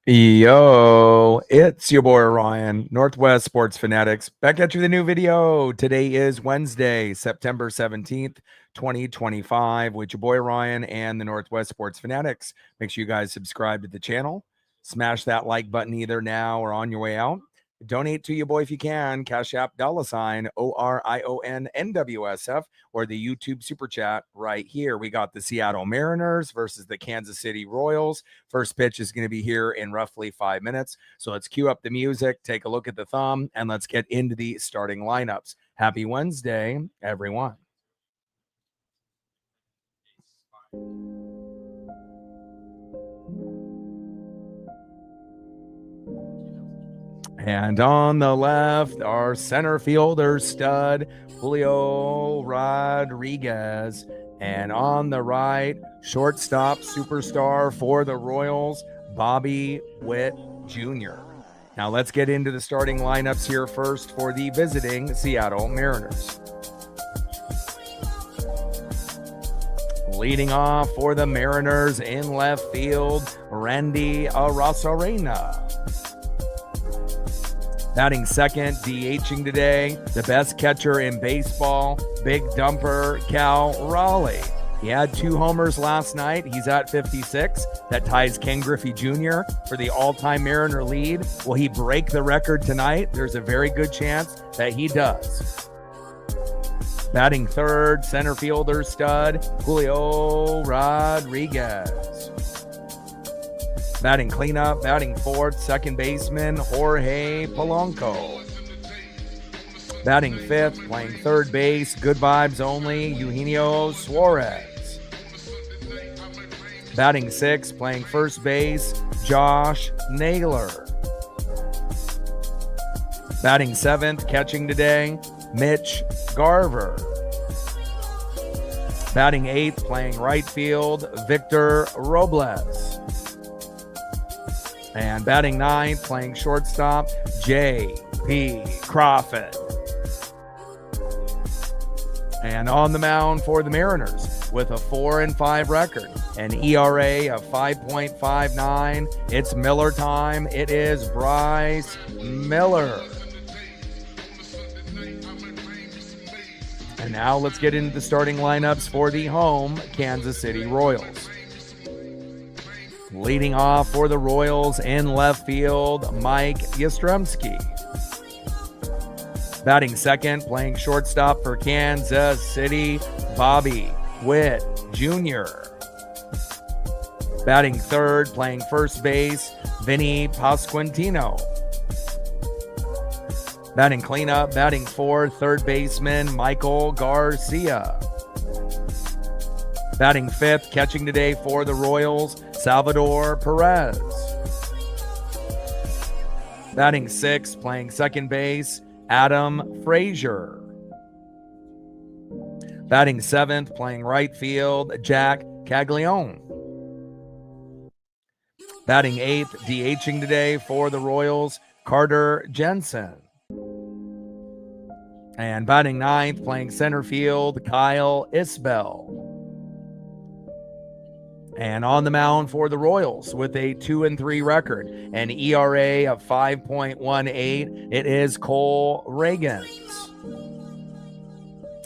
Yo, it's your boy Ryan, Northwest Sports Fanatics, back at you with a new video. Today is Wednesday, September 17th, 2025, with your boy Ryan and the Northwest Sports Fanatics. Make sure you guys subscribe to the channel. Smash that like button either now or on your way out. Donate to your boy if you can. Cash App $OrionNWSF or the YouTube Super Chat right here. We got the Seattle Mariners versus the Kansas City Royals. First pitch is going to be here in roughly 5 minutes. So let's cue up the music, take a look at the thumb, and let's get into the starting lineups. Happy Wednesday, everyone. And on the left, our center fielder stud, Julio Rodriguez. And on the right, shortstop superstar for the Royals, Bobby Witt Jr. Now let's get into the starting lineups here first for the visiting Seattle Mariners. Leading off for the Mariners in left field, Randy Arozarena. Batting second, DHing today, the best catcher in baseball, big dumper, Cal Raleigh. He had 2 homers last night. He's at 56. That ties Ken Griffey Jr. for the all-time Mariner lead. Will he break the record tonight? There's a very good chance that he does. Batting third, center fielder stud, Julio Rodriguez. Batting cleanup, batting fourth, second baseman, Jorge Polanco. Batting fifth, playing third base, good vibes only, Eugenio Suarez. Batting sixth, playing first base, Josh Naylor. Batting seventh, catching today, Mitch Garver. Batting eighth, playing right field, Victor Robles. And batting ninth, playing shortstop, J.P. Crawford. And on the mound for the Mariners with a 4-5 record, an ERA of 5.59. It's Miller time. It is Bryce Miller. And now let's get into the starting lineups for the home Kansas City Royals. Leading off for the Royals in left field, Mike Yastrzemski. Batting second, playing shortstop for Kansas City, Bobby Witt Jr. Batting third, playing first base, Vinny Pasquantino. Batting cleanup, batting fourth, third baseman, Michael Garcia. Batting fifth, catching today for the Royals, Salvador Perez. Batting sixth, playing second base, Adam Frazier. Batting seventh, playing right field, Jack Caglione. Batting eighth, DHing today for the Royals, Carter Jensen. And batting ninth, playing center field, Kyle Isbell. And on the mound for the Royals with a 2-3 record, an ERA of 5.18, it is Cole Ragans.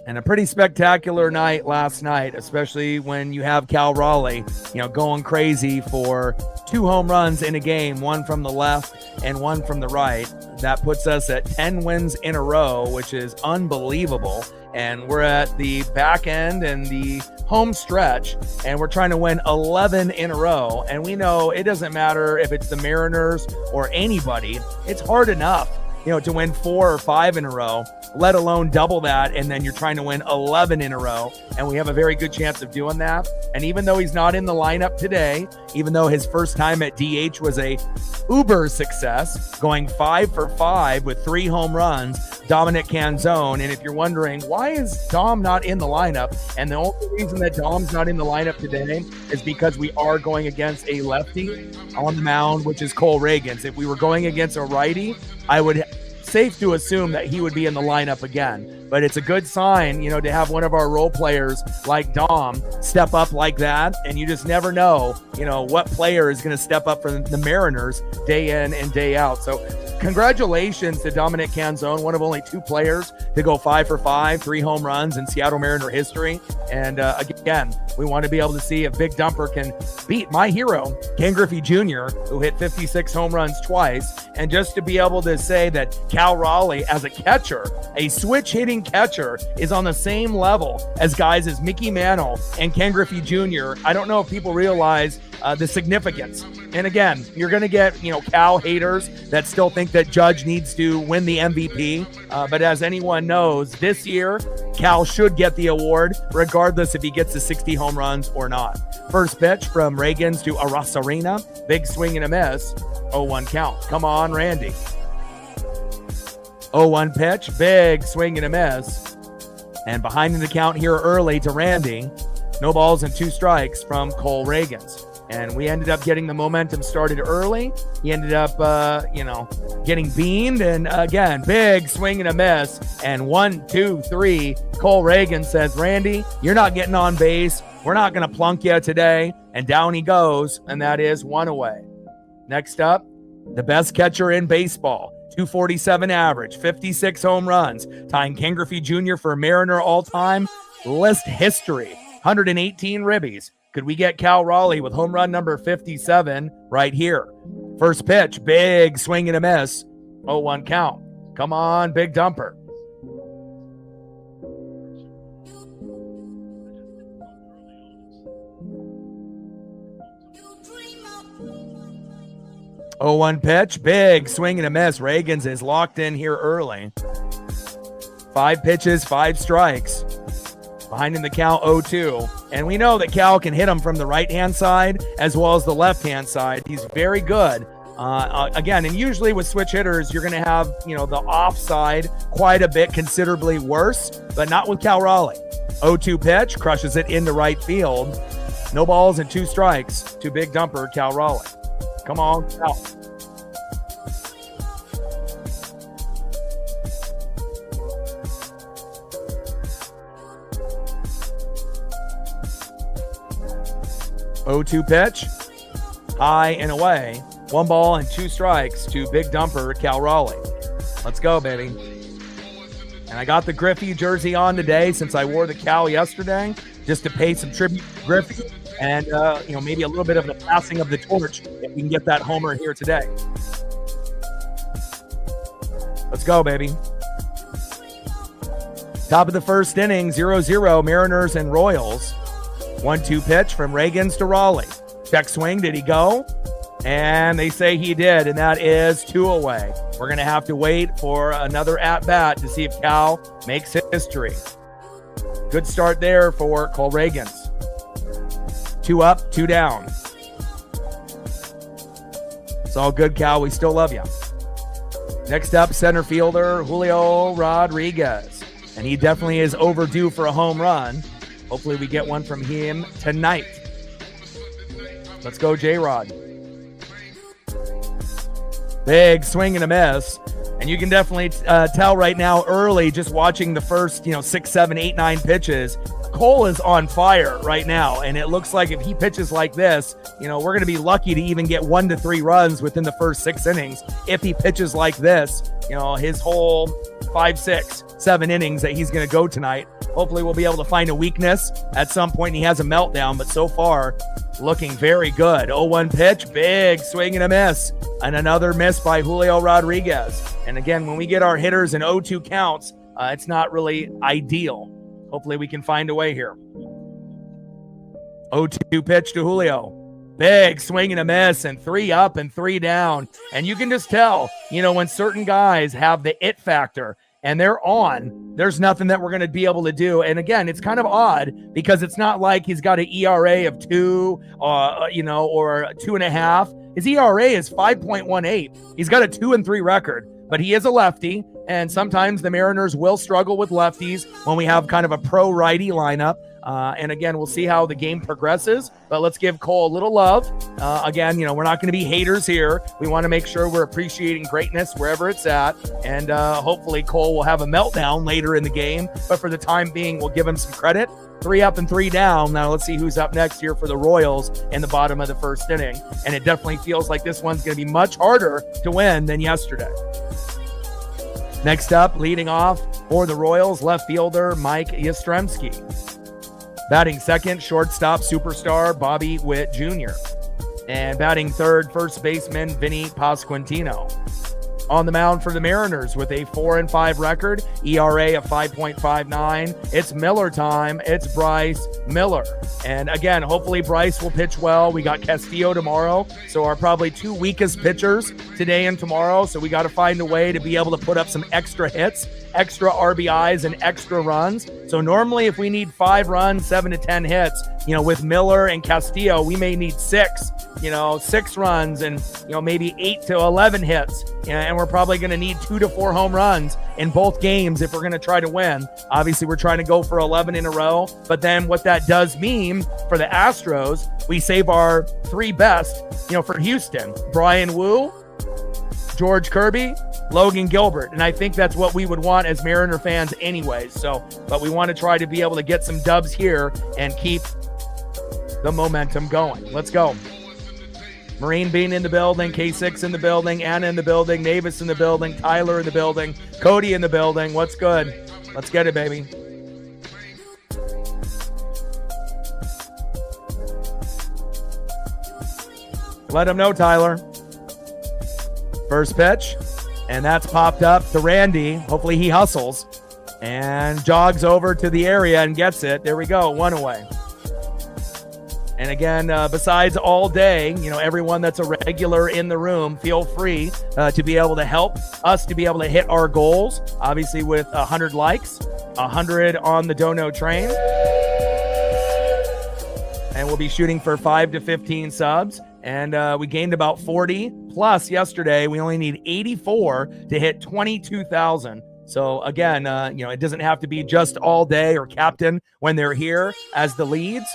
And a pretty spectacular night last night, especially when you have Cal Raleigh, going crazy for 2 home runs in a game, one from the left and one from the right. That puts us at 10 wins in a row, which is unbelievable. And we're at the back end and the home stretch, and we're trying to win 11 in a row. And we know it doesn't matter if it's the Mariners or anybody. It's hard enough, to win 4 or 5 in a row, let alone double that, and then you're trying to win 11 in a row. And we have a very good chance of doing that. And even though he's not in the lineup today, even though his first time at DH was a uber success, going 5 for 5 with 3 home runs, Dominic Canzone. And if you're wondering, why is Dom not in the lineup? And the only reason that Dom's not in the lineup today is because we are going against a lefty on the mound, which is Cole Ragans. If we were going against a righty, I would safe to assume that he would be in the lineup again. but it's a good sign, to have one of our role players like Dom step up like that. And you just never know, what player is going to step up for the Mariners day in and day out. So congratulations to Dominic Canzone, one of only 2 players to go 5 for 5, 3 home runs in Seattle Mariner history. And again, we want to be able to see if Big Dumper can beat my hero, Ken Griffey Jr., who hit 56 home runs twice. And just to be able to say that Cal Raleigh, as a catcher, a switch hitting catcher, is on the same level as guys as Mickey Mantle and Ken Griffey Jr., I don't know if people realize the significance. And again, you're going to get, Cal haters that still think that Judge needs to win the MVP. But as anyone knows, this year, Cal should get the award, regardless if he gets the 60 home runs or not. First pitch from Reagans to Arasarena. Big swing and a miss. 0-1 count. Come on, Randy. 0-1 pitch. Big swing and a miss. And behind in the count here early to Randy. No balls and 2 strikes from Cole Reagans. And we ended up getting the momentum started early. He ended up, getting beamed. And again, big swing and a miss. And 1, 2, 3. Cole Reagan says, Randy, you're not getting on base. We're not going to plunk you today. And down he goes. And that is 1 away. Next up, the best catcher in baseball. 247 average, 56 home runs. Tying Ken Griffey Jr. for Mariner all-time list history. 118 ribbies. Could we get Cal Raleigh with home run number 57 right here? First pitch, big swing and a miss. 0-1 count. Come on, Big Dumper. Oh, 1 pitch, big swing and a miss. Reagans is locked in here early. 5 pitches, 5 strikes. Behind in the count, 0-2. And we know that Cal can hit him from the right-hand side as well as the left-hand side. He's very good. Again, and usually with switch hitters, you're going to have, the offside quite a bit considerably worse, but not with Cal Raleigh. 0-2 pitch, crushes it into right field. No balls and 2 strikes to Big Dumper, Cal Raleigh. Come on, Cal. Oh-2 pitch, high and away. 1 ball and 2 strikes to Big Dumper, Cal Raleigh. Let's go, baby. And I got the Griffey jersey on today since I wore the Cal yesterday, just to pay some tribute to Griffey and, maybe a little bit of the passing of the torch if we can get that homer here today. Let's go, baby. Top of the first inning, 0-0, Mariners and Royals. 1-2 pitch from Reagans to Raleigh. Check swing, did he go? And they say he did, and that is 2 away. We're going to have to wait for another at-bat to see if Cal makes history. Good start there for Cole Reagans. 2 up, 2 down. It's all good, Cal. We still love you. Next up, center fielder Julio Rodriguez. And he definitely is overdue for a home run. Hopefully we get one from him tonight. Let's go, J-Rod. Big swing and a miss. And you can definitely tell right now early, just watching the first, 6, 7, 8, 9 pitches, Cole is on fire right now. And it looks like if he pitches like this, we're going to be lucky to even get 1 to 3 runs within the first 6 innings. If he pitches like this, his whole 5, 6, 7 innings that he's going to go tonight. Hopefully we'll be able to find a weakness at some point and he has a meltdown, but so far looking very good. 0-1 pitch, big swing and a miss. And another miss by Julio Rodriguez. And again, when we get our hitters in 0-2 counts, it's not really ideal. Hopefully we can find a way here. 0-2 pitch to Julio. Big swing and a miss, and 3 up and 3 down. And you can just tell, when certain guys have the it factor and they're on, there's nothing that we're going to be able to do. And again, it's kind of odd because it's not like he's got an ERA of 2, or 2.5. His ERA is 5.18. He's got a 2-3 record, but he is a lefty. And sometimes the Mariners will struggle with lefties when we have kind of a pro righty lineup. And again, we'll see how the game progresses, but let's give Cole a little love. Again, we're not going to be haters here. We want to make sure we're appreciating greatness wherever it's at. And hopefully Cole will have a meltdown later in the game. But for the time being, we'll give him some credit. 3 up and 3 down. Now let's see who's up next here for the Royals in the bottom of the first inning. And it definitely feels like this one's going to be much harder to win than yesterday. Next up, leading off for the Royals, left fielder Mike Yastrzemski. Batting second, shortstop superstar Bobby Witt Jr. And batting third, first baseman Vinny Pasquantino. On the mound for the Mariners with a 4-5 record, ERA of 5.59. It's Miller time. It's Bryce Miller. And again, hopefully Bryce will pitch well. We got Castillo tomorrow, so our probably 2 weakest pitchers today and tomorrow. So we got to find a way to be able to put up some extra hits, extra RBIs, and extra runs. So normally if we need 5 runs, 7 to 10 hits, with Miller and Castillo, we may need 6 runs and, maybe 8 to 11 hits. And we're probably going to need 2 to 4 home runs in both games if we're going to try to win. Obviously, we're trying to go for 11 in a row. But then what that does mean for the Astros, we save our 3 best, for Houston. Brian Wu, George Kirby, Logan Gilbert. And I think that's what we would want as Mariner fans anyways. But we want to try to be able to get some dubs here and keep the momentum going. Let's go. Marine Bean in the building, K6 in the building, Anna in the building, Navis in the building, Tyler in the building, Cody in the building. What's good? Let's get it, baby. Let them know, Tyler. First pitch, and that's popped up to Randy. Hopefully he hustles and jogs over to the area and gets it. There we go, 1 away. And again, besides all day, everyone that's a regular in the room, feel free to be able to help us to be able to hit our goals. Obviously with 100 likes, 100 on the Dono train. And we'll be shooting for 5 to 15 subs. And we gained about 40 plus yesterday. We only need 84 to hit 22,000. So again, it doesn't have to be just all day or captain when they're here as the leads.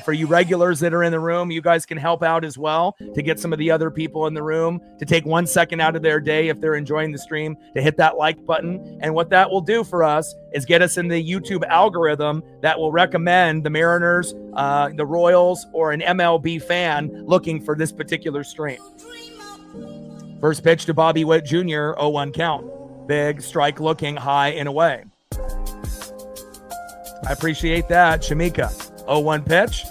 For you regulars that are in the room, you guys can help out as well to get some of the other people in the room to take 1 second out of their day if they're enjoying the stream to hit that like button. And what that will do for us is get us in the YouTube algorithm that will recommend the Mariners, the Royals, or an MLB fan looking for this particular stream. First pitch to Bobby Witt Jr., 0-1 count. Big strike looking, high and away. I appreciate that. Shamika, 0-1 pitch,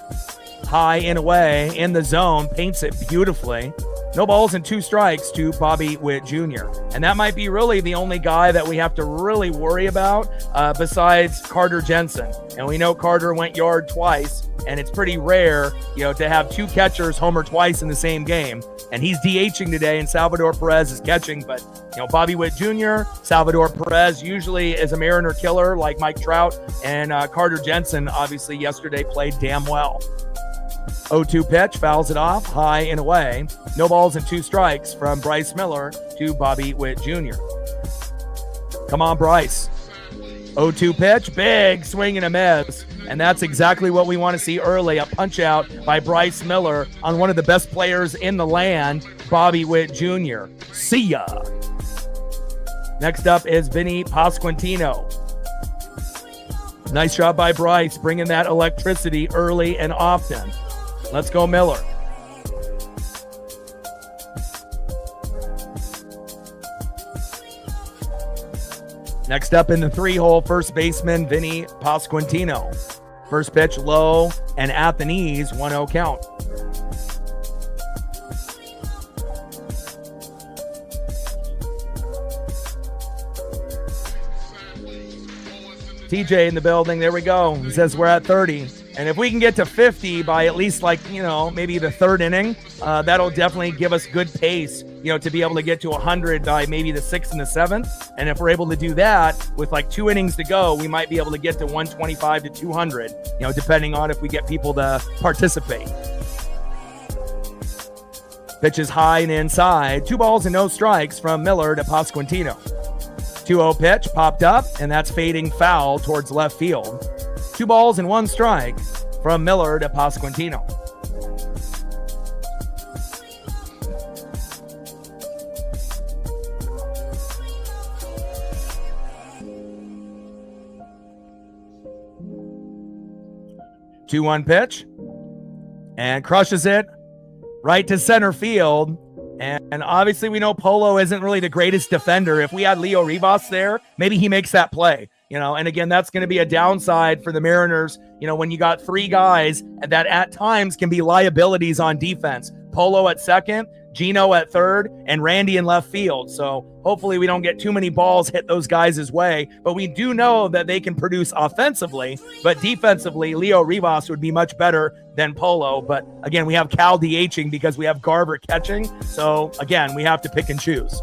high and away in the zone, paints it beautifully. No balls and 2 strikes to Bobby Witt Jr. And that might be really the only guy that we have to really worry about besides Carter Jensen. And we know Carter went yard twice, and it's pretty rare, to have 2 catchers homer twice in the same game. And he's DHing today, and Salvador Perez is catching. But, Bobby Witt Jr., Salvador Perez usually is a Mariner killer like Mike Trout. And Carter Jensen, obviously, yesterday played damn well. 0-2 pitch, fouls it off, high and away. No balls and 2 strikes from Bryce Miller to Bobby Witt Jr. Come on, Bryce. 0-2 pitch, big swing and a miss. And that's exactly what we want to see early, a punch out by Bryce Miller on one of the best players in the land, Bobby Witt Jr. See ya. Next up is Vinny Pasquantino. Nice job by Bryce, bringing that electricity early and often. Let's go, Miller. Next up in the 3-hole, first baseman, Vinny Pasquantino. First pitch low and at the knees, 1-0 count. TJ in the building. There we go. He says we're at 30. And if we can get to 50 by at least maybe the 3rd inning, that'll definitely give us good pace, to be able to get to 100 by maybe the 6th and the 7th. And if we're able to do that with 2 innings to go, we might be able to get to 125 to 200, depending on if we get people to participate. Pitch is high and inside. 2 balls and no strikes from Miller to Pasquantino. 2-0 pitch popped up, and that's fading foul towards left field. 2 balls and 1 strike from Miller to Pasquantino. Two 1 pitch, and crushes it right to center field. And obviously we know Polo isn't really the greatest defender. If we had Leo Rivas there, maybe he makes that play, and again, that's going to be a downside for the Mariners, when you got 3 guys that at times can be liabilities on defense. Polo at second, Gino at third, and Randy in left field. So hopefully we don't get too many balls hit those guys' way, but we do know that they can produce offensively, but defensively, Leo Rivas would be much better than Polo. But again, we have Cal DHing because we have Garver catching. So again, we have to pick and choose.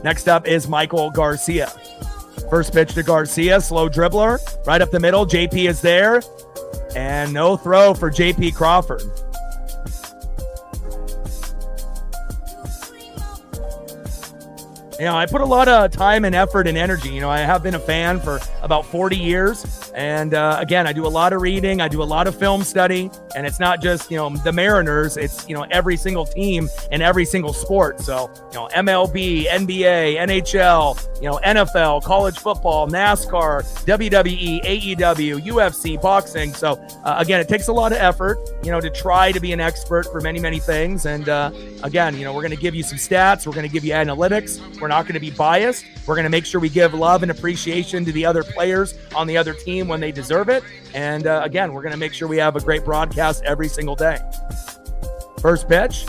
Next up is Michael Garcia. First pitch to Garcia, slow dribbler, right up the middle. JP is there, and no throw for JP Crawford. I put a lot of time and effort and energy. I have been a fan for about 40 years. And again, I do a lot of reading. I do a lot of film study. And it's not just, the Mariners. It's, every single team and every single sport. So, MLB, NBA, NHL, NFL, college football, NASCAR, WWE, AEW, UFC, boxing. So again, it takes a lot of effort, to try to be an expert for many, many things. And again, we're going to give you some stats. We're going to give you analytics. We're not going to be biased. We're going to make sure we give love and appreciation to the other players on the other team when they deserve it. And again, we're going to make sure we have a great broadcast every single day. First pitch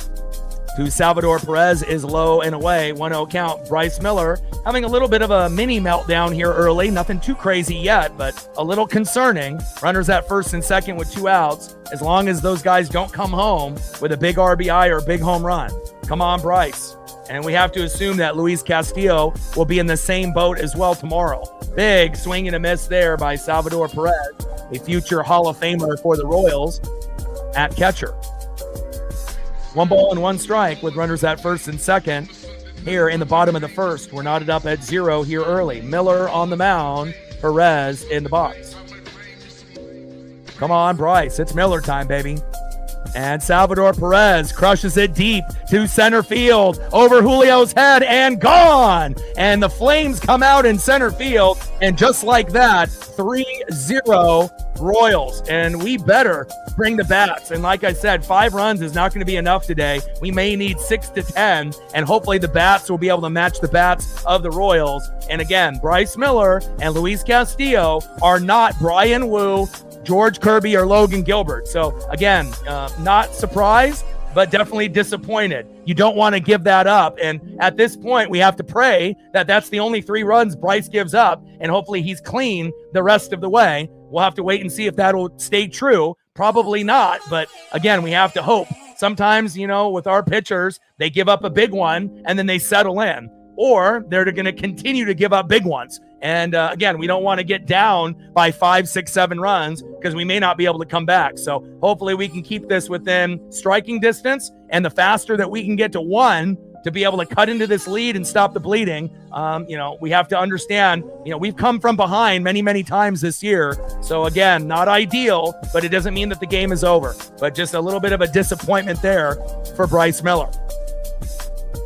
to Salvador Perez is low and away. 1-0 count. Bryce Miller having a little bit of a mini meltdown here early. Nothing too crazy yet, but a little concerning. Runners at first and second with 2 outs. As long as those guys don't come home with a big RBI or a big home run. Come on, Bryce. And we have to assume that Luis Castillo will be in the same boat as well tomorrow. Big swing and a miss there by Salvador Perez, a future Hall of Famer for the Royals at catcher. 1 ball and 1 strike with runners at first and second here in the bottom of the first. We're knotted up at 0 here early. Miller on the mound, Perez in the box. Come on, Bryce. It's Miller time, baby. And Salvador Perez crushes it deep to center field over Julio's head and gone. And the Flames come out in center field. And just like that, 3-0 Royals. And we better bring the bats. And like I said, 5 runs is not going to be enough today. We may need 6 to 10. And hopefully the bats will be able to match the bats of the Royals. And again, Bryce Miller and Luis Castillo are not Brian Wu, George Kirby, or Logan Gilbert. So again, not surprised, but definitely disappointed. You don't want to give that up. And at this point, we have to pray that that's the only 3 runs Bryce gives up. And hopefully he's clean the rest of the way. We'll have to wait and see if that'll stay true. Probably not. But again, we have to hope. Sometimes, with our pitchers, they give up a big one and then they settle in. Or they're going to continue to give up big ones. And again, we don't want to get down by 5, 6, 7 runs because we may not be able to come back. So hopefully we can keep this within striking distance. And the faster that we can get to 1 to be able to cut into this lead and stop the bleeding, we have to understand, we've come from behind many, many times this year. So again, not ideal, but it doesn't mean that the game is over. But just a little bit of a disappointment there for Bryce Miller.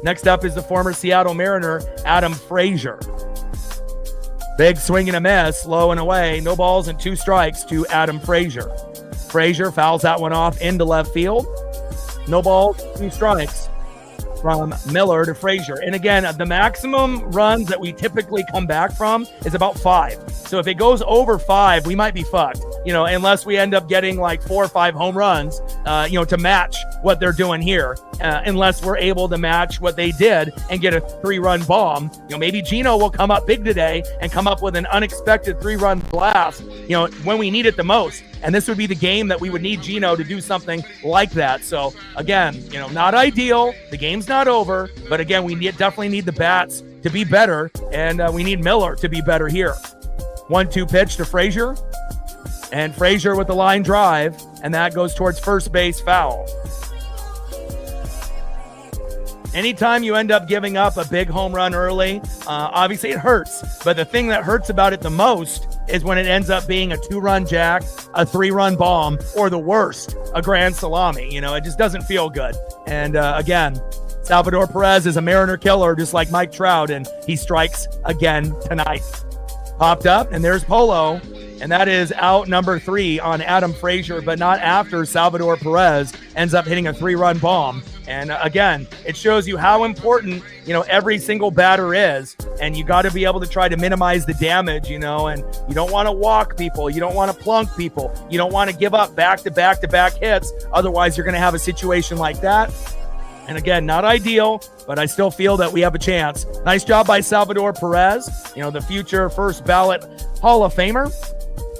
Next up is the former Seattle Mariner, Adam Frazier. Big swing and a miss, low and away. No balls and 2 strikes to Adam Frazier. Frazier fouls that one off into left field. No balls, 2 strikes from Miller to Frazier. And again, the maximum runs that we typically come back from is about 5. So if it goes over 5, we might be fucked, unless we end up getting like 4 or 5 home runs, to match what they're doing here. Unless we're able to match what they did and get a 3-run bomb. Maybe Gino will come up big today and come up with an unexpected 3-run blast, when we need it the most. And this would be the game that we would need Gino to do something like that. So again, not ideal. The game's not over, but again, we definitely need the bats to be better, and we need Miller to be better here. 1-2 pitch to Frazier, and Frazier with the line drive, and that goes towards first base, foul. Anytime you end up giving up a big home run early, obviously it hurts. But the thing that hurts about it the most is when it ends up being a 2-run jack, a 3-run bomb, or the worst, a grand salami. It just doesn't feel good. And again, Salvador Perez is a Mariner killer, just like Mike Trout, and he strikes again tonight. Popped up, and there's Polo, and that is out number 3 on Adam Frazier, but not after Salvador Perez ends up hitting a 3-run bomb. And again, it shows you how important, every single batter is, and you got to be able to try to minimize the damage, and you don't want to walk people. You don't want to plunk people. You don't want to give up back-to-back hits. Otherwise, you're going to have a situation like that. And again, not ideal, but I still feel that we have a chance. Nice job by Salvador Perez, the future first ballot Hall of Famer.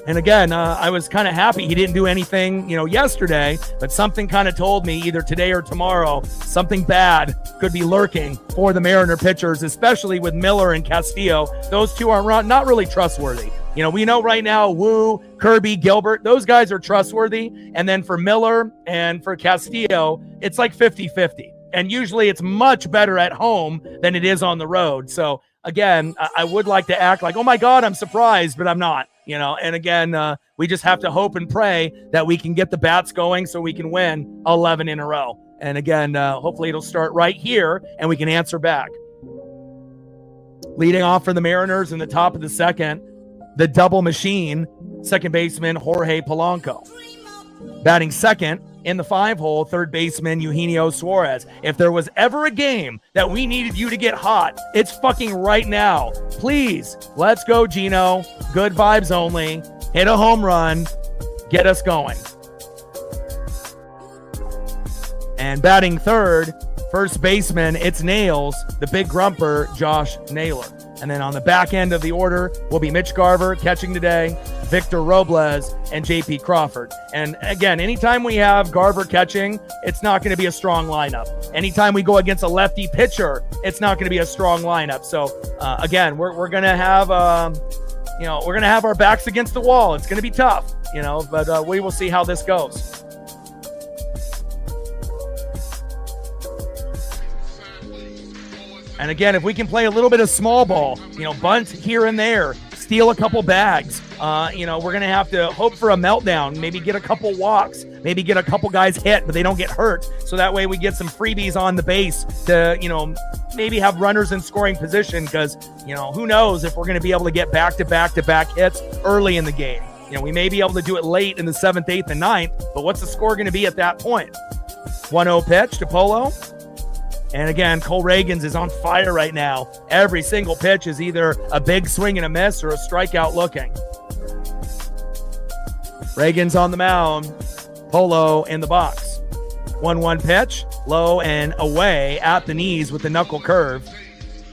And again, I was kind of happy he didn't do anything, yesterday, but something kind of told me either today or tomorrow, something bad could be lurking for the Mariner pitchers, especially with Miller and Castillo. Those two are not really trustworthy. We know right now, Wu, Kirby, Gilbert, those guys are trustworthy. And then for Miller and for Castillo, it's like 50-50. And usually it's much better at home than it is on the road. So again, I would like to act like, oh my God, I'm surprised, but I'm not. And again, we just have to hope and pray that we can get the bats going so we can win 11 in a row. And again, hopefully it'll start right here and we can answer back. Leading off for the Mariners in the top of the second, the double machine, second baseman Jorge Polanco. Batting second in the 5-hole, third baseman Eugenio Suarez. If there was ever a game that we needed you to get hot, it's fucking right now. Please, let's go, Gino. Good vibes only. Hit a home run. Get us going. And batting third, first baseman, it's Nails, the big grumper, Josh Naylor. And then on the back end of the order will be Mitch Garver catching today, Victor Robles, and JP Crawford. And again, anytime we have Garver catching, it's not going to be a strong lineup. Anytime we go against a lefty pitcher, it's not going to be a strong lineup. So again, we're going to have we're going to have our backs against the wall. It's going to be tough, but we will see how this goes. And again, if we can play a little bit of small ball, bunt here and there, steal a couple bags, we're going to have to hope for a meltdown, maybe get a couple walks, maybe get a couple guys hit, but they don't get hurt. So that way we get some freebies on the base to, maybe have runners in scoring position because, who knows if we're going to be able to get back-to-back hits early in the game. We may be able to do it late in the 7th, 8th, and 9th, but what's the score going to be at that point? 1-0 pitch to Polo. And again, Cole Reagans is on fire right now. Every single pitch is either a big swing and a miss or a strikeout looking. Reagans on the mound. Polo in the box. 1-1 pitch. Low and away at the knees with the knuckle curve.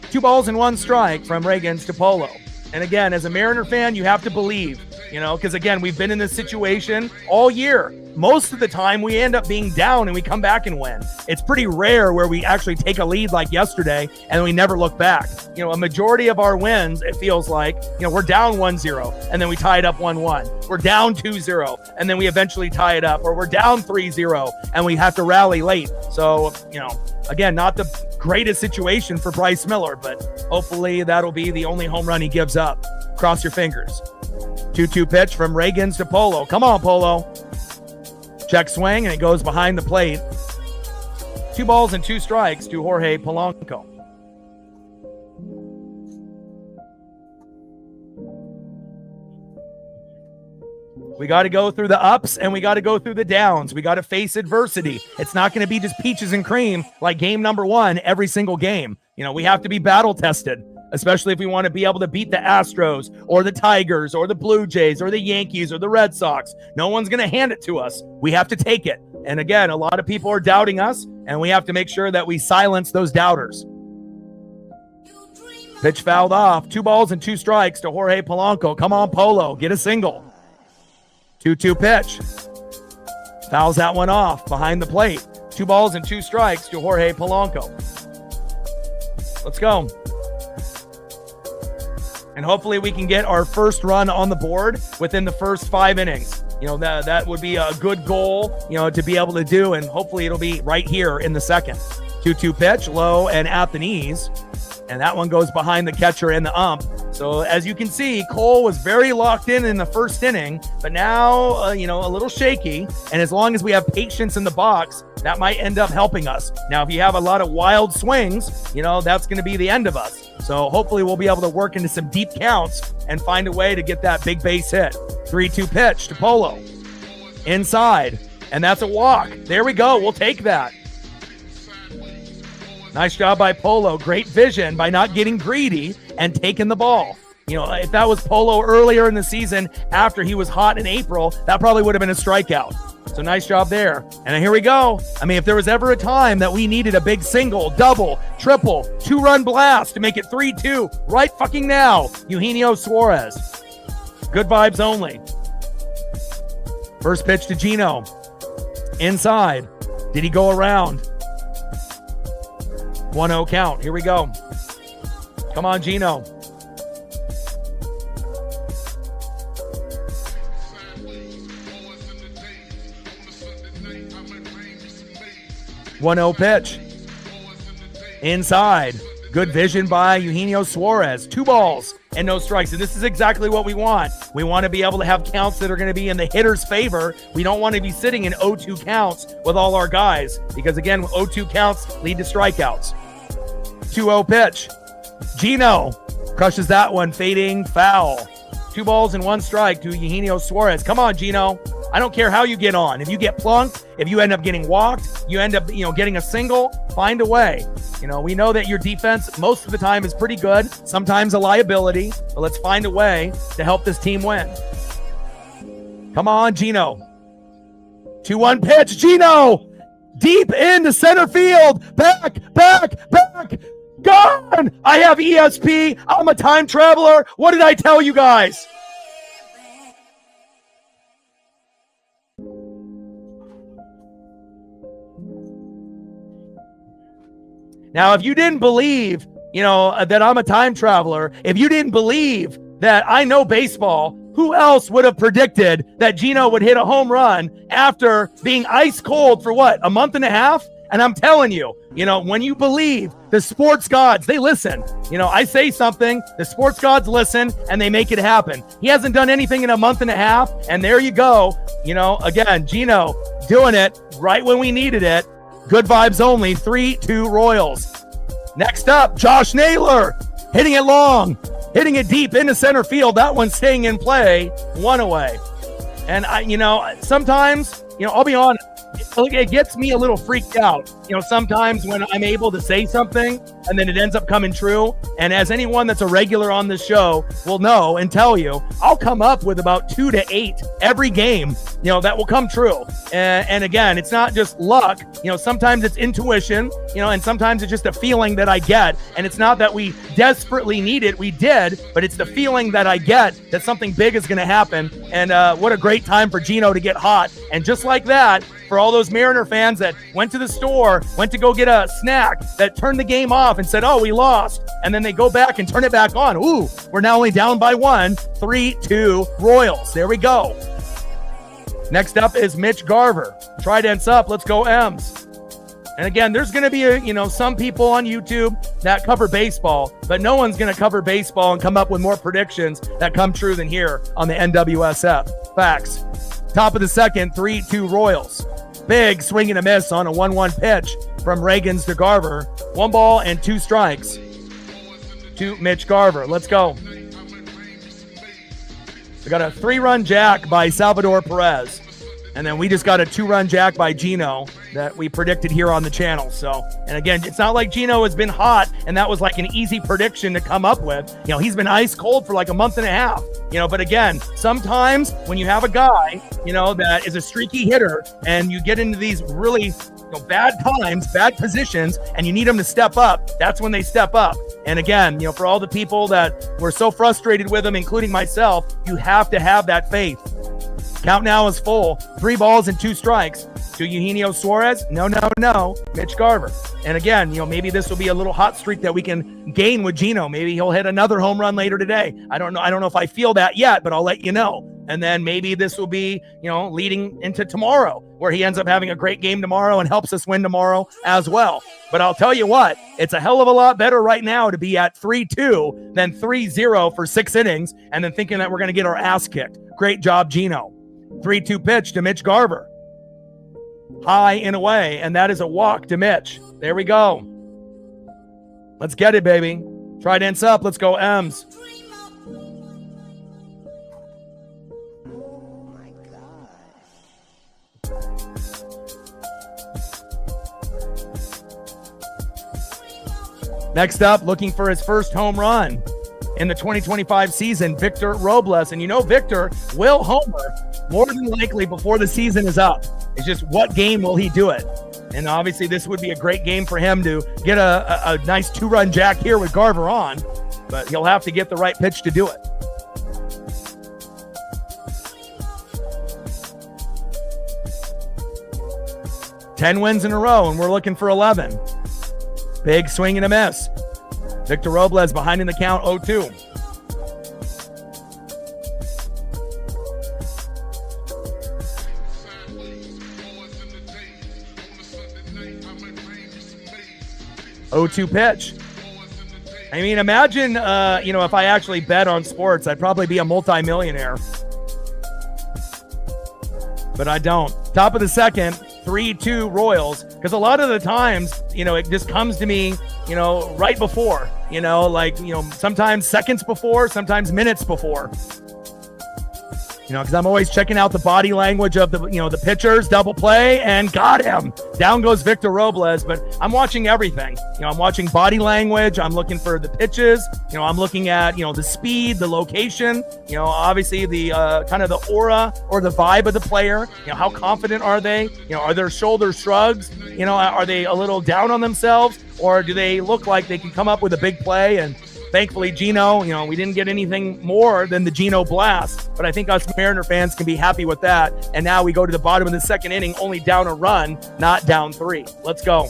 2 balls and 1 strike from Reagans to Polo. And again, as a Mariner fan, you have to believe, because again, we've been in this situation all year. Most of the time we end up being down and we come back and win. It's pretty rare where we actually take a lead like yesterday and we never look back. A majority of our wins, it feels like, we're down 1-0 and then we tie it up 1-1. We're down 2-0 and then we eventually tie it up, or we're down 3-0 and we have to rally late. So, again, not the greatest situation for Bryce Miller, but hopefully that'll be the only home run he gives up. Cross your fingers. 2-2 pitch from Reagans to Polo. Come on, Polo. Check swing, and it goes behind the plate. 2 balls and 2 strikes to Jorge Polanco. We got to go through the ups and we got to go through the downs. We got to face adversity. It's not going to be just peaches and cream like game number 1 every single game. We have to be battle tested, especially if we want to be able to beat the Astros or the Tigers or the Blue Jays or the Yankees or the Red Sox. No one's going to hand it to us. We have to take it. And again, a lot of people are doubting us, and we have to make sure that we silence those doubters. Pitch fouled off. 2 balls and 2 strikes to Jorge Polanco. Come on, Polo. Get a single. 2-2 pitch. Fouls that one off behind the plate. 2 balls and 2 strikes to Jorge Polanco. Let's go. And hopefully we can get our first run on the board within the first 5 innings. That would be a good goal, to be able to do, and hopefully it'll be right here in the second. 2-2 pitch, low and at the knees. And that one goes behind the catcher and the ump. So So as you can see, Cole was very locked in the first inning, but now, a little shaky. And as long as we have patience in the box, that might end up helping us. Now, if you have a lot of wild swings, that's going to be the end of us. So hopefully we'll be able to work into some deep counts and find a way to get that big base hit. 3-2 pitch to Polo. Inside. And that's a walk. There we go. We'll take that. Nice job by Polo. Great vision by not getting greedy and taking the ball. If that was Polo earlier in the season after he was hot in April, that probably would have been a strikeout. So nice job there. And here we go. If there was ever a time that we needed a big single, double, triple, 2-run blast to make it 3-2, right fucking now, Eugenio Suarez. Good vibes only. First pitch to Gino. Inside. Did he go around? 1-0 count. Here we go. Come on, Gino. One-0 pitch. Inside. Good vision by Eugenio Suarez. 2 balls and no strikes. And this is exactly what we want. We want to be able to have counts that are going to be in the hitter's favor. We don't want to be sitting in 0-2 counts with all our guys because, again, 0-2 counts lead to strikeouts. 2-0 pitch. Gino crushes that one, fading foul. 2 balls and 1 strike to Eugenio Suarez. Come on, Gino. I don't care how you get on. If you get plunked, if you end up getting walked, you end up, getting a single, find a way. We know that your defense most of the time is pretty good, sometimes a liability, but let's find a way to help this team win. Come on, Gino. 2-1 pitch. Gino! Deep into center field. Back. Gone! I have ESP. I'm a time traveler. What did I tell you guys? Now, if you didn't believe, that I'm a time traveler, if you didn't believe that I know baseball, who else would have predicted that Gino would hit a home run after being ice cold for a month and a half? And I'm telling you, when you believe the sports gods, they listen. I say something, the sports gods listen, and they make it happen. He hasn't done anything in a month and a half, and there you go. Again, Gino doing it right when we needed it. Good vibes only. 3-2 Royals. Next up, Josh Naylor hitting it long, hitting it deep into center field. That one's staying in play. 1 away. And sometimes, I'll be honest, it gets me a little freaked out. Sometimes when I'm able to say something and then it ends up coming true. And as anyone that's a regular on this show will know and tell you, I'll come up with about 2 to 8 every game, that will come true. And again, it's not just luck. Sometimes it's intuition, and sometimes it's just a feeling that I get. And it's not that we desperately need it. We did, but it's the feeling that I get that something big is going to happen. And what a great time for Gino to get hot. And just like that, for all those Mariner fans that went to the store, went to go get a snack, that turned the game off and said, oh, we lost. And then they go back and turn it back on. Ooh, we're now only down by 1. 3-2 Royals. There we go. Next up is Mitch Garver. Trident's up. Let's go M's. And again, there's going to be, some people on YouTube that cover baseball, but no one's going to cover baseball and come up with more predictions that come true than here on the NWSF. Facts. Top of the second, 3-2 Royals. Big swing and a miss on a 1-1 pitch from Reagans to Garver. 1 ball and 2 strikes to Mitch Garver. Let's go. We got a 3-run jack by Salvador Perez. And then we just got a 2-run jack by Gino that we predicted here on the channel. So, and again, it's not like Gino has been hot and that was like an easy prediction to come up with. He's been ice cold for like a month and a half. But again, sometimes when you have a guy, that is a streaky hitter and you get into these really bad times, bad positions, and you need them to step up, that's when they step up. And again, for all the people that were so frustrated with him, including myself, you have to have that faith. Count now is full. 3 balls and 2 strikes to Eugenio Suarez. No. Mitch Garver. And again, maybe this will be a little hot streak that we can gain with Gino. Maybe he'll hit another home run later today. I don't know if I feel that yet, but I'll let you know. And then maybe this will be, leading into tomorrow where he ends up having a great game tomorrow and helps us win tomorrow as well. But I'll tell you what, it's a hell of a lot better right now to be at 3-2 than 3-0 for 6 innings and then thinking that we're going to get our ass kicked. Great job, Gino. 3-2 pitch to Mitch Garver. High and away, and that is a walk to Mitch. There we go. Let's get it, baby. Trident's up. Let's go, M's. Next up, looking for his first home run in the 2025 season, Victor Robles. And you know Victor will homer more than likely before the season is up. It's just what game will he do it? And obviously this would be a great game for him to get a nice 2-run jack here with Garver on, but he'll have to get the right pitch to do it. Ten wins in a row, and we're looking for 11. Big swing and a miss. Victor Robles behind in the count, 0-2. Pitch. I mean, imagine, if I actually bet on sports, I'd probably be a multimillionaire. But I don't. Top of the second, 3-2 Royals. Because a lot of the times, it just comes to me, right before, sometimes seconds before, sometimes minutes before. Because I'm always checking out the body language of the pitchers, double play, and got him. Down goes Victor Robles, but I'm watching everything. I'm watching body language. I'm looking for the pitches. I'm looking at, the speed, the location, obviously the kind of the aura or the vibe of the player. How confident are they? Are their shoulders shrugs? Are they a little down on themselves, or do they look like they can come up with a big play? And thankfully, Gino, we didn't get anything more than the Gino blast, but I think us Mariner fans can be happy with that. And now we go to the bottom of the second inning, only down a run, not down 3. Let's go.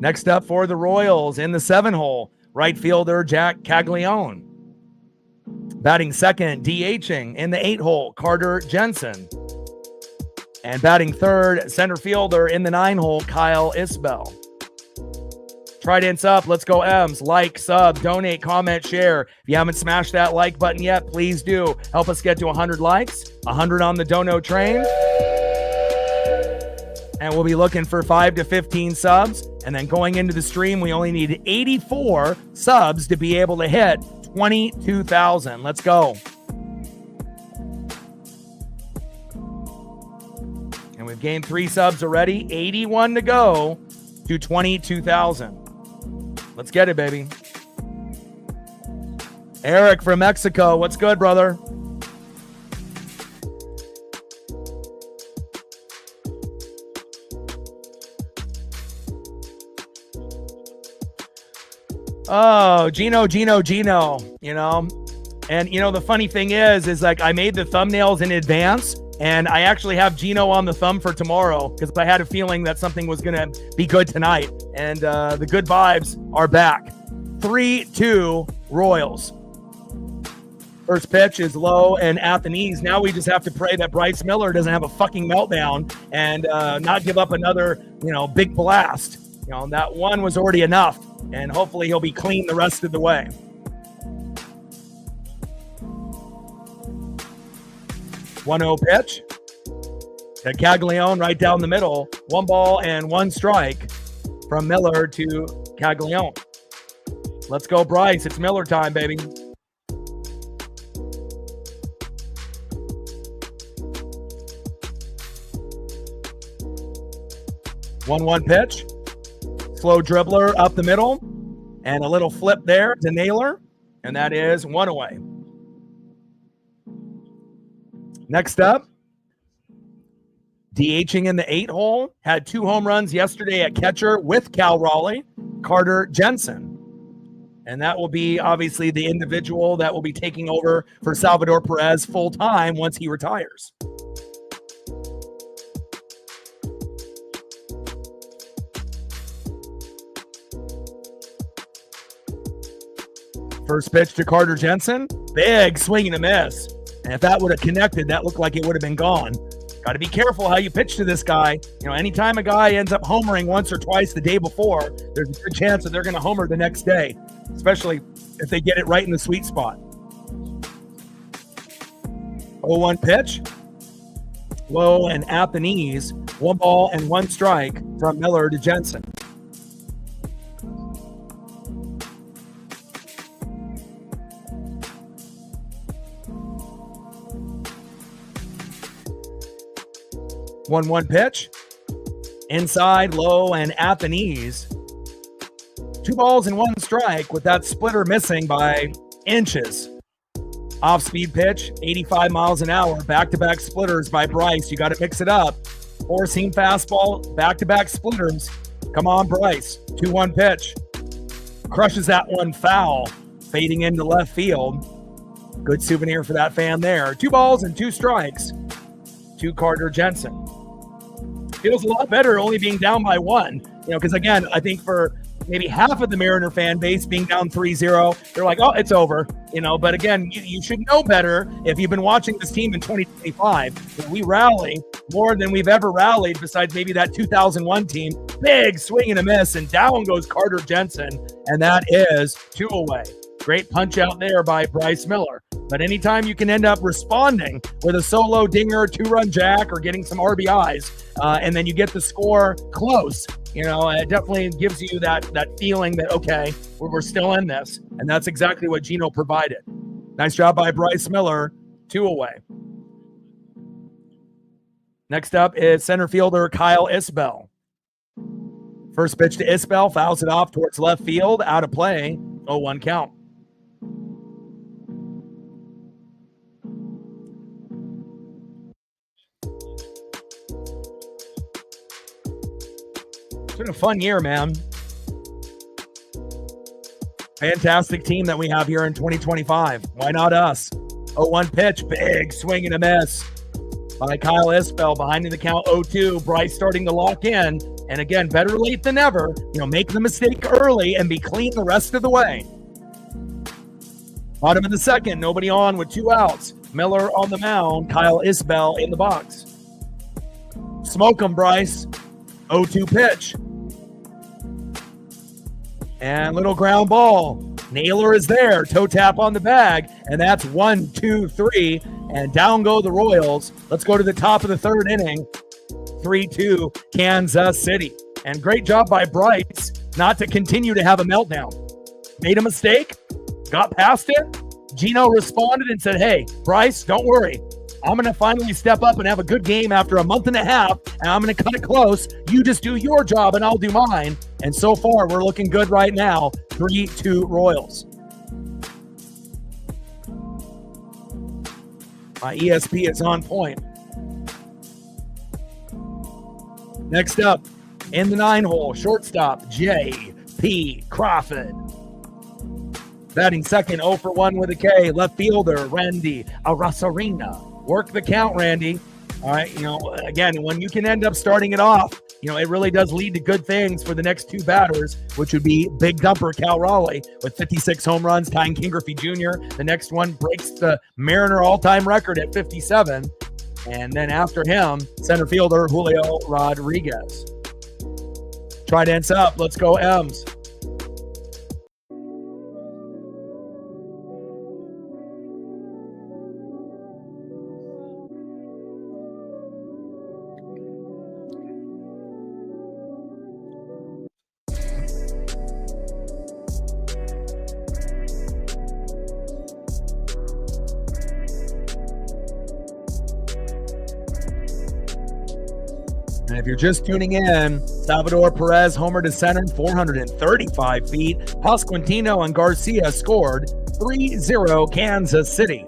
Next up for the Royals in the 7-hole, right fielder Jack Caglione. Batting second, DHing in the 8-hole, Carter Jensen. And batting third, center fielder in the 9-hole, Kyle Isbell. Trident's up. Let's go, M's. Like, sub, donate, comment, share. If you haven't smashed that like button yet, please do. Help us get to 100 likes, 100 on the dono train. And we'll be looking for 5 to 15 subs. And then going into the stream, we only need 84 subs to be able to hit 22,000. Let's go. And we've gained 3 subs already. 81 to go to 22,000. Let's get it, baby. Eric from Mexico. What's good, brother? Oh, Gino, And, the funny thing is like I made the thumbnails in advance, and I actually have Gino on the thumb for tomorrow because I had a feeling that something was going to be good tonight. And the good vibes are back. 3-2 Royals. First pitch is low and at the knees. Now we just have to pray that Bryce Miller doesn't have a fucking meltdown and not give up another, big blast. That one was already enough. And hopefully he'll be clean the rest of the way. 1-0 pitch to Caglione right down the middle. 1 ball and 1 strike from Miller to Caglione. Let's go, Bryce. It's Miller time, baby. One pitch. Slow dribbler up the middle, and a little flip there to Naylor, and that is 1 away. Next up, DHing in the 8 hole, had 2 home runs yesterday at catcher with Cal Raleigh, Carter Jensen. And that will be obviously the individual that will be taking over for Salvador Perez full time once he retires. First pitch to Carter Jensen, big swing and a miss. And if that would have connected, that looked like it would have been gone. Got to be careful how you pitch to this guy. Anytime a guy ends up homering once or twice the day before, there's a good chance that they're going to homer the next day, especially if they get it right in the sweet spot. 0-1 pitch. Low and at the knees. 1 ball and 1 strike from Miller to Jensen. One pitch, inside, low, and at the knees. 2 balls and 1 strike with that splitter missing by inches. Off-speed pitch, 85 miles an hour, back-to-back splitters by Bryce. You got to mix it up. 4-seam fastball, back-to-back splitters. Come on, Bryce. 2-1 pitch. Crushes that one foul, fading into left field. Good souvenir for that fan there. 2 balls and 2 strikes to Carter Jensen. Feels a lot better only being down by 1, because again, I think for maybe half of the Mariner fan base being down 3-0, they're like, oh, it's over, but again, you should know better if you've been watching this team in 2025. We rally more than we've ever rallied besides maybe that 2001 team. Big swing and a miss, and down goes Carter Jensen, and that is 2 away. Great punch out there by Bryce Miller. But anytime you can end up responding with a solo dinger, 2-run jack, or getting some RBIs, and then you get the score close, it definitely gives you that feeling that, okay, we're still in this. And that's exactly what Gino provided. Nice job by Bryce Miller, 2 away. Next up is center fielder Kyle Isbell. First pitch to Isbell, fouls it off towards left field, out of play, 0-1 count. It's been a fun year, man. Fantastic team that we have here in 2025. Why not us? 0-1 pitch, big swing and a miss by Kyle Isbell, behind in the count 0-2. Bryce starting to lock in. And again, better late than never. Make the mistake early and be clean the rest of the way. Bottom of the second, nobody on with 2 outs. Miller on the mound, Kyle Isbell in the box. Smoke him, Bryce. 0-2 pitch. And little ground ball. Naylor is there. Toe tap on the bag. And that's 1, 2, 3. And down go the Royals. Let's go to the top of the 3rd inning. 3-2 Kansas City. And great job by Bryce not to continue to have a meltdown. Made a mistake. Got past it. Gino responded and said, hey, Bryce, don't worry. I'm going to finally step up and have a good game after a month and a half, and I'm going to cut it close. You just do your job, and I'll do mine. And so far, we're looking good right now. 3-2 Royals. My ESP is on point. Next up, in the 9-hole, shortstop, J.P. Crawford. Batting second, 0 for 1 with a K. Left fielder, Randy Arosarena. Work the count, Randy. All right, again, when you can end up starting it off, it really does lead to good things for the next 2 batters, which would be big dumper Cal Raleigh with 56 home runs, tying King Griffey Jr. The next one breaks the Mariner all-time record at 57. And then after him, center fielder Julio Rodriguez. Trident's up. Let's go, M's. And if you're just tuning in, Salvador Perez homered to center, 435 feet. Pasquantino and Garcia scored 3-0 Kansas City.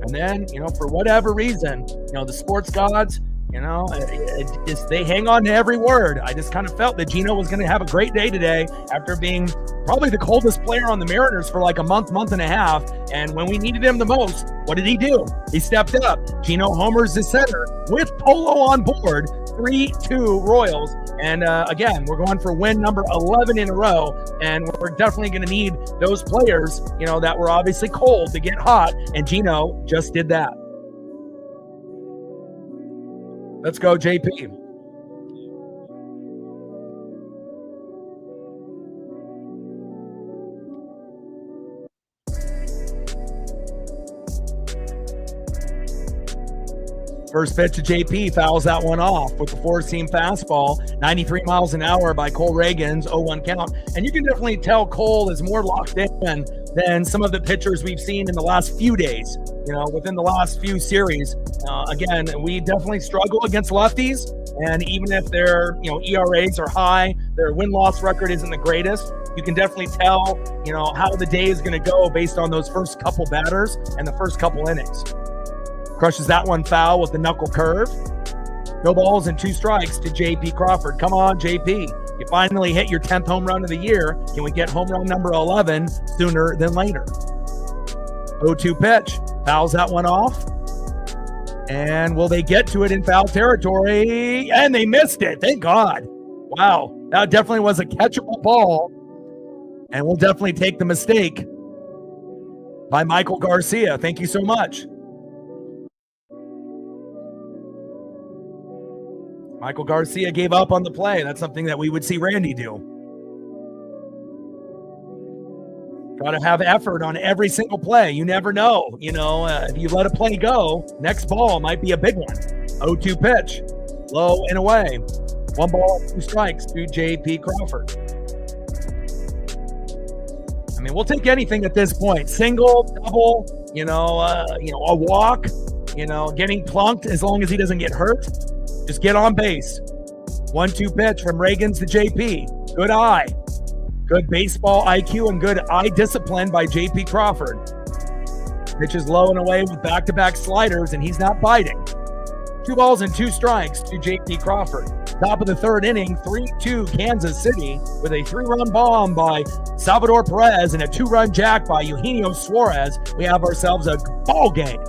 And then, for whatever reason, the sports gods You know, they hang on to every word. I just kind of felt that Gino was going to have a great day today after being probably the coldest player on the Mariners for like a month and a half. And when we needed him the most, what did he do? He stepped up. Gino homers the center with Polo on board, 3-2 Royals. And again, we're going for win number 11 in a row. And we're definitely going to need those players, you know, that were obviously cold to get hot. And Gino just did that. Let's go, JP. First pitch to JP, fouls that one off with the four-seam fastball, 93 miles an hour by Cole Reagans, 0-1 count. And you can definitely tell Cole is more locked in than some of the pitchers we've seen in the last few days, you know, within the last few series. Again, we definitely struggle against lefties, and even if their, you know, ERAs are high, their win-loss record isn't the greatest, you can definitely tell, you know, how the day is going to go based on those first couple batters and the first couple innings. Crushes that one foul with the knuckle curve. No balls and 2 strikes to JP Crawford. Come on, JP. You finally hit your 10th home run of the year. Can we get home run number 11 sooner than later? 0-2 pitch. Fouls that one off. And will they get to it in foul territory? And they missed it. Thank God. Wow. That definitely was a catchable ball. And we'll definitely take the mistake by Michael Garcia. Thank you so much. Michael Garcia gave up on the play. That's something that we would see Randy do. Got to have effort on every single play. You never know. You know, if you let a play go, next ball might be a big one. 0-2 pitch. Low and away. 1 ball, 2 strikes to JP Crawford. I mean, we'll take anything at this point. Single, double, a walk, getting plunked as long as he doesn't get hurt. Just get on base. 1-2 pitch from Reagans to JP. Good eye. Good baseball IQ and good eye discipline by JP Crawford. Pitches low and away with back-to-back sliders, and he's not biting. 2 balls and 2 strikes to JP Crawford. Top of the 3rd inning, 3-2 Kansas City with a 3-run bomb by Salvador Perez and a 2-run jack by Eugenio Suarez. We have ourselves a ball game.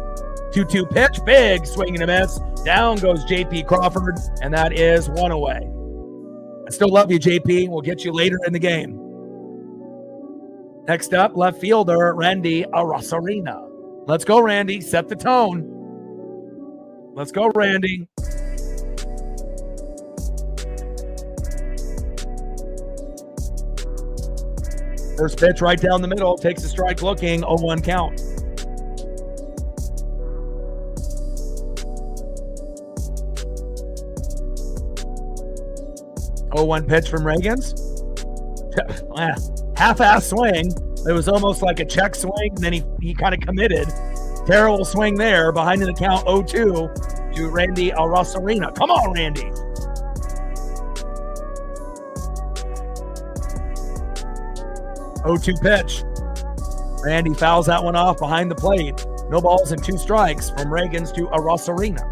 2-2 pitch, big swing and a miss. Down goes JP Crawford, and that is 1 away. I still love you, JP. We'll get you later in the game. Next up, left fielder, Randy Arozarena. Let's go, Randy. Set the tone. Let's go, Randy. First pitch right down the middle. Takes a strike looking. 0-1 count. One pitch from Reagans. Half-ass swing. It was almost like a check swing, and then he kind of committed. Terrible swing there. Behind in the count, 0-2 to Randy Arozarena. Come on, Randy. Oh-2 pitch. Randy fouls that one off behind the plate. No balls and 2 strikes from Reagans to Arozarena.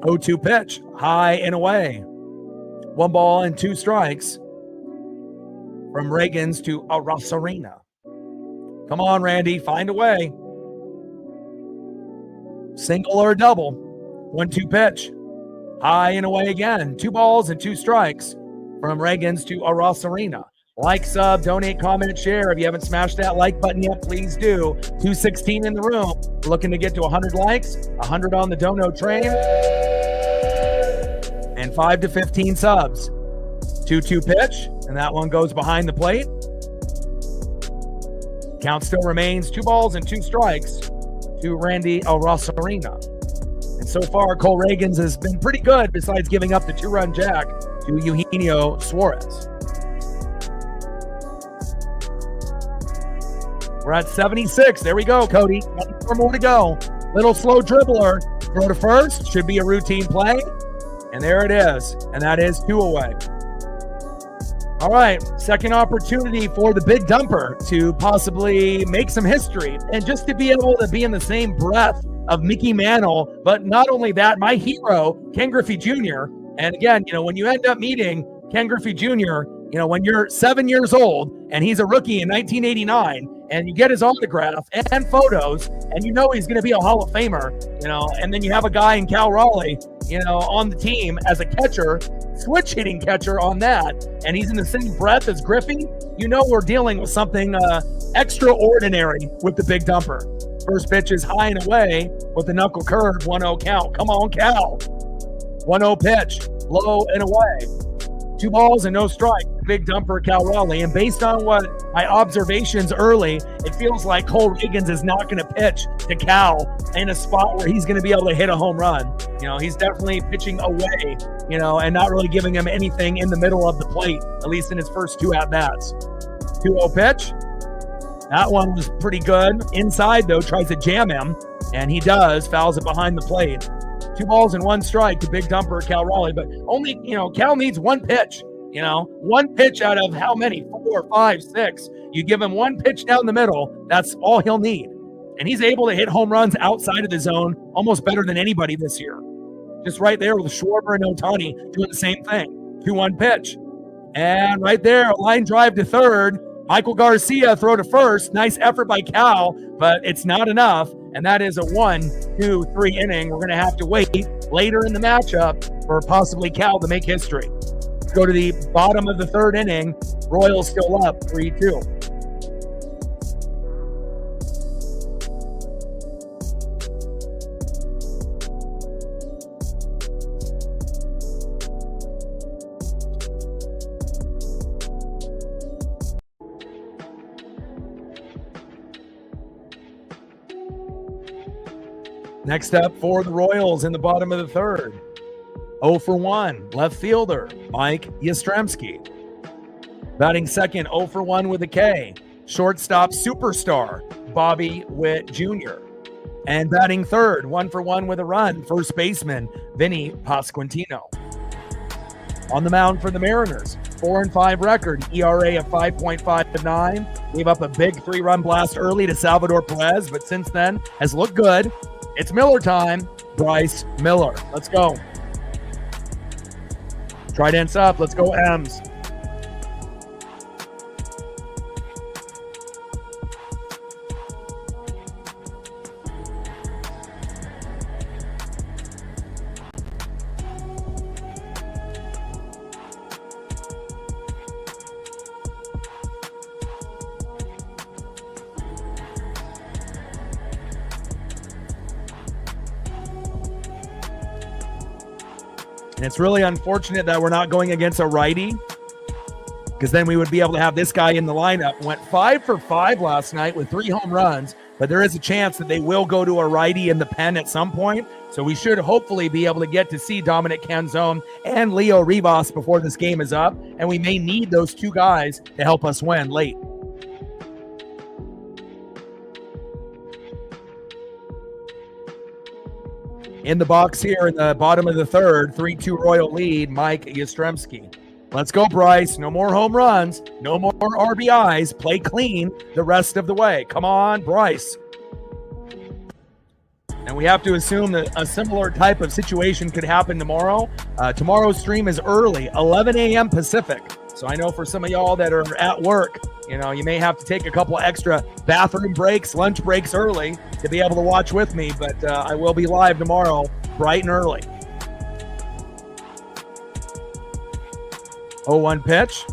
Oh-2 pitch, high and away. 1 ball and 2 strikes from Reagans to Arozarena. Come on, Randy, find a way. Single or double. 1-2 pitch, high and away again. 2 balls and 2 strikes from Reagans to Arozarena. Like, sub, donate, comment, share. If you haven't smashed that like button yet, please do. 216 in the room. We're looking to get to 100 likes, 100 on the dono train, and 5 to 15 subs. 2-2 pitch, and that one goes behind the plate. Count still remains 2 balls and 2 strikes to Randy Arozarena. And so far, Cole Reagans has been pretty good besides giving up the 2-run jack to Eugenio Suarez. We're at 76. There we go, Cody. 4 more to go. Little slow dribbler. Throw to first. Should be a routine play. And there it is. And that is 2 away. All right, second opportunity for the big dumper to possibly make some history and just to be able to be in the same breath of Mickey Mantle. But not only that, my hero, Ken Griffey Jr. And again, when you end up meeting Ken Griffey Jr., when you're 7 years old and he's a rookie in 1989 and you get his autograph and photos and he's going to be a Hall of Famer, and then you have a guy in Cal Raleigh, on the team as a catcher, switch hitting catcher on that, and he's in the same breath as Griffey, we're dealing with something extraordinary with the big dumper. First pitch is high and away with the knuckle curve, 1-0 count. Come on, Cal. 1-0 pitch, low and away. 2 balls and no strike. Big dumper, Cal Raleigh. And based on what my observations early, it feels like Cole Reagans is not going to pitch to Cal in a spot where he's going to be able to hit a home run. He's definitely pitching away, and not really giving him anything in the middle of the plate, at least in his first 2 at-bats. 2-0 pitch. That one was pretty good. Inside, though, tries to jam him, and he does. Fouls it behind the plate. 2 balls and 1 strike to big dumper Cal Raleigh, but only, Cal needs 1 pitch, 1 pitch out of how many? 4, 5, 6. You give him 1 pitch down the middle, that's all he'll need. And he's able to hit home runs outside of the zone almost better than anybody this year. Just right there with Schwarber and Ohtani doing the same thing. 2-1 pitch. And right there, a line drive to third. Michael Garcia throw to first. Nice effort by Cal, but it's not enough. And that is a 1-2-3 inning. We're going to have to wait later in the matchup for possibly Cal to make history. Let's go to the bottom of the 3rd inning. Royals still up 3-2. Next up for the Royals in the bottom of the 3rd, 0 for 1, left fielder, Mike Yastrzemski. Batting second, 0 for 1 with a K, shortstop superstar, Bobby Witt Jr. And batting third, 1 for 1 with a run, first baseman, Vinny Pasquantino. On the mound for the Mariners, 4-5 record, ERA of 5.59. Gave up a big 3-run blast early to Salvador Perez, but since then has looked good. It's Miller time. Bryce Miller. Let's go. Trident's up. Let's go, M's. And it's really unfortunate that we're not going against a righty, because then we would be able to have this guy in the lineup. Went 5 for 5 last night with 3 home runs, but there is a chance that they will go to a righty in the pen at some point. So we should hopefully be able to get to see Dominic Canzone and Leo Rivas before this game is up. And we may need those 2 guys to help us win late. In the box here in the bottom of the 3rd, 3-2 Royal lead, Mike Yastrzemski. Let's go, Bryce. No more home runs. No more RBIs. Play clean the rest of the way. Come on, Bryce. And we have to assume that a similar type of situation could happen tomorrow. Tomorrow's stream is early, 11 a.m. Pacific. So I know for some of y'all that are at work, you may have to take a couple extra bathroom breaks, lunch breaks early to be able to watch with me, but I will be live tomorrow, bright and early. 0-1 pitch.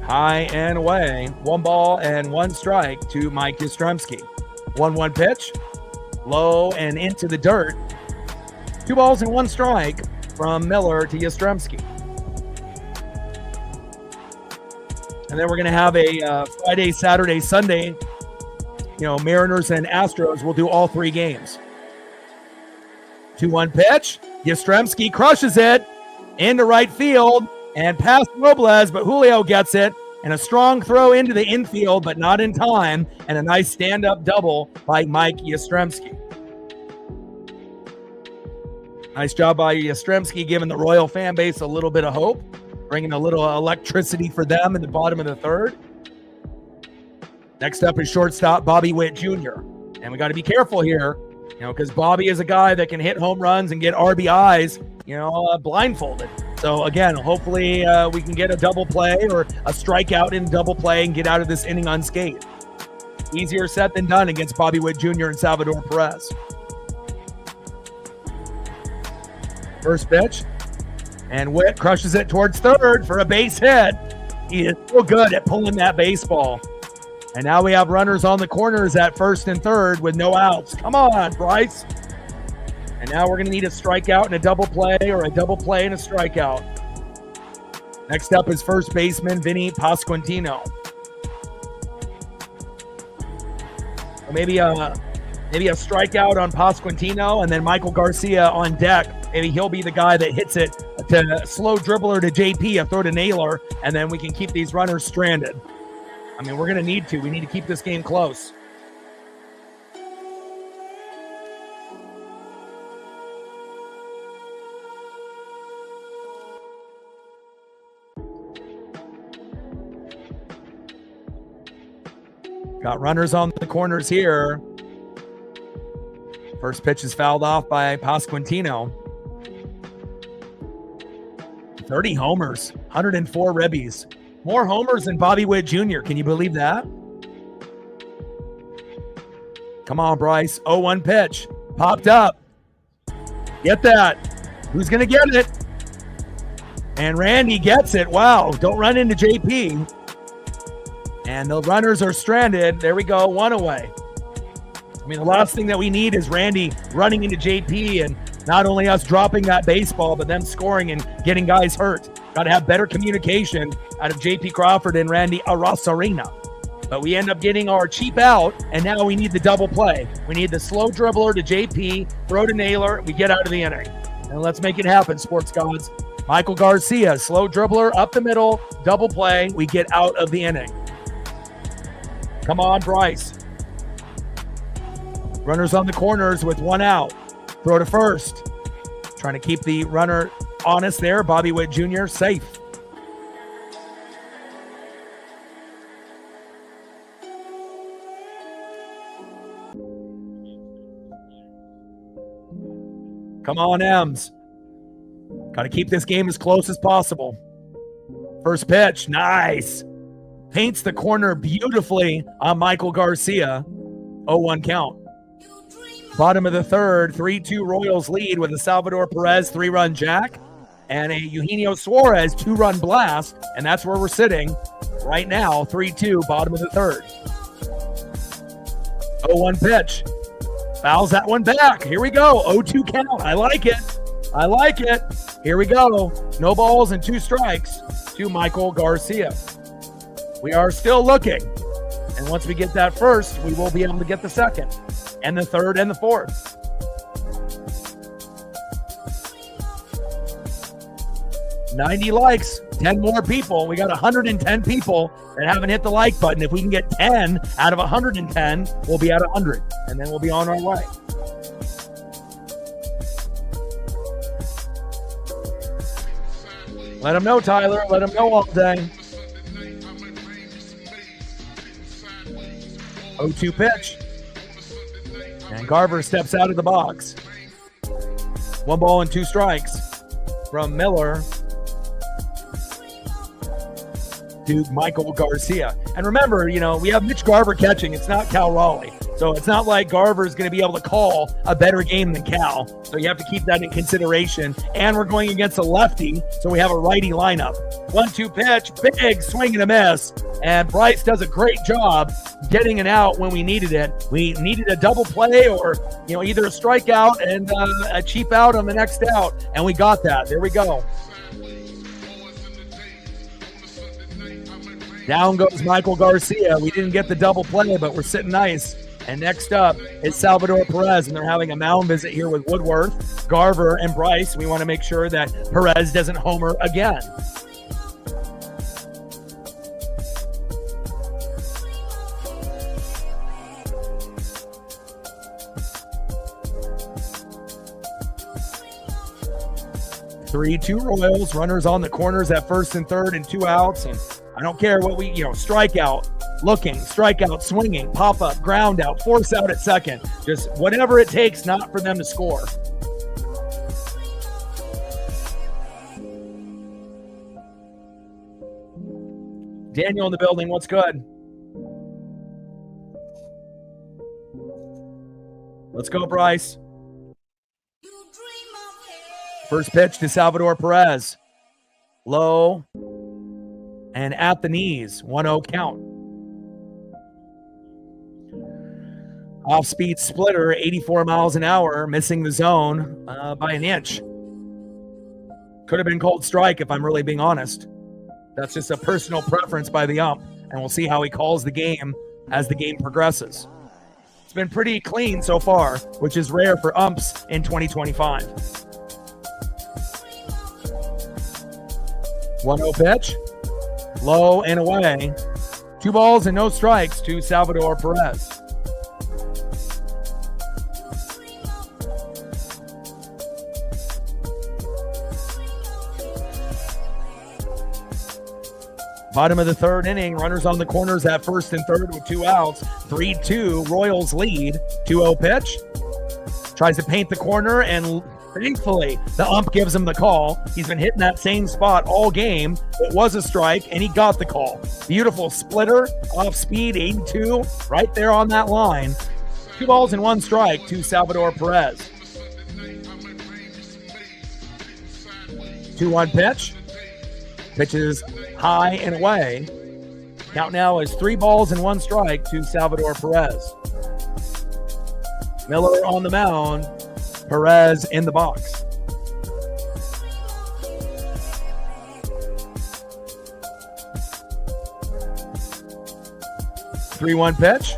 High and away. 1 ball and 1 strike to Mike Yastrzemski. 1-1 pitch. Low and into the dirt. 2 balls and 1 strike from Miller to Yastrzemski. And then we're going to have a Friday, Saturday, Sunday. Mariners and Astros will do all 3 games. 2-1 pitch. Yastrzemski crushes it into right field and past Robles, but Julio gets it. And a strong throw into the infield, but not in time. And a nice stand-up double by Mike Yastrzemski. Nice job by Yastrzemski, giving the Royal fan base a little bit of hope, bringing a little electricity for them in the bottom of the third. Next up is shortstop Bobby Witt Jr. And we got to be careful here, because Bobby is a guy that can hit home runs and get RBIs, blindfolded. So again, hopefully we can get a double play or a strikeout in double play and get out of this inning unscathed. Easier said than done against Bobby Witt Jr. and Salvador Perez. First pitch, and Witt crushes it towards third for a base hit. He is so good at pulling that baseball. And now we have runners on the corners at first and third with no outs. Come on, Bryce. And now we're going to need a strikeout and a double play, or a double play and a strikeout. Next up is first baseman Vinny Pasquantino. Maybe a strikeout on Pasquantino, and then Michael Garcia on deck. Maybe he'll be the guy that hits it to slow dribbler to JP, a throw to Naylor, and then we can keep these runners stranded. I mean, we're going to need to. We need to keep this game close. Got runners on the corners here. First pitch is fouled off by Pasquantino. 30 homers, 104 ribbies. More homers than Bobby Witt Jr. Can you believe that? Come on, Bryce. 0-1 pitch. Popped up. Get that. Who's going to get it? And Randy gets it. Wow. Don't run into JP. And the runners are stranded. There we go. One away. I mean, the last thing that we need is Randy running into JP and not only us dropping that baseball, but them scoring and getting guys hurt. Got to have better communication out of JP Crawford and Randy Arosarena. But we end up getting our cheap out, and now we need the double play. We need the slow dribbler to JP, throw to Naylor, we get out of the inning. And let's make it happen, sports gods. Michael Garcia, slow dribbler up the middle, double play, we get out of the inning. Come on, Bryce. Runners on the corners with one out. Throw to first. Trying to keep the runner honest there. Bobby Witt Jr. safe. Come on, Ems. Got to keep this game as close as possible. First pitch. Nice. Paints the corner beautifully on Michael Garcia. 0-1 count. Bottom of the third, 3-2 Royals lead with a Salvador Perez 3-run jack and a Eugenio Suarez 2-run blast, and that's where we're sitting right now, 3-2, bottom of the third. 0-1 pitch. Fouls that one back. Here we go. 0-2 count. I like it. I like it. Here we go. No balls and 2 strikes to Michael Garcia. We are still looking. And once we get that first, we will be able to get the second, and the third, and the fourth. $90 likes, 10 more people. We got 110 people that haven't hit the like button. If we can get 10 out of 110, we'll be at 100, and then we'll be on our way. Let them know, Tyler. Let them know all day. 0-2 pitch. And Garver steps out of the box. 1 ball and 2 strikes from Miller to Michael Garcia. And remember, we have Mitch Garver catching. It's not Cal Raleigh. So it's not like Garver is going to be able to call a better game than Cal. So you have to keep that in consideration. And we're going against a lefty, so we have a righty lineup. 1-2 pitch, big swing and a miss. And Bryce does a great job getting it out when we needed it. We needed a double play or, either a strikeout and a cheap out on the next out. And we got that. There we go. Down goes Michael Garcia. We didn't get the double play, but we're sitting nice. And next up is Salvador Perez, and they're having a mound visit here with Woodworth, Garver, and Bryce. We want to make sure that Perez doesn't homer again. 3-2 Royals. Runners on the corners at first and third and 2 outs. And I don't care what we, strikeout, looking, strikeout, swinging, pop up, ground out, force out at second. Just whatever it takes not for them to score. Daniel in the building. What's good? Let's go, Bryce. First pitch to Salvador Perez. Low and at the knees. 1-0 count. Off-speed splitter, 84 miles an hour, missing the zone by an inch. Could have been called strike if I'm really being honest. That's just a personal preference by the ump, and we'll see how he calls the game as the game progresses. It's been pretty clean so far, which is rare for umps in 2025. 1-0 pitch, low and away. 2 balls and no strikes to Salvador Perez. Bottom of the third inning, runners on the corners at first and third with 2 outs. 3-2, Royals lead. 2-0 pitch. Tries to paint the corner, and thankfully, the ump gives him the call. He's been hitting that same spot all game. It was a strike, and he got the call. Beautiful splitter, off speed, 82, right there on that line. 2 balls and 1 strike to Salvador Perez. 2-1 pitch. Pitches high and away. Count now is 3 balls and 1 strike to Salvador Perez. Miller on the mound. Perez in the box. Three 3-1 pitch.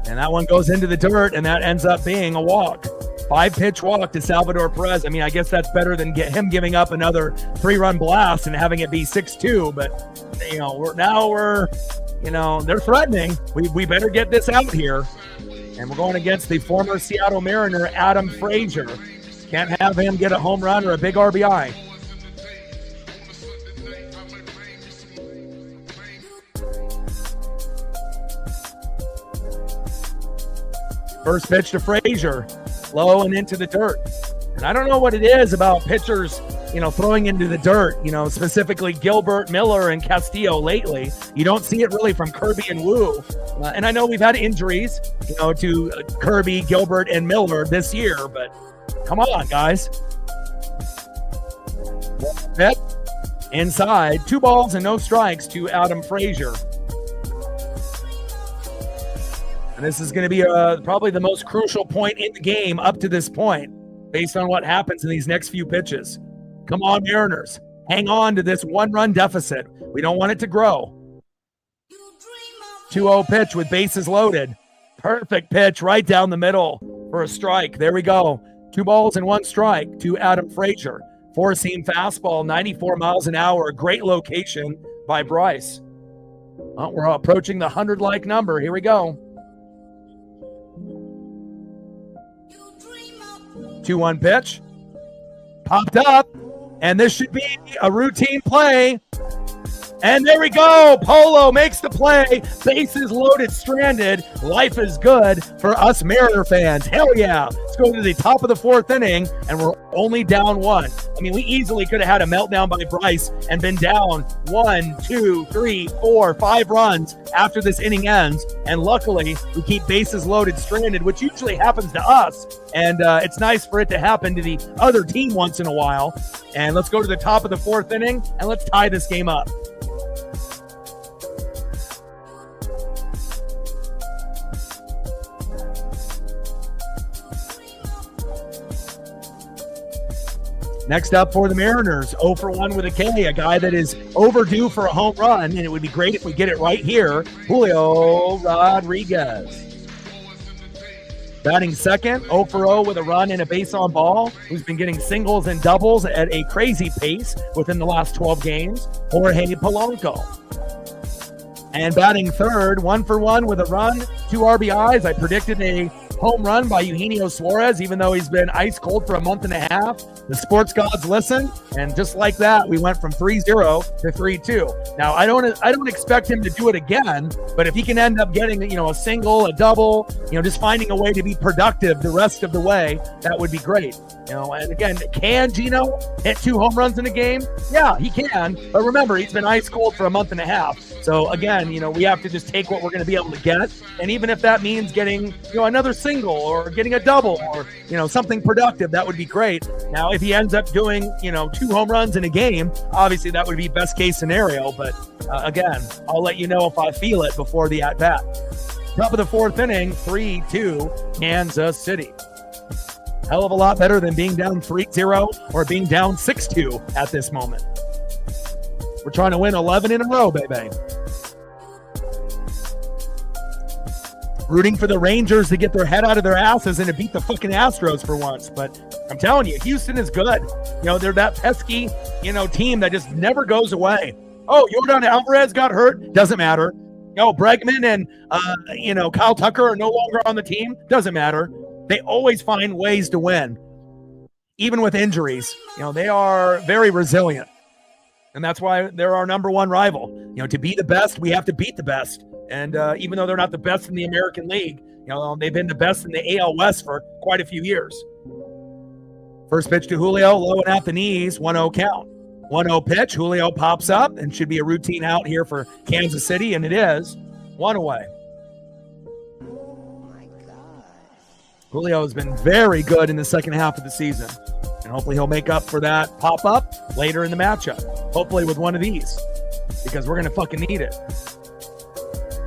And that one goes into the dirt, and that ends up being a walk. 5-pitch walk to Salvador Perez. I mean, I guess that's better than him giving up another 3-run blast and having it be 6-2. But, they're threatening. We better get this out here. And we're going against the former Seattle Mariner, Adam Frazier. Can't have him get a home run or a big RBI. First pitch to Frazier. Low and into the dirt. And I don't know what it is about pitchers, throwing into the dirt, specifically Gilbert, Miller, and Castillo lately. You don't see it really from Kirby and Wu. And I know we've had injuries, to Kirby, Gilbert, and Miller this year, but come on, guys. Hit inside. 2 balls and no strikes to Adam Frazier. And this is going to be probably the most crucial point in the game up to this point, based on what happens in these next few pitches. Come on, Mariners. Hang on to this 1-run deficit. We don't want it to grow. 2-0 pitch with bases loaded. Perfect pitch right down the middle for a strike. There we go. 2 balls and 1 strike to Adam Frazier. 4-seam fastball, 94 miles an hour. Great location by Bryce. Well, we're approaching the 100-like number. Here we go. 2-1 pitch. Popped up. And this should be a routine play. And there we go. Polo makes the play. Bases loaded, stranded. Life is good for us Mariner fans. Hell yeah. Let's go to the top of the 4th inning, and we're only down 1. I mean, we easily could have had a meltdown by Bryce and been down 1, 2, 3, 4, 5 runs after this inning ends. And luckily, we keep bases loaded, stranded, which usually happens to us. And it's nice for it to happen to the other team once in a while. And let's go to the top of the 4th inning, and let's tie this game up. Next up for the Mariners, 0 for 1 with a K, a guy that is overdue for a home run, and it would be great if we get it right here, Julio Rodriguez. Batting second, 0 for 0 with a run and a base on ball, who's been getting singles and doubles at a crazy pace within the last 12 games, Jorge Polanco. And batting third, 1 for 1 with a run, 2 RBIs. I predicted a home run by Eugenio Suarez, even though he's been ice cold for a month and a half. The sports gods listen, and just like that, we went from 3-0 to 3-2. Now, I don't expect him to do it again, but if he can end up getting, a single, a double, just finding a way to be productive the rest of the way, that would be great. And again, can Gino hit 2 home runs in a game? Yeah, he can. But remember, he's been ice cold for a month and a half. So again, we have to just take what we're going to be able to get. And even if that means getting, another single or getting a double or, something productive, that would be great. Now, if he ends up doing, 2 home runs in a game, obviously that would be best case scenario. But again, I'll let you know if I feel it before the at-bat. Top of the 4th inning, 3-2 Kansas City. Hell of a lot better than being down 3-0 or being down 6-2 at this moment. We're trying to win 11 in a row, baby. Rooting for the Rangers to get their head out of their asses and to beat the fucking Astros for once. But I'm telling you, Houston is good. They're that pesky, team that just never goes away. Oh, Yordan Alvarez got hurt. Doesn't matter. Bregman and, Kyle Tucker are no longer on the team. Doesn't matter. They always find ways to win, even with injuries. They are very resilient. And that's why they're our number one rival. To be the best, we have to beat the best. And even though they're not the best in the American League, they've been the best in the AL West for quite a few years. First pitch to Julio, low and at the knees, 1-0 count. 1-0 pitch, Julio pops up and should be a routine out here for Kansas City, and it is. 1 away. Julio has been very good in the second half of the season, and hopefully he'll make up for that pop-up later in the matchup. Hopefully with one of these, because we're going to fucking need it.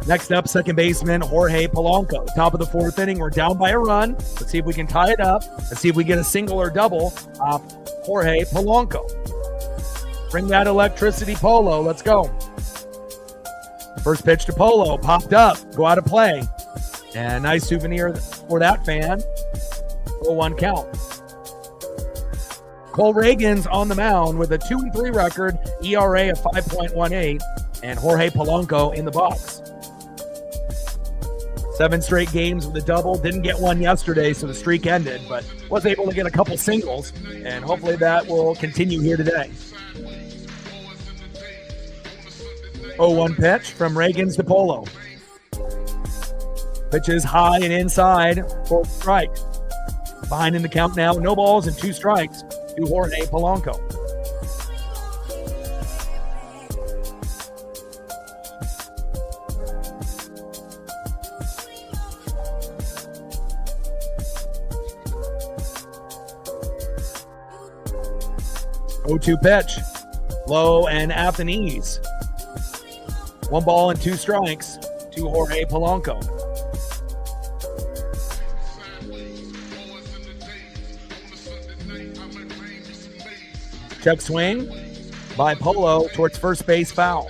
Next up, second baseman Jorge Polanco. Top of the 4th inning, we're down by a run. Let's see if we can tie it up. Let's see if we get a single or double off Jorge Polanco. Bring that electricity, Polo. Let's go. First pitch to Polo, popped up, go out of play. And nice souvenir for that fan. 0-1 count. Cole Reagan's on the mound with a 2-3 record, ERA of 5.18, and Jorge Polanco in the box. 7 straight games with a double. Didn't get one yesterday, so the streak ended, but was able to get a couple singles, and hopefully that will continue here today. 0-1 pitch from Reagan's to Polo. Pitch is high and inside for strike. Behind in the count now, no balls and 2 strikes to Jorge Polanco. Oh-2 pitch, low and at the knees. 1 ball and 2 strikes to Jorge Polanco. Check swing by Polo towards first base, foul.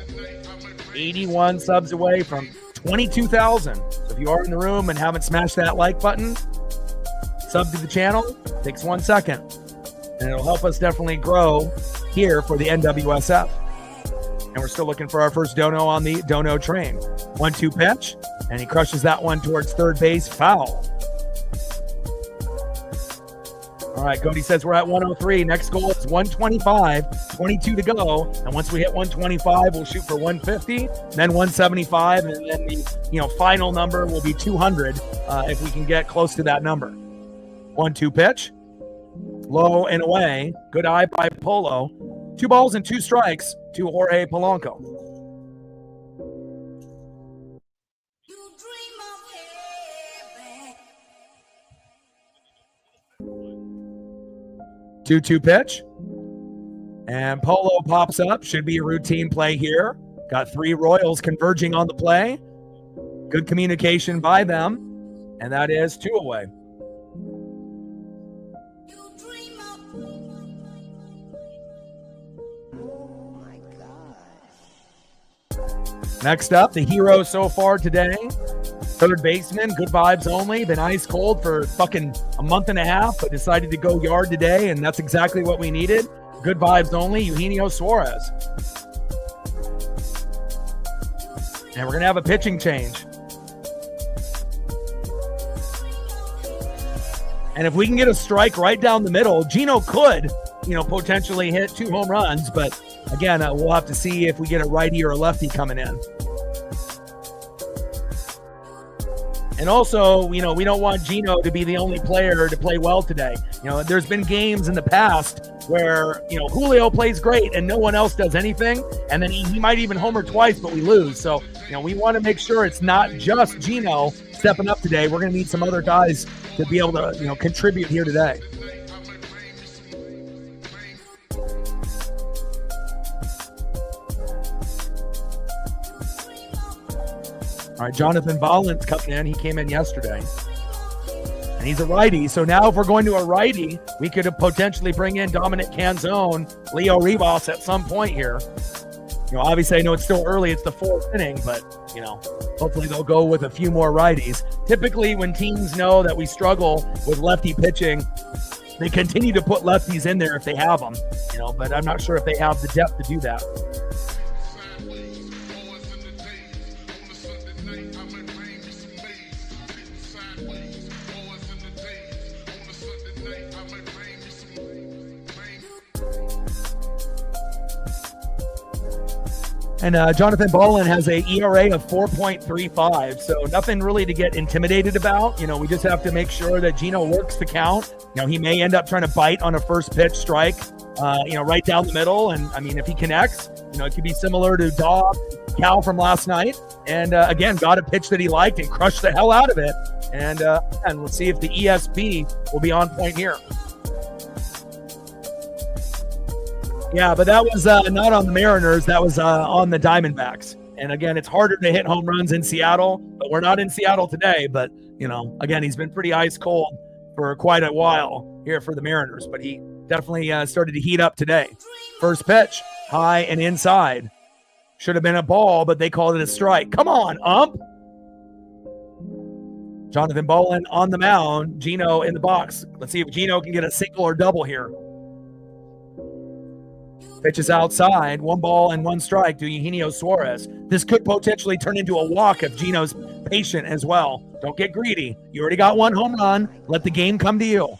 81 subs away from 22,000. So if you are in the room and haven't smashed that like button, sub to the channel. Takes 1 second. And it'll help us definitely grow here for the NWSF. And we're still looking for our first dono on the dono train. 1-2 pitch, and he crushes that one towards third base, foul. All right, Cody says we're at 103. Next goal is 125, 22 to go. And once we hit 125, we'll shoot for 150, then 175, and then the final number will be 200 if we can get close to that number. 1-2 pitch, low and away. Good eye by Polo. 2 balls and 2 strikes to Jorge Polanco. Two-two pitch, and Polo pops up. Should be a routine play here. Got 3 Royals converging on the play. Good communication by them, and that is 2 away. Next up, the hero so far today, third baseman, good vibes only. Been ice cold for fucking a month and a half, but decided to go yard today, and that's exactly what we needed. Good vibes only, Eugenio Suarez. And we're going to have a pitching change. And if we can get a strike right down the middle, Gino could, potentially hit 2 home runs. But again, we'll have to see if we get a righty or a lefty coming in. And also, we don't want Gino to be the only player to play well today. There's been games in the past where, Julio plays great and no one else does anything. And then he might even homer twice, but we lose. So, we want to make sure it's not just Gino stepping up today. We're going to need some other guys to be able to, contribute here today. All right, Jonathan Bolland's coming in. He came in yesterday. And he's a righty. So now if we're going to a righty, we could potentially bring in Dominic Canzone, Leo Rivas at some point here. Obviously I know it's still early. It's the 4th inning, but, hopefully they'll go with a few more righties. Typically when teams know that we struggle with lefty pitching, they continue to put lefties in there if they have them, but I'm not sure if they have the depth to do that. And Jonathan Bolland has a ERA of 4.35, so nothing really to get intimidated about. We just have to make sure that Gino works the count. He may end up trying to bite on a first pitch strike, right down the middle. And I mean, if he connects, it could be similar to Cal from last night. And again, got a pitch that he liked and crushed the hell out of it. And we'll see if the ESP will be on point here. Yeah, but that was not on the Mariners. That was on the Diamondbacks. And again, it's harder to hit home runs in Seattle, but we're not in Seattle today. But, again, he's been pretty ice cold for quite a while here for the Mariners. But he definitely started to heat up today. First pitch, high and inside. Should have been a ball, but they called it a strike. Come on, ump. Jonathan Bolland on the mound. Gino in the box. Let's see if Gino can get a single or double here. Pitches outside, 1 ball and 1 strike to Eugenio Suarez. This could potentially turn into a walk if Gino's patient as well. Don't get greedy. You already got 1 home run. Let the game come to you.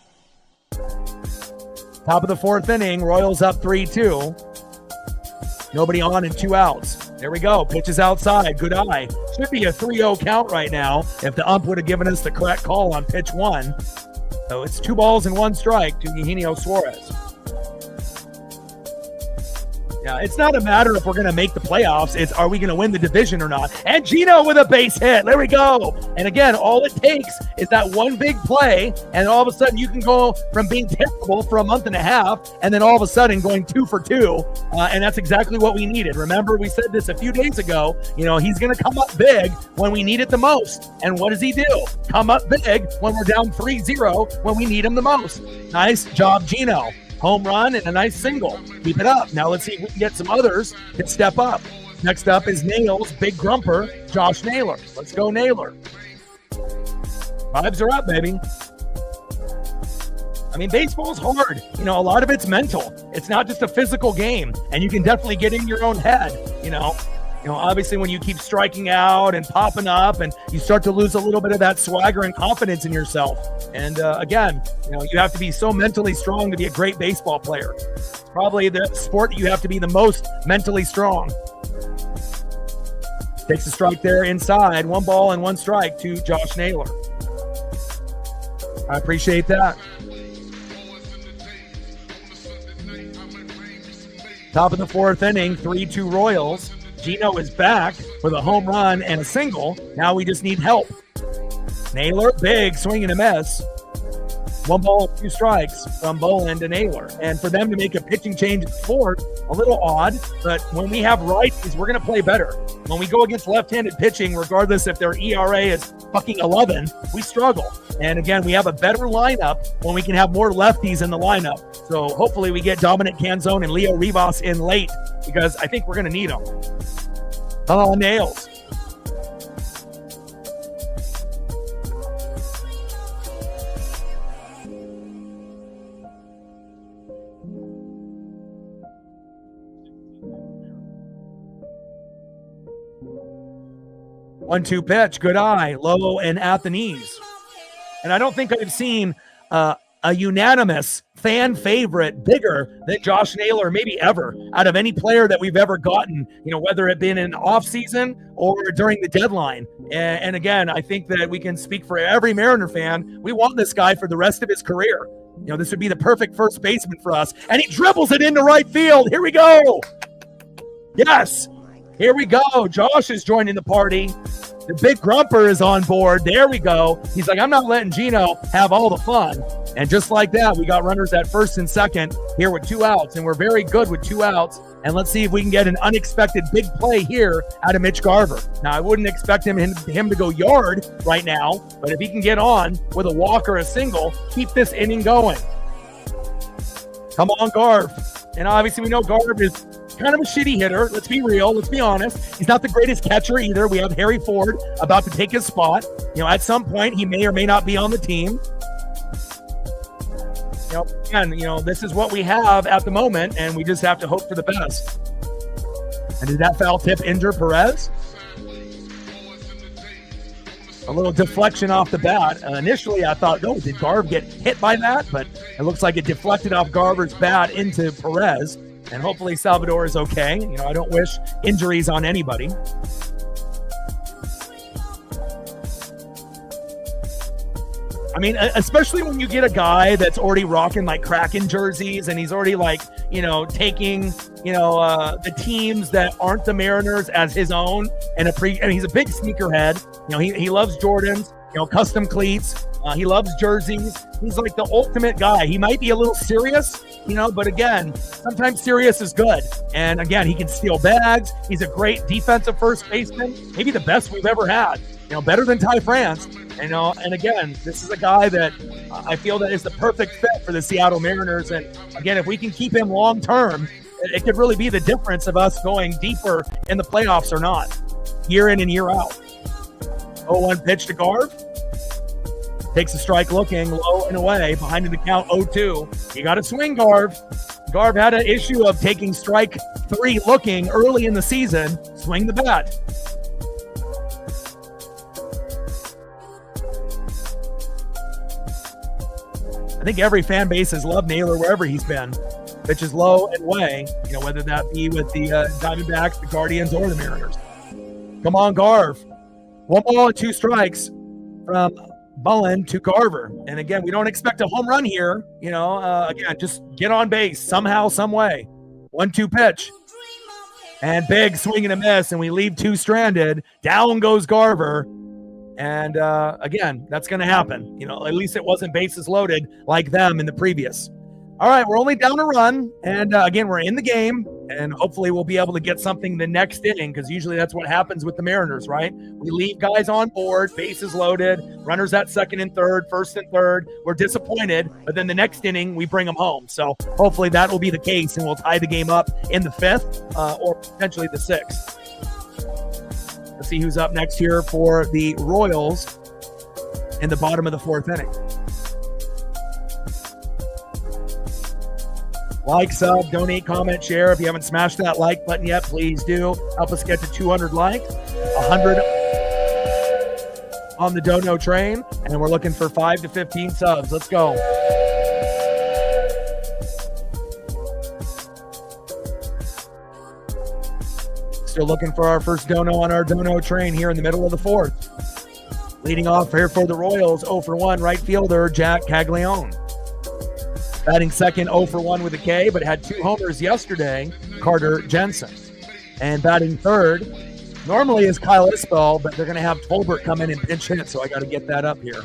Top of the 4th inning, Royals up 3-2. Nobody on and 2 outs. There we go. Pitches outside. Good eye. Should be a 3-0 count right now if the ump would have given us the correct call on pitch 1. So it's 2 balls and 1 strike to Eugenio Suarez. Yeah, it's not a matter if we're going to make the playoffs. It's are we going to win the division or not? And Gino with a base hit. There we go. And again, all it takes is that one big play, and all of a sudden you can go from being terrible for a month and a half, and then all of a sudden going 2 for 2. And that's exactly what we needed. Remember, we said this a few days ago. He's going to come up big when we need it the most. And what does he do? Come up big when we're down 3-0 when we need him the most. Nice job, Gino. Home run and a nice single. Keep it up. Now let's see if we can get some others that step up. Next up is Nails, big grumper, Josh Naylor. Let's go, Naylor. Vibes are up, baby. I mean, baseball's hard. A lot of it's mental. It's not just a physical game, and you can definitely get in your own head, obviously when you keep striking out and popping up and you start to lose a little bit of that swagger and confidence in yourself. And again, you have to be so mentally strong to be a great baseball player. It's probably the sport that you have to be the most mentally strong. Takes a strike there inside. 1 ball and 1 strike to Josh Naylor. I appreciate that. Top of the 4th inning, 3-2 Royals. Gino is back with a home run and a single. Now we just need help. Naylor, big swing and a miss. 1 ball, 2 strikes from Bolland to Naylor. And for them to make a pitching change at 4th, a little odd, but when we have righties, we're going to play better. When we go against left-handed pitching, regardless if their ERA is fucking 11, we struggle. And again, we have a better lineup when we can have more lefties in the lineup. So hopefully we get Dominic Canzone and Leo Rivas in late because I think we're going to need them. Oh, Nails. One-two pitch, good eye, low and at the knees. And I don't think I've seen a unanimous fan favorite, bigger than Josh Naylor, maybe ever, out of any player that we've ever gotten, whether it been in off season or during the deadline. And again, I think that we can speak for every Mariner fan. We want this guy for the rest of his career. This would be the perfect first baseman for us. And he dribbles it into right field. Here we go. Yes. Here we go. Josh is joining the party. The big grumper is on board. There we go. He's like, I'm not letting Gino have all the fun. And just like that, we got runners at first and second here with 2 outs. And we're very good with 2 outs. And let's see if we can get an unexpected big play here out of Mitch Garver. Now, I wouldn't expect him to go yard right now. But if he can get on with a walk or a single, keep this inning going. Come on, Garv. And obviously we know Garv is kind of a shitty hitter. Let's be real. Let's be honest. He's not the greatest catcher either. We have Harry Ford about to take his spot. At some point, he may or may not be on the team. This is what we have at the moment, and we just have to hope for the best. And did that foul tip injure Perez? A little deflection off the bat. Initially, I thought, did Garv get hit by that? But it looks like it deflected off Garver's bat into Perez. And hopefully Salvador is okay. I don't wish injuries on anybody. I mean, especially when you get a guy that's already rocking like Kraken jerseys and he's already taking, the teams that aren't the Mariners as his own and he's a big sneakerhead. He loves Jordans, custom cleats. He loves jerseys. He's like the ultimate guy. He might be a little serious, but again, sometimes serious is good. And again, he can steal bags. He's a great defensive first baseman, maybe the best we've ever had, better than Ty France. And again, this is a guy that I feel that is the perfect fit for the Seattle Mariners. And again, if we can keep him long term, it could really be the difference of us going deeper in the playoffs or not, year in and year out. 0-1 pitch to Garv. Takes a strike looking low and away. Behind in the count 0-2. You got to swing, Garv. Garv had an issue of taking strike 3 looking early in the season. Swing the bat. I think every fan base has loved Naylor wherever he's been. Pitches low and away, whether that be with the Diamondbacks, the Guardians, or the Mariners. Come on, Garv. 1 ball and 2 strikes from Mullen to Garver. And again, we don't expect a home run here. Again, just get on base somehow, some way. 1-2 pitch. And big swing and a miss, and we leave 2 stranded. Down goes Garver. And again, that's going to happen. At least it wasn't bases loaded like them in the previous. All right, we're only down a run. And again, we're in the game. And hopefully we'll be able to get something the next inning, because usually that's what happens with the Mariners, right? We leave guys on board, bases loaded, runners at second and third, first and third. We're disappointed, but then the next inning, we bring them home. So hopefully that will be the case, and we'll tie the game up in the 5th or potentially the 6th. Let's see who's up next here for the Royals in the bottom of the 4th inning. Like, sub, donate, comment, share. If you haven't smashed that like button yet, please do. Help us get to 200 likes, 100 on the Dono train, and we're looking for 5 to 15 subs. Let's go. Still looking for our first Dono on our Dono train here in the middle of the 4th. Leading off here for the Royals, 0-for-1 right fielder Jack Caglione. Batting second, 0-for-1 with a K, but had 2 homers yesterday, Carter Jensen. And batting third, normally is Kyle Isbell, but they're going to have Tolbert come in and pinch hit, so I got to get that up here.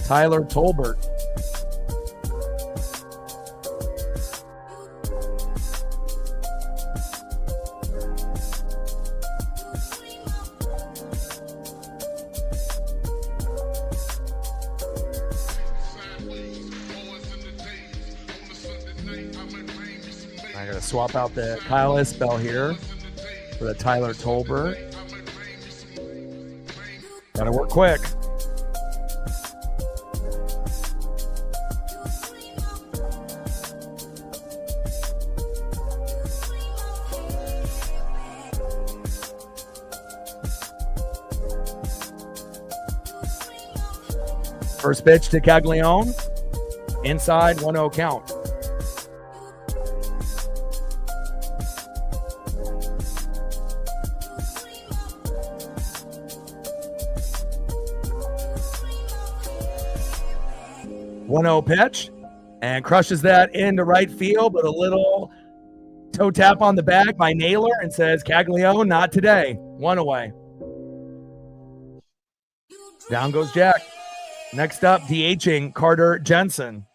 Tyler Tolbert. I gotta swap out the Kyle Isbell here for the Tyler Tolbert. Gotta work quick. First pitch to Caglione. Inside, 1-0 count. One-0 pitch, and crushes that into right field, but a little toe tap on the bag by Naylor and says, Caglione, not today. One away. Down goes Jack. Next up, DHing Carter Jensen.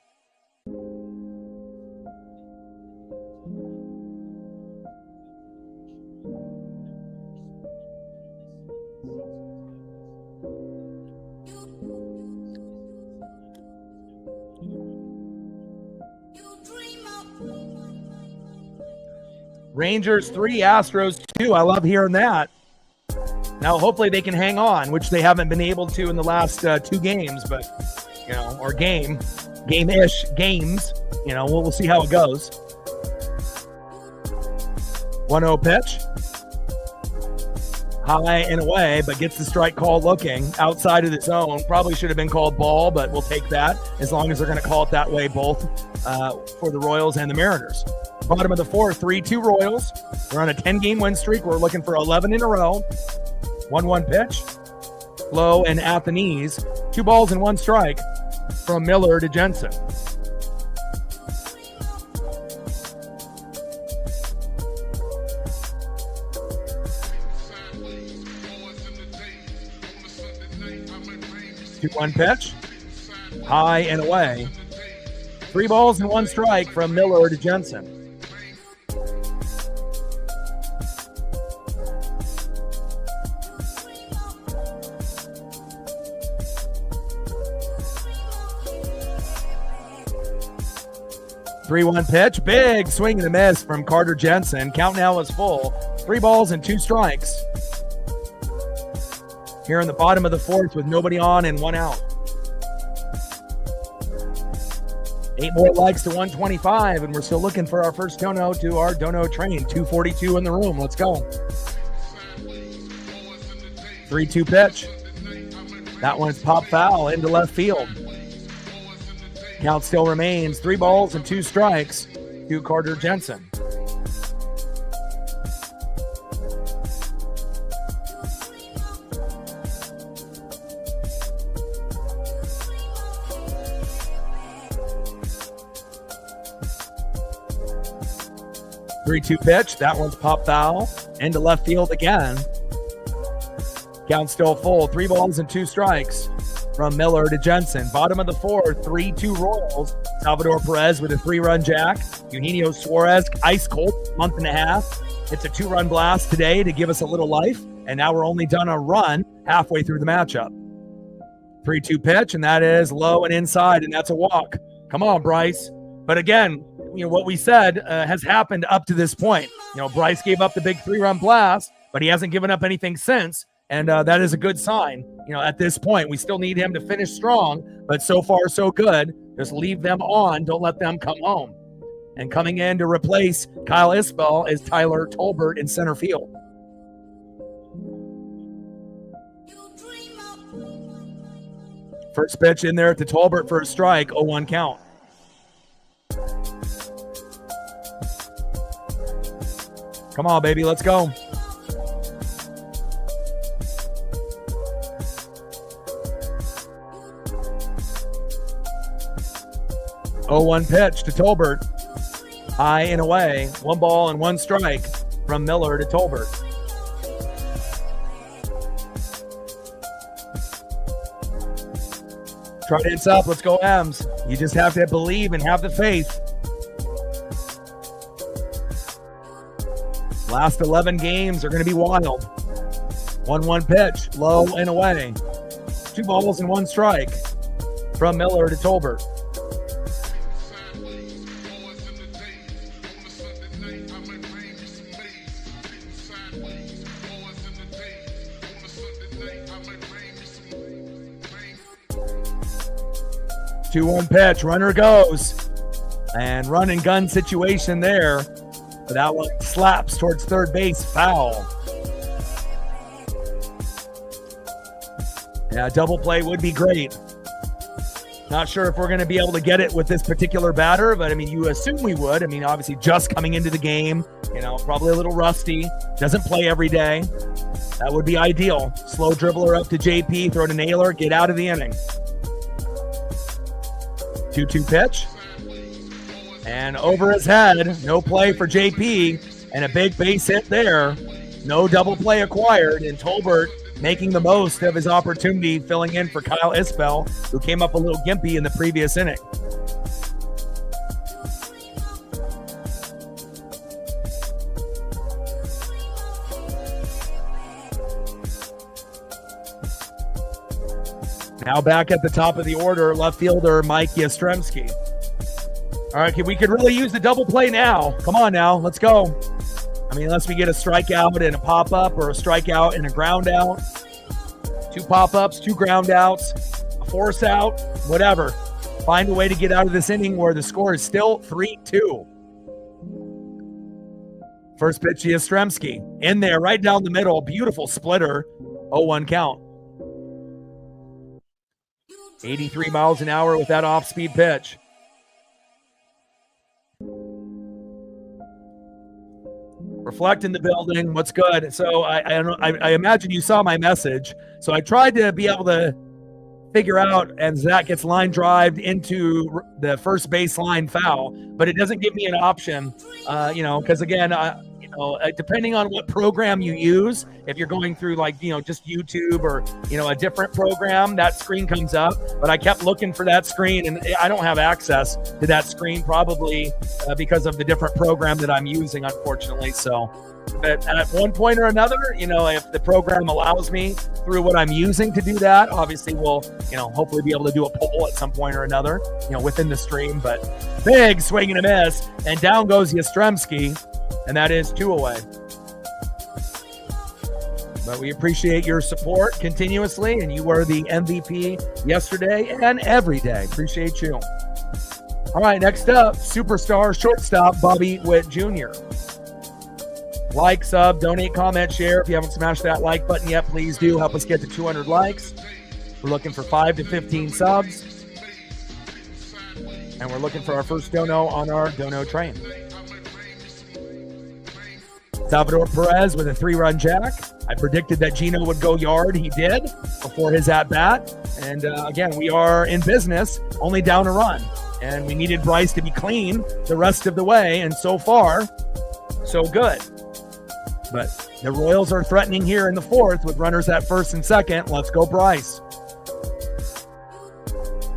Rangers 3, Astros 2. I love hearing that. Now, hopefully they can hang on, which they haven't been able to in the last 2 games, but, or game-ish games. We'll see how it goes. 1-0 pitch. High and away, but gets the strike call looking outside of the zone. Probably should have been called ball, but we'll take that as long as they're going to call it that way, both for the Royals and the Mariners. Bottom of the 4th, 3-2 Royals. We're on a 10-game win streak. We're looking for 11 in a row. 1-1 pitch. Low and at the knees. 2 balls and 1 strike from Miller to Jensen. Two-one pitch. High and away. 3 balls and 1 strike from Miller to Jensen. Three-one pitch. Big swing and a miss from Carter Jensen. Count now is full. 3 balls and 2 strikes. Here in the bottom of the 4th with nobody on and 1 out. 8 more likes to 125, and we're still looking for our first dono to our dono train. 242 in the room. Let's go. 3-2 pitch. That one's pop foul into left field. Count still remains 3 balls and 2 strikes to Carter Jensen. Three-two pitch. That one's pop foul into left field again. Count still full. 3 balls and 2 strikes from Miller to Jensen. Bottom of the 4th, 3-2 Royals. Salvador Perez with a 3-run jack. Eugenio Suarez, ice cold, month and a half. It's a 2-run blast today to give us a little life. And now we're only done a run halfway through the matchup. 3-2 pitch, and that is low and inside, and that's a walk. Come on, Bryce. But again, what we said has happened up to this point. Bryce gave up the big 3-run blast, but he hasn't given up anything since. And that is a good sign. At this point, we still need him to finish strong, but so far, so good. Just leave them on. Don't let them come home. And coming in to replace Kyle Isbell is Tyler Tolbert in center field. First pitch in there to Tolbert for a strike, 0-1 count. Come on, baby, let's go. Oh, 1 pitch to Tolbert. High and away. 1 ball and 1 strike from Miller to Tolbert. Try to hit up. Let's go, M's. You just have to believe and have the faith. Last 11 games are going to be wild. 1-1 pitch. Low and away. 2 balls and 1 strike from Miller to Tolbert. Two-one pitch, runner goes, and run and gun situation there. But that one slaps towards third base, foul. Yeah, double play would be great. Not sure if we're going to be able to get it with this particular batter, but I mean, you assume we would. I mean, obviously just coming into the game, probably a little rusty, doesn't play every day. That would be ideal. Slow dribbler up to JP, throw to Naylor, get out of the inning. 2-2 pitch. And over his head, no play for JP, and a big base hit there. No double play acquired, and Tolbert making the most of his opportunity, filling in for Kyle Isbell, who came up a little gimpy in the previous inning. Now back at the top of the order, left fielder Mike Yastrzemski. All right, we could really use the double play now. Come on now, let's go. I mean, unless we get a strikeout and a pop-up or a strikeout and a ground out. 2 pop-ups, 2 ground outs, a force out, whatever. Find a way to get out of this inning where the score is still 3-2. First pitch, Yastrzemski. In there, right down the middle. Beautiful splitter. 0-1 count. 83 miles an hour with that off-speed pitch. Reflect in the building. What's good? So I imagine you saw my message. So I tried to be able to figure out, and Zach gets line drived into the first baseline foul, but it doesn't give me an option, because again, depending on what program you use, if you're going through just YouTube or, a different program, that screen comes up, but I kept looking for that screen and I don't have access to that screen, probably because of the different program that I'm using, unfortunately. So, but at one point or another, if the program allows me through what I'm using to do that, obviously we'll, hopefully be able to do a poll at some point or another, within the stream. But big swing and a miss, and down goes Yastrzemski, and that is 2 away. But we appreciate your support continuously, and you were the MVP yesterday and every day. Appreciate you. All right, next up, superstar shortstop Bobby Witt Jr. Like, sub, donate, comment, share. If you haven't smashed that like button yet, please do. Help us get to 200 likes. We're looking for 5 to 15 subs. And we're looking for our first dono on our dono train. Salvador Perez with a 3-run jack. I predicted that Gino would go yard. He did before his at-bat. And again, we are in business, only down a run. And we needed Bryce to be clean the rest of the way. And so far, so good. But the Royals are threatening here in the 4th with runners at first and second. Let's go, Bryce.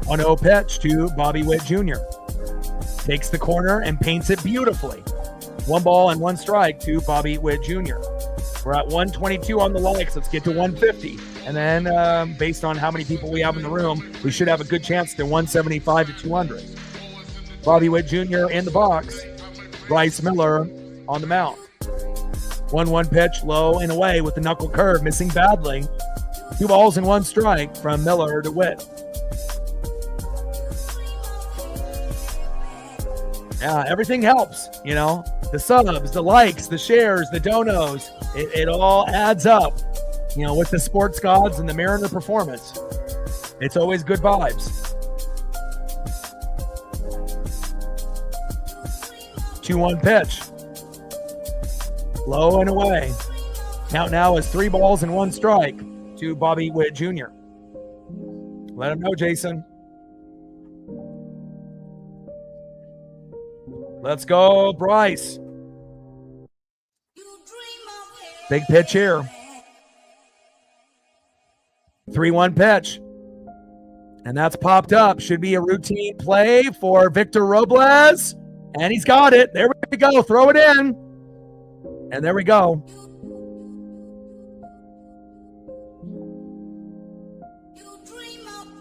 1-0 pitch to Bobby Witt Jr. Takes the corner and paints it beautifully. 1 ball and 1 strike to Bobby Witt Jr. We're at 122 on the likes. Let's get to 150. And then based on how many people we have in the room, we should have a good chance to 175 to 200. Bobby Witt Jr. in the box. Bryce Miller on the mound. 1-1 pitch, low and away with the knuckle curve, missing badly. 2 balls and 1 strike from Miller to Witt. Yeah, everything helps, the subs, the likes, the shares, the donos, it all adds up, with the sports gods and the Mariner performance. It's always good vibes. 2-1 pitch. Low and away. Count now is 3 balls and 1 strike to Bobby Witt Jr. Let him know, Jason. Let's go, Bryce. Big pitch here. 3-1 pitch. And that's popped up. Should be a routine play for Victor Robles. And he's got it. There we go. Throw it in. And there we go.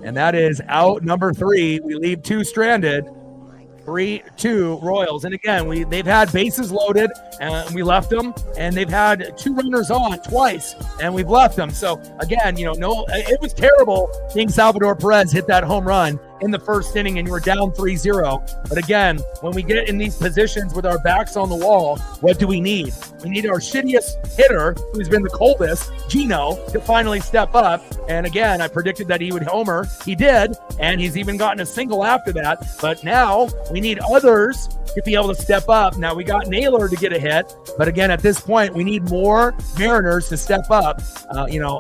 And that is out number 3. We leave 2 stranded. 3-2 Royals. And again, they've had bases loaded and we left them, and they've had 2 runners on twice and we've left them. So again, it was terrible seeing Salvador Perez hit that home run in the first inning and you were down 3-0. But again, when we get in these positions with our backs on the wall, what do we need? We need our shittiest hitter, who's been the coldest, Gino, to finally step up. And again, I predicted that he would homer. He did, and he's even gotten a single after that. But now we need others to be able to step up. Now we got Naylor to get a hit, but again, at this point, we need more Mariners to step up.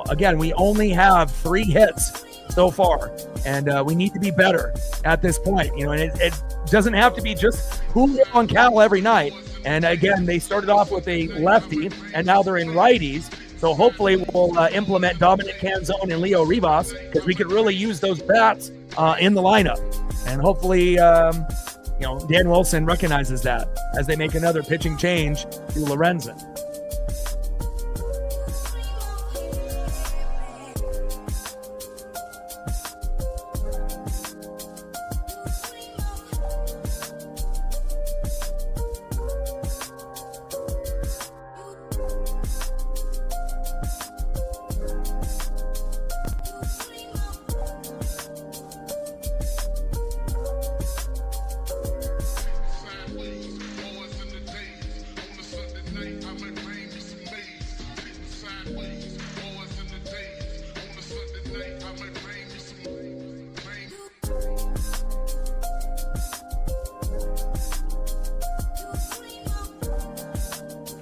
Again, we only have 3 hits so far, and we need to be better at this point. And it doesn't have to be just Julio and Cal every night. And again, they started off with a lefty, and now they're in righties. So hopefully we'll implement Dominic Canzone and Leo Rivas, because we could really use those bats in the lineup. And hopefully, Dan Wilson recognizes that as they make another pitching change to Lorenzen.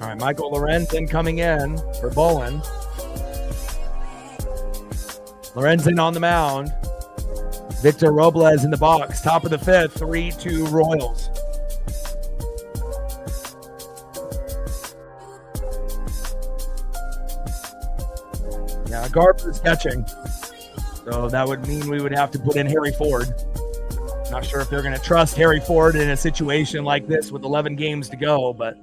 All right, Michael Lorenzen coming in for Bolin. Lorenzen on the mound. Victor Robles in the box. Top of the 5th, 3-2 Royals. Yeah, Garber's catching. So that would mean we would have to put in Harry Ford. Not sure if they're going to trust Harry Ford in a situation like this with 11 games to go, but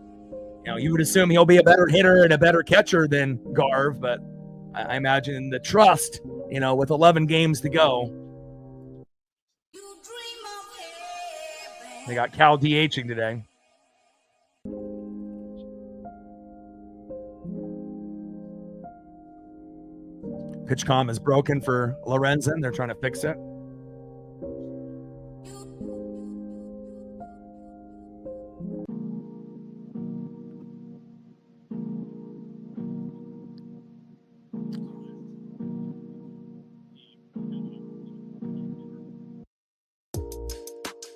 you would assume he'll be a better hitter and a better catcher than Garv, but I imagine the trust, with 11 games to go. They got Cal DHing today. PitchCom is broken for Lorenzen. They're trying to fix it.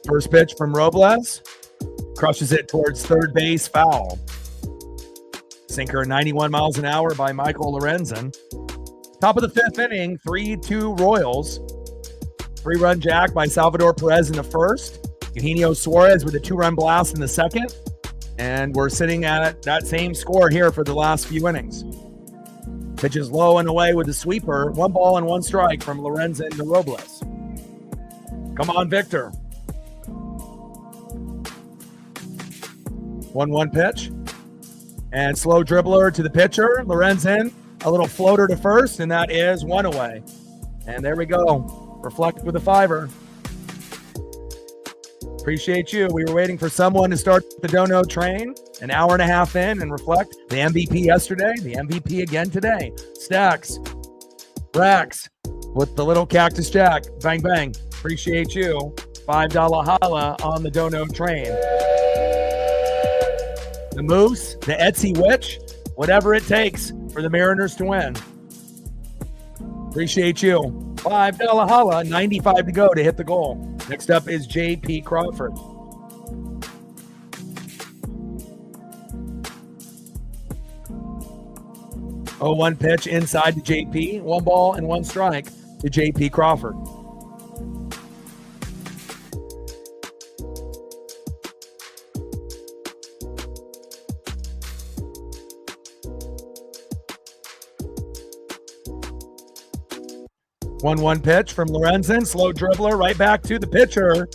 First pitch from Robles. Crushes it towards third base, foul. Sinker 91 miles an hour by Michael Lorenzen. Top of the 5th inning, 3-2 Royals. 3-run jack by Salvador Perez in the first. Eugenio Suarez with a 2-run blast in the second. And we're sitting at that same score here for the last few innings. Pitches low and away with the sweeper. 1 ball and 1 strike from Lorenzen to Robles. Come on, Victor. 1-1 pitch. And slow dribbler to the pitcher. Lorenzen, a little floater to first, and that is 1 away. And there we go. Reflect with a 5-er. Appreciate you. We were waiting for someone to start the Dono train. An hour and a half in, and Reflect. The MVP yesterday, the MVP again today. Stacks. Racks with the little Cactus Jack. Bang, bang. Appreciate you. $5 holla on the Dono train. The Moose, the Etsy Witch, whatever it takes for the Mariners to win. Appreciate you. $5 holla, 95 to go to hit the goal. Next up is J.P. Crawford. Oh, 1 pitch inside to J.P. 1 ball and 1 strike to J.P. Crawford. One pitch from Lorenzen, slow dribbler right back to the pitcher,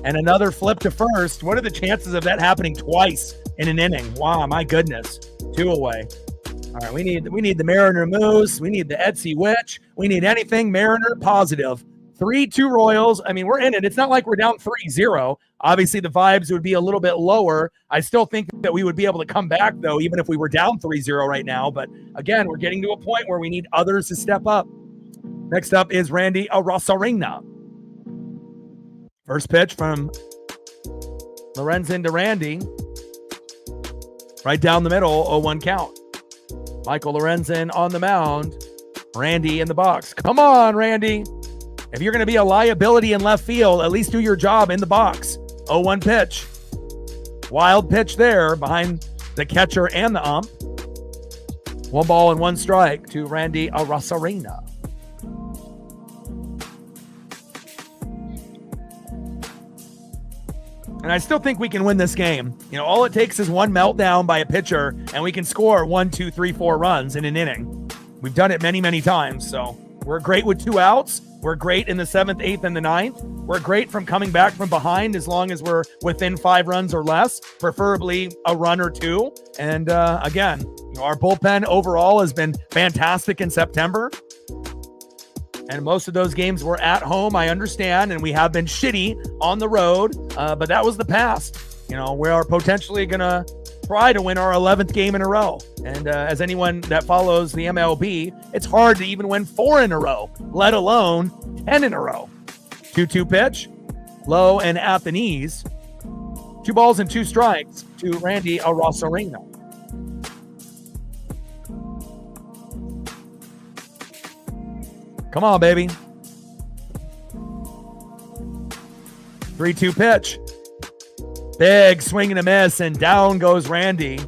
and another flip to first. What are the chances of that happening twice in an inning? Wow, my goodness. 2 away. All right, we need the Mariner Moose. We need the Etsy Witch. We need anything Mariner positive. 3-2 Royals. I mean, we're in it. It's not like we're down 3-0. Obviously, the vibes would be a little bit lower. I still think that we would be able to come back, though, even if we were down 3-0 right now. But again, we're getting to a point where we need others to step up. Next up is Randy Arozarena. First pitch from Lorenzen to Randy. Right down the middle, 0-1 count. Michael Lorenzen on the mound. Randy in the box. Come on, Randy. If you're going to be a liability in left field, at least do your job in the box. 0-1 pitch. Wild pitch there behind the catcher and the ump. 1 ball and 1 strike to Randy Arozarena. And I still think we can win this game. You know, all it takes is 1 meltdown by a pitcher, and we can score 1, 2, 3, 4 runs in an inning. We've done it many, many times. So we're great with 2 outs. We're great in the 7th, 8th, and the 9th. We're great from coming back from behind as long as we're within 5 runs or less, preferably a run or 2. And again, you know, our bullpen overall has been fantastic in September. And most of those games were at home, I understand, and we have been shitty on the road, but that was the past. You know, we are potentially going to try to win our 11th game in a row. And as anyone that follows the MLB, it's hard to even win 4 in a row, let alone 10 in a row. 2-2 pitch, low and at the knees. 2 balls and 2 strikes to Randy Arozarena. Come on, baby. 3-2 pitch. Big swing and a miss, and down goes Randy.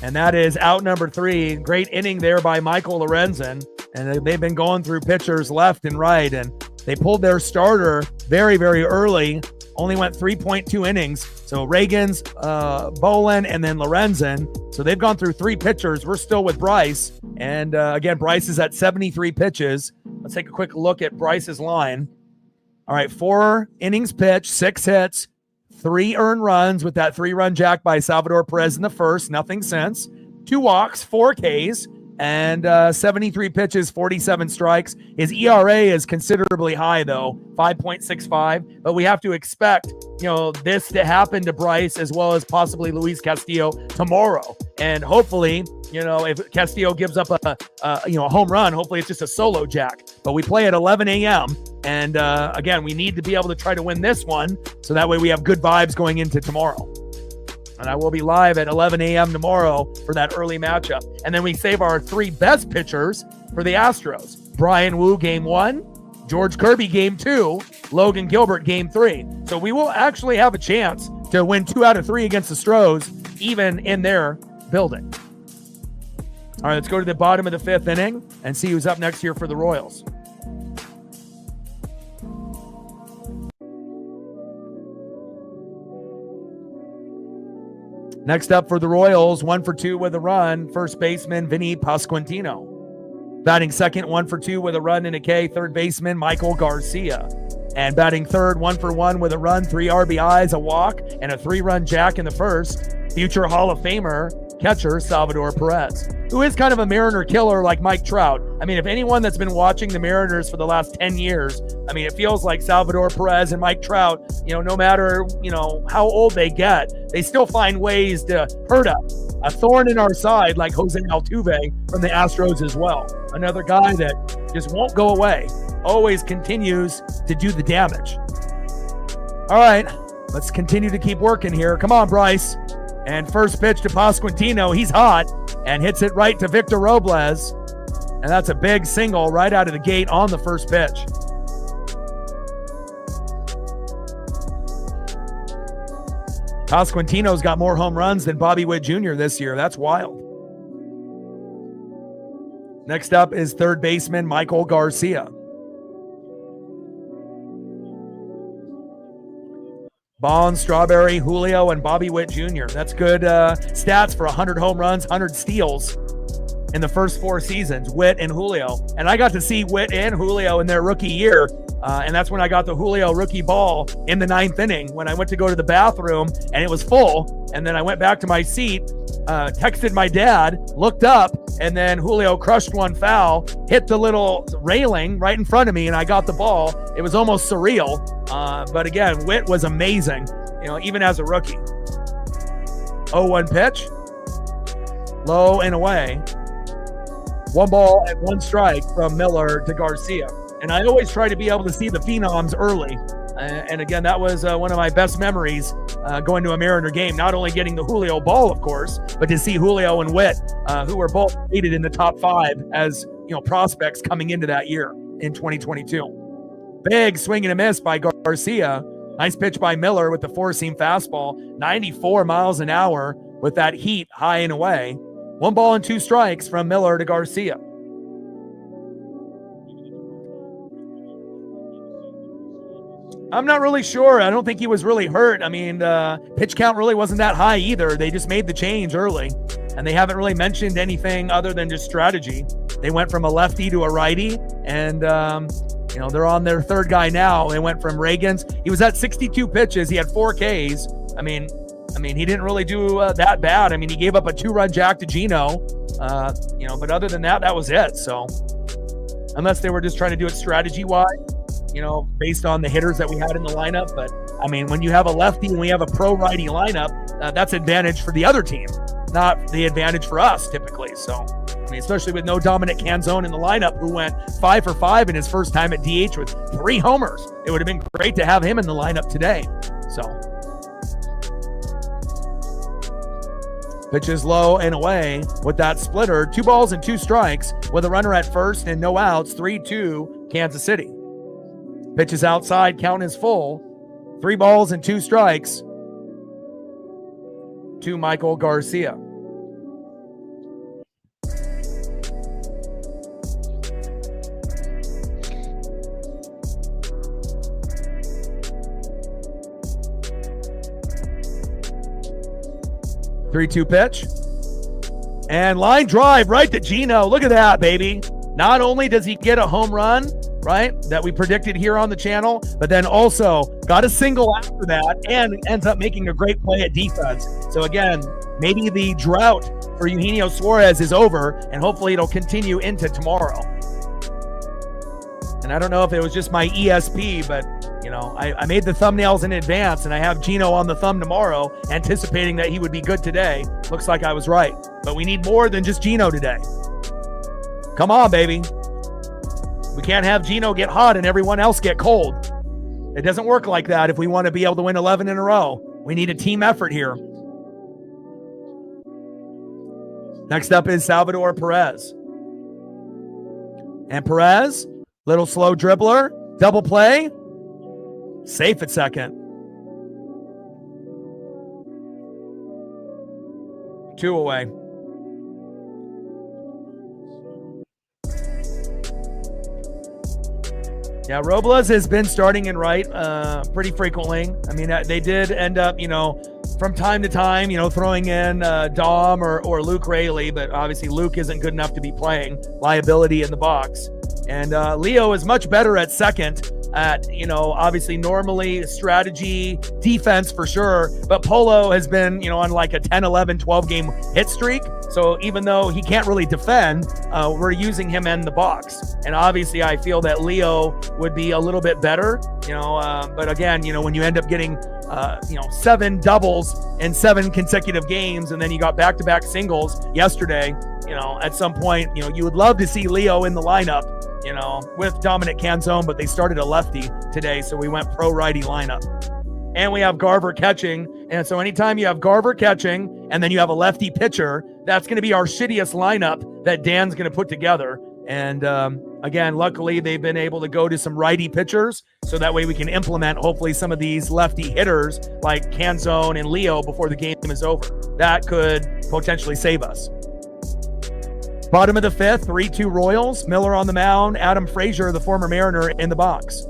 And that is out number 3. Great inning there by Michael Lorenzen. And they've been going through pitchers left and right, and they pulled their starter very, very early. Only went 3.2 innings. So Reagan's, Bolin, and then Lorenzen. So they've gone through 3 pitchers. We're still with Bryce. And again, Bryce is at 73 pitches. Let's take a quick look at Bryce's line. All right, 4 innings pitched, 6 hits, 3 earned runs with that 3-run jack by Salvador Perez in the first. Nothing since. 2 walks, 4 Ks. And 73 pitches, 47 strikes. His ERA is considerably high, though, 5.65. But we have to expect, you know, this to happen to Bryce as well as possibly Luis Castillo tomorrow. And hopefully, you know, if Castillo gives up a home run, hopefully it's just a solo jack. But we play at 11 a.m. And again, we need to be able to try to win this one so that way we have good vibes going into tomorrow. And I will be live at 11 a.m. tomorrow for that early matchup. And then we save our 3 best pitchers for the Astros. Brian Wu, game 1. George Kirby, game 2. Logan Gilbert, game 3. So we will actually have a chance to win 2 out of 3 against the Stros, even in their building. All right, let's go to the bottom of the 5th inning and see who's up next here for the Royals. Next up for the Royals, 1 for 2 with a run, first baseman Vinny Pasquantino. Batting second, 1 for 2 with a run and a K, third baseman Michael Garcia. And batting third, 1 for 1 with a run, 3 RBIs, a walk, and a 3-run jack in the first, future Hall of Famer catcher Salvador Perez, who is kind of a Mariner killer like Mike Trout. I mean, if anyone that's been watching the Mariners for the last 10 years, I mean, it feels like Salvador Perez and Mike Trout, you know, no matter, you know, how old they get, they still find ways to hurt us. A thorn in our side like Jose Altuve from the Astros as well. Another guy that just won't go away, always continues to do the damage. All right, let's continue to keep working here. Come on, Bryce. And first pitch to Pasquantino. He's hot and hits it right to Victor Robles. And that's a big single right out of the gate on the first pitch. Pasquantino's got more home runs than Bobby Witt Jr. this year. That's wild. Next up is third baseman Michael Garcia. Bond, Strawberry, Julio, and Bobby Witt Jr. That's good stats for 100 home runs, 100 steals in the first 4 seasons, Witt and Julio. And I got to see Witt and Julio in their rookie year, and that's when I got the Julio rookie ball in the 9th inning when I went to go to the bathroom, and it was full. And then I went back to my seat, texted my dad, looked up, and then Julio crushed one foul, hit the little railing right in front of me, and I got the ball. It was almost surreal. But again, Witt was amazing, you know, even as a rookie. 0-1 pitch, low and away. 1 ball and 1 strike from Miller to Garcia. And I always try to be able to see the phenoms early. And again, that was one of my best memories going to a Mariner game, not only getting the Julio ball, of course, but to see Julio and Witt, who were both rated in the top 5 as prospects coming into that year in 2022. Big swing and a miss by Garcia. Nice pitch by Miller with the 4-seam fastball, 94 miles an hour with that heat high and away. 1 ball and 2 strikes from Miller to Garcia. I'm not really sure. I don't think he was really hurt. I mean, pitch count really wasn't that high either. They just made the change early, and they haven't really mentioned anything other than just strategy. They went from a lefty to a righty, and they're on their 3rd guy now. They went from Reagan's. He was at 62 pitches. He had 4 Ks. I mean, he didn't really do that bad. I mean, he gave up a 2-run jack to Gino, but other than that, that was it. So unless they were just trying to do it strategy-wise, based on the hitters that we had in the lineup. But I mean, when you have a lefty and we have a pro-righty lineup, that's advantage for the other team, not the advantage for us typically. So, I mean, especially with no Dominic Canzone in the lineup, who went 5 for 5 in his first time at DH with 3 homers. It would have been great to have him in the lineup today. So, pitches low and away with that splitter. 2 balls and 2 strikes with a runner at first and no outs. 3-2 Kansas City. Pitches outside, count is full. 3 balls and 2 strikes to Michael Garcia. Three-two pitch. And line drive right to Gino. Look at that, baby. Not only does he get a home run, right, that we predicted here on the channel, but then also got a single after that and ends up making a great play at defense. So again, maybe the drought for Eugenio Suarez is over, and hopefully it'll continue into tomorrow. And I don't know if it was just my ESP, but I made the thumbnails in advance, and I have Gino on the thumb tomorrow, anticipating that he would be good today. Looks like I was right, but we need more than just Gino today. Come on, baby. We can't have Gino get hot and everyone else get cold. It doesn't work like that if we want to be able to win 11 in a row. We need a team effort here. Next up is Salvador Perez. And Perez, little slow dribbler, double play, safe at second. 2 away. Yeah, Robles has been starting in right pretty frequently. I mean, they did end up, from time to time, throwing in Dom or Luke Rayleigh, but obviously Luke isn't good enough to be playing. Liability in the box. And Leo is much better at second at, obviously normally strategy, defense for sure. But Polo has been, on like a 10, 11, 12 game hit streak. So even though he can't really defend, we're using him in the box. And obviously I feel that Leo would be a little bit better, but again, when you end up getting, 7 doubles in 7 consecutive games, and then you got back-to-back singles yesterday, at some point, you would love to see Leo in the lineup, with Dominic Canzone, but they started a lefty today, so we went pro-righty lineup. And we have Garver catching, and so anytime you have Garver catching, and then you have a lefty pitcher, that's going to be our shittiest lineup that Dan's going to put together. And again, luckily, they've been able to go to some righty pitchers, so that way we can implement, hopefully, some of these lefty hitters like Canzone and Leo before the game is over. That could potentially save us. Bottom of the 5th, 3-2 Royals. Miller on the mound. Adam Frazier, the former Mariner, in the box.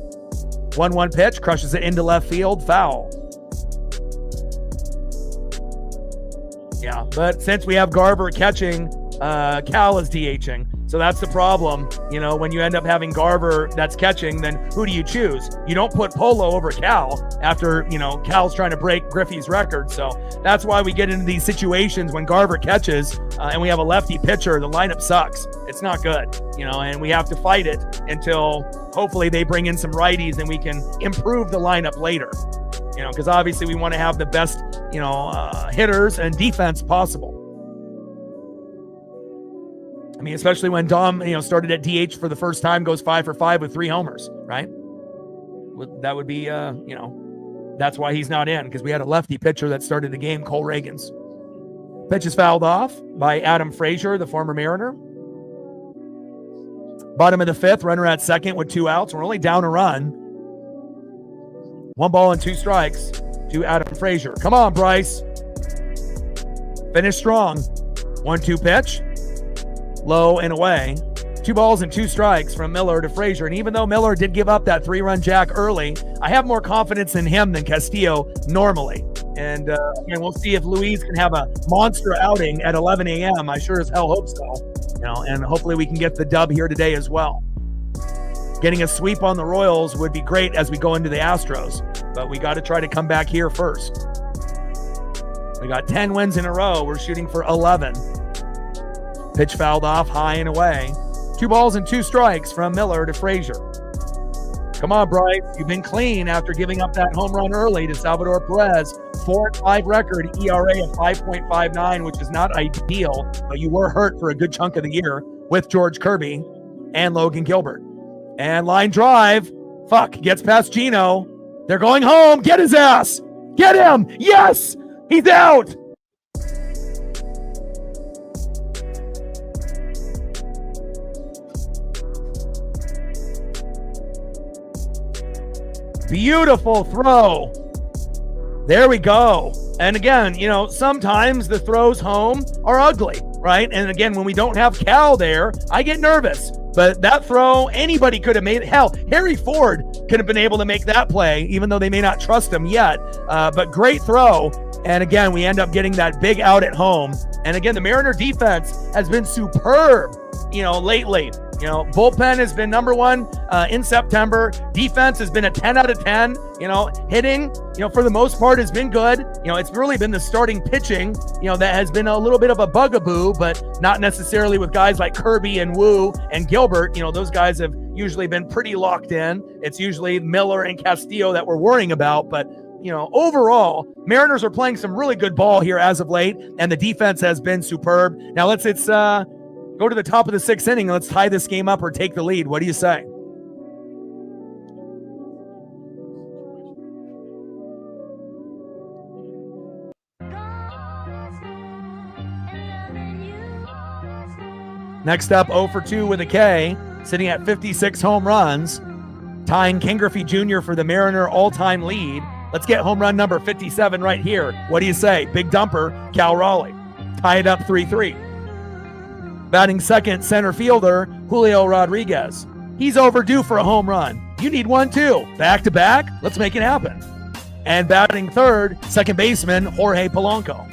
1-1 pitch, crushes it into left field, foul. Yeah, but since we have Garver catching, Cal is DHing. So that's the problem. When you end up having Garver that's catching, then who do you choose? You don't put Polo over Cal after, Cal's trying to break Griffey's record. So that's why we get into these situations when Garver catches and we have a lefty pitcher, the lineup sucks. It's not good, and we have to fight it until hopefully they bring in some righties and we can improve the lineup later, because obviously we want to have the best, hitters and defense possible. I mean, especially when Dom, started at DH for the first time, goes 5 for 5 with 3 homers, right? that would be, that's why he's not in, because we had a lefty pitcher that started the game, Cole Reagans. Pitch is fouled off by Adam Frazier, the former Mariner. Bottom of the fifth, runner at second with 2 outs. We're only down a run. 1 ball and 2 strikes to Adam Frazier. Come on, Bryce. Finish strong. 1-2 pitch. Low and away. 2 balls and 2 strikes from Miller to Frazier. And even though Miller did give up that 3-run jack early, I have more confidence in him than Castillo normally. And we'll see if Luis can have a monster outing at 11 a.m. I sure as hell hope so. And hopefully we can get the dub here today as well. Getting a sweep on the Royals would be great as we go into the Astros, but we got to try to come back here first. We got 10 wins in a row. We're shooting for 11. Pitch fouled off high and away. 2 balls and 2 strikes from Miller to Frazier. Come on, Bryce. You've been clean after giving up that home run early to Salvador Perez. 4-5 record, ERA of 5.59, which is not ideal, but you were hurt for a good chunk of the year with George Kirby and Logan Gilbert. And line drive. Gets past Gino. They're going home. Get his ass. Get him. Yes. He's out. Beautiful throw. There we go. And again, sometimes the throws home are ugly, right? And again, when we don't have Cal there, I get nervous. But that throw, anybody could have made it. Hell, Harry Ford could have been able to make that play, even though they may not trust him yet. But great throw. And again, we end up getting that big out at home. And again, the Mariner defense has been superb, lately. Bullpen has been number 1 in September. Defense has been a 10 out of 10. Hitting, for the most part has been good. It's really been the starting pitching, that has been a little bit of a bugaboo, but not necessarily with guys like Kirby and Wu and Gilbert. Those guys have usually been pretty locked in. It's usually Miller and Castillo that we're worrying about, but overall, Mariners are playing some really good ball here as of late, and the defense has been superb. Now let's go to the top of the 6th inning. Let's tie this game up or take the lead. What do you say? Next up, 0 for 2 with a K, sitting at 56 home runs, tying Ken Griffey Jr. for the Mariner all-time lead. Let's get home run number 57 right here. What do you say? Big dumper, Cal Raleigh. Tie it up 3-3. Batting second, center fielder, Julio Rodriguez. He's overdue for a home run. You need one too. Back to back, let's make it happen. And batting third, second baseman, Jorge Polanco.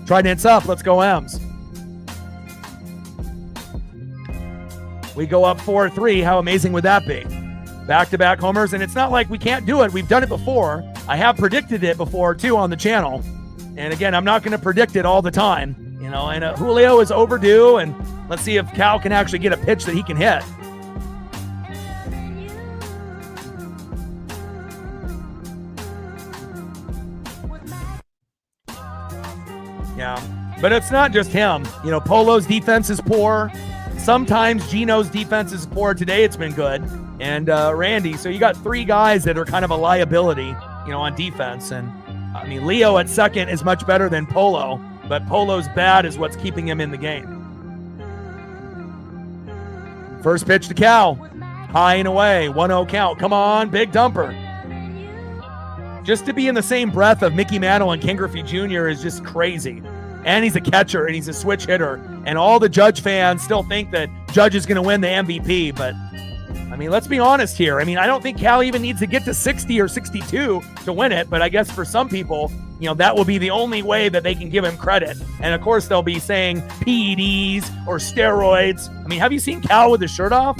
Trident's up, let's go M's. We go up 4-3, how amazing would that be? Back-to-back homers, and it's not like we can't do it. We've done it before. I have predicted it before too on the channel. And again, I'm not going to predict it all the time. And Julio is overdue, and let's see if Cal can actually get a pitch that he can hit. Yeah, but it's not just him. Polo's defense is poor. Sometimes Gino's defense is poor. Today it's been good. And Randy, so you got 3 guys that are kind of a liability, on defense. And Leo at second is much better than Polo. But Polo's bad is what's keeping him in the game. First pitch to Cal. High and away. 1-0 count. Come on, big dumper. Just to be in the same breath of Mickey Mantle and Ken Griffey Jr. is just crazy. And he's a catcher, and he's a switch hitter. And all the Judge fans still think that Judge is going to win the MVP. But, let's be honest here. I don't think Cal even needs to get to 60 or 62 to win it. But I guess for some people, that will be the only way that they can give him credit. And of course, they'll be saying PEDs or steroids. Have you seen Cal with his shirt off?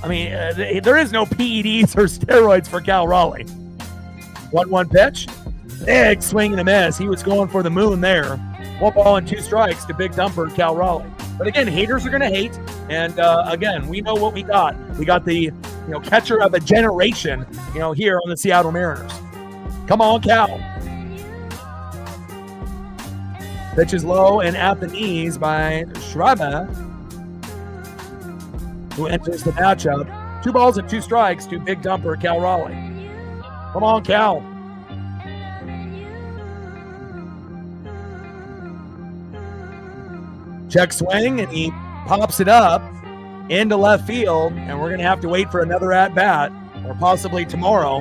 There is no PEDs or steroids for Cal Raleigh. 1-1 pitch. Big swing and a miss. He was going for the moon there. 1 ball and 2 strikes to big dumper Cal Raleigh. But again, haters are going to hate. And again, we know what we got. We got the catcher of a generation, here on the Seattle Mariners. Come on, Cal. Pitch is low and at the knees by Schreiber, who enters the matchup. 2 balls and 2 strikes to big dumper Cal Raleigh. Come on, Cal. Check swing, and he pops it up into left field, and we're going to have to wait for another at-bat, or possibly tomorrow,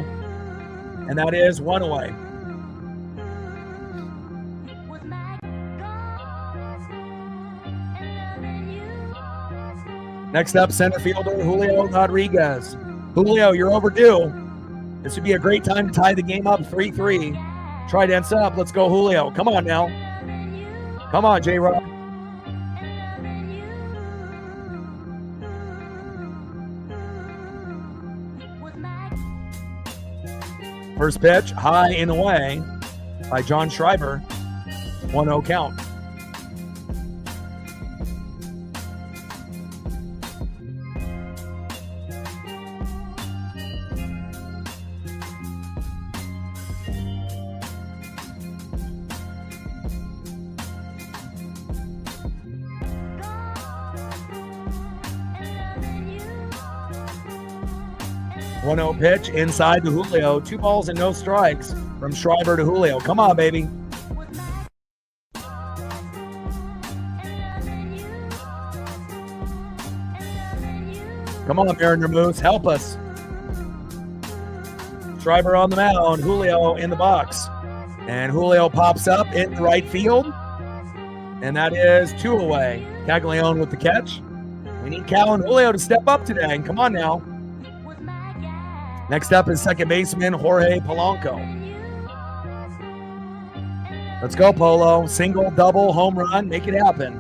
and that is one away. Next up, center fielder Julio Rodriguez. Julio, you're overdue. This would be a great time to tie the game up 3-3. Trident's up. Let's go, Julio. Come on now. Come on, J-Rod. First pitch, high and away by John Schreiber. 1-0 count. One-0 pitch inside to Julio. 2 balls and no strikes from Schreiber to Julio. Come on, baby. Come on, Mariner Moose. Help us. Schreiber on the mound. Julio in the box. And Julio pops up in right field. And that is 2 away. Caglione with the catch. We need Cal and Julio to step up today. And come on now. Next up is second baseman Jorge Polanco. Let's go, Polo. Single, double, home run. Make it happen.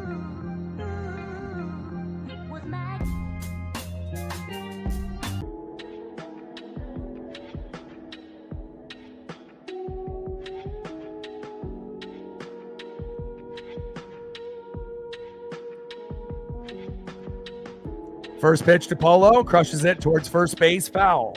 First pitch to Polo. Crushes it towards first base. Foul.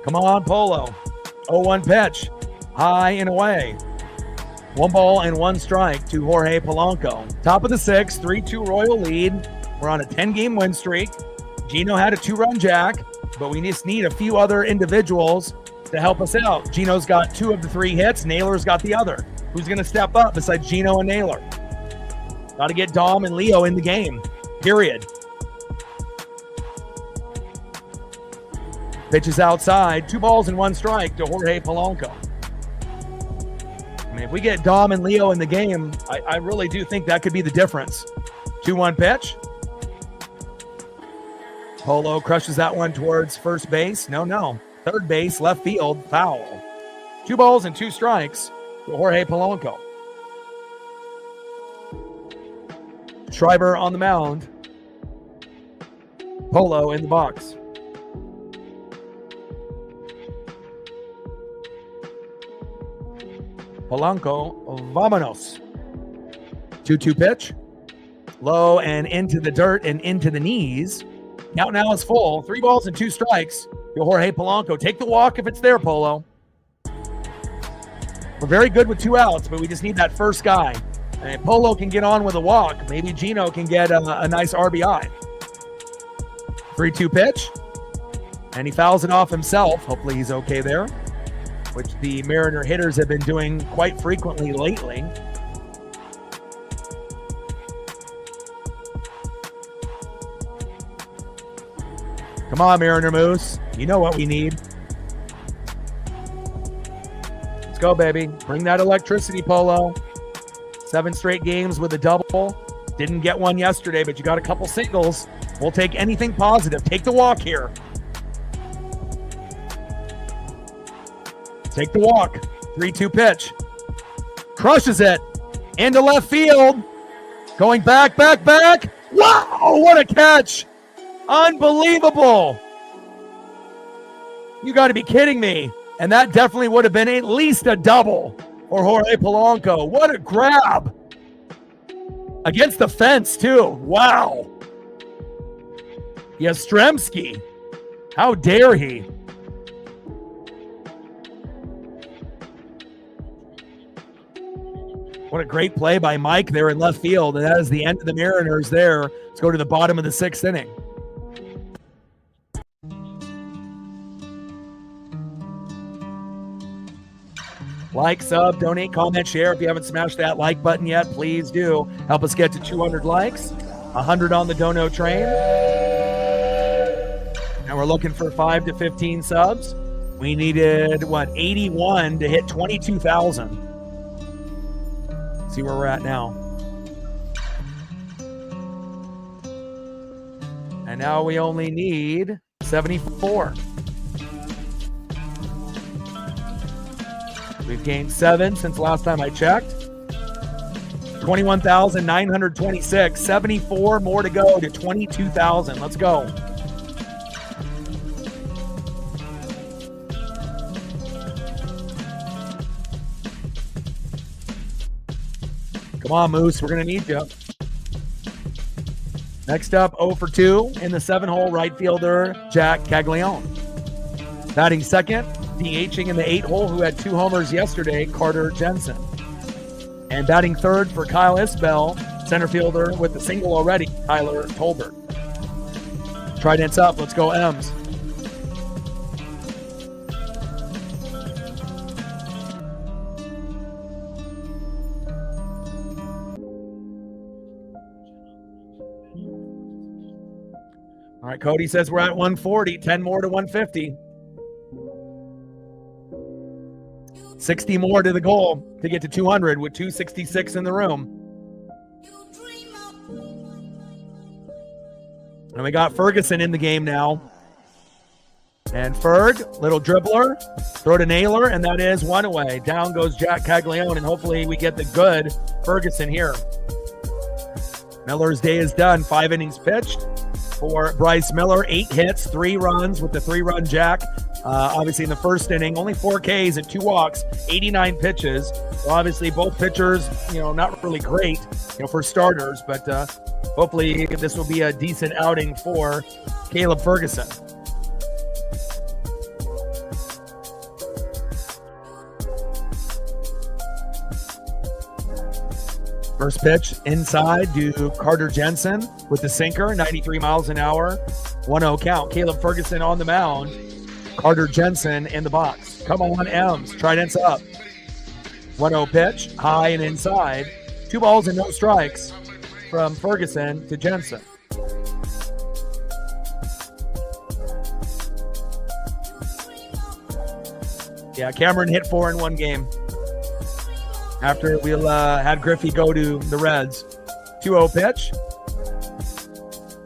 Come on, Polo. 0-1 pitch. High and away. 1 ball and 1 strike to Jorge Polanco. Top of the 6th, 3-2 Royal lead. We're on a 10-game win streak. Gino had a 2-run jack, but we just need a few other individuals to help us out. Gino's got 2 of the 3 hits. Naylor's got the other. Who's going to step up besides Gino and Naylor? Got to get Dom and Leo in the game, period. Pitches outside, 2 balls and 1 strike to Jorge Polanco. I mean, if we get Dom and Leo in the game, I really do think that could be the difference. 2-1 pitch. Polo crushes that one towards first base. No. Third base, left field, foul. 2 balls and 2 strikes to Jorge Polanco. Schreiber on the mound. Polo in the box. Polanco, vamonos. 2-2 pitch. Low and into the dirt and into the knees. Count now is full. 3 balls and 2 strikes to Jorge Polanco. Take the walk if it's there, Polo. We're very good with 2 outs, but we just need that first guy. And if Polo can get on with a walk, maybe Gino can get a nice RBI. 3-2 pitch. And he fouls it off himself. Hopefully he's okay there, which the Mariner hitters have been doing quite frequently lately. Come on, Mariner Moose. You know what we need. Let's go, baby. Bring that electricity, Polo. 7 straight games with a double. Didn't get one yesterday, but you got a couple singles. We'll take anything positive. Take the walk here. Take the walk. 3-2 pitch. Crushes it into left field. Going back. Wow, what a catch. Unbelievable. You got to be kidding me. And that definitely would have been at least a double for Jorge Polanco. What a grab. Against the fence, too. Wow. Yastrzemski. How dare he? What a great play by Mike there in left field. And that is the end of the Mariners there. Let's go to the bottom of the 6th inning. Like, sub, donate, comment, share. If you haven't smashed that like button yet, please do. Help us get to 200 likes, 100 on the dono train. And we're looking for 5 to 15 subs. We needed, 81 to hit 22,000. See where we're at now. And now we only need 74. We've gained 7 since last time I checked. 21,926. 74 more to go to 22,000. Let's go. Come on, Moose. We're going to need you. Next up, 0 for 2 in the 7-hole, right fielder, Jack Caglione. Batting second, DHing in the 8-hole, who had 2 homers yesterday, Carter Jensen. And batting third for Kyle Isbell, center fielder with the single already, Tyler Tolbert. Trident's up. Let's go, M's. All right, Cody says we're at 140, 10 more to 150. 60 more to the goal to get to 200 with 266 in the room. And we got Ferguson in the game now. And Ferg, little dribbler, throw to Naylor, and that is 1 away. Down goes Jack Caglione, and hopefully we get the good Ferguson here. Miller's day is done. 5 innings pitched for Bryce Miller. 8 hits, 3 runs with the 3-run jack. Obviously in the first inning, only 4 Ks and 2 walks, 89 pitches. So obviously both pitchers, not really great, for starters, but hopefully this will be a decent outing for Caleb Ferguson. First pitch inside to Carter Jensen with the sinker, 93 miles an hour, 1-0 count. Caleb Ferguson on the mound. Carter Jensen in the box. Come on, M's. Trident's up. 1-0 pitch, high and inside. 2 balls and no strikes from Ferguson to Jensen. Yeah, Cameron hit 4 in one game. After we had Griffey go to the Reds. 2-0 pitch.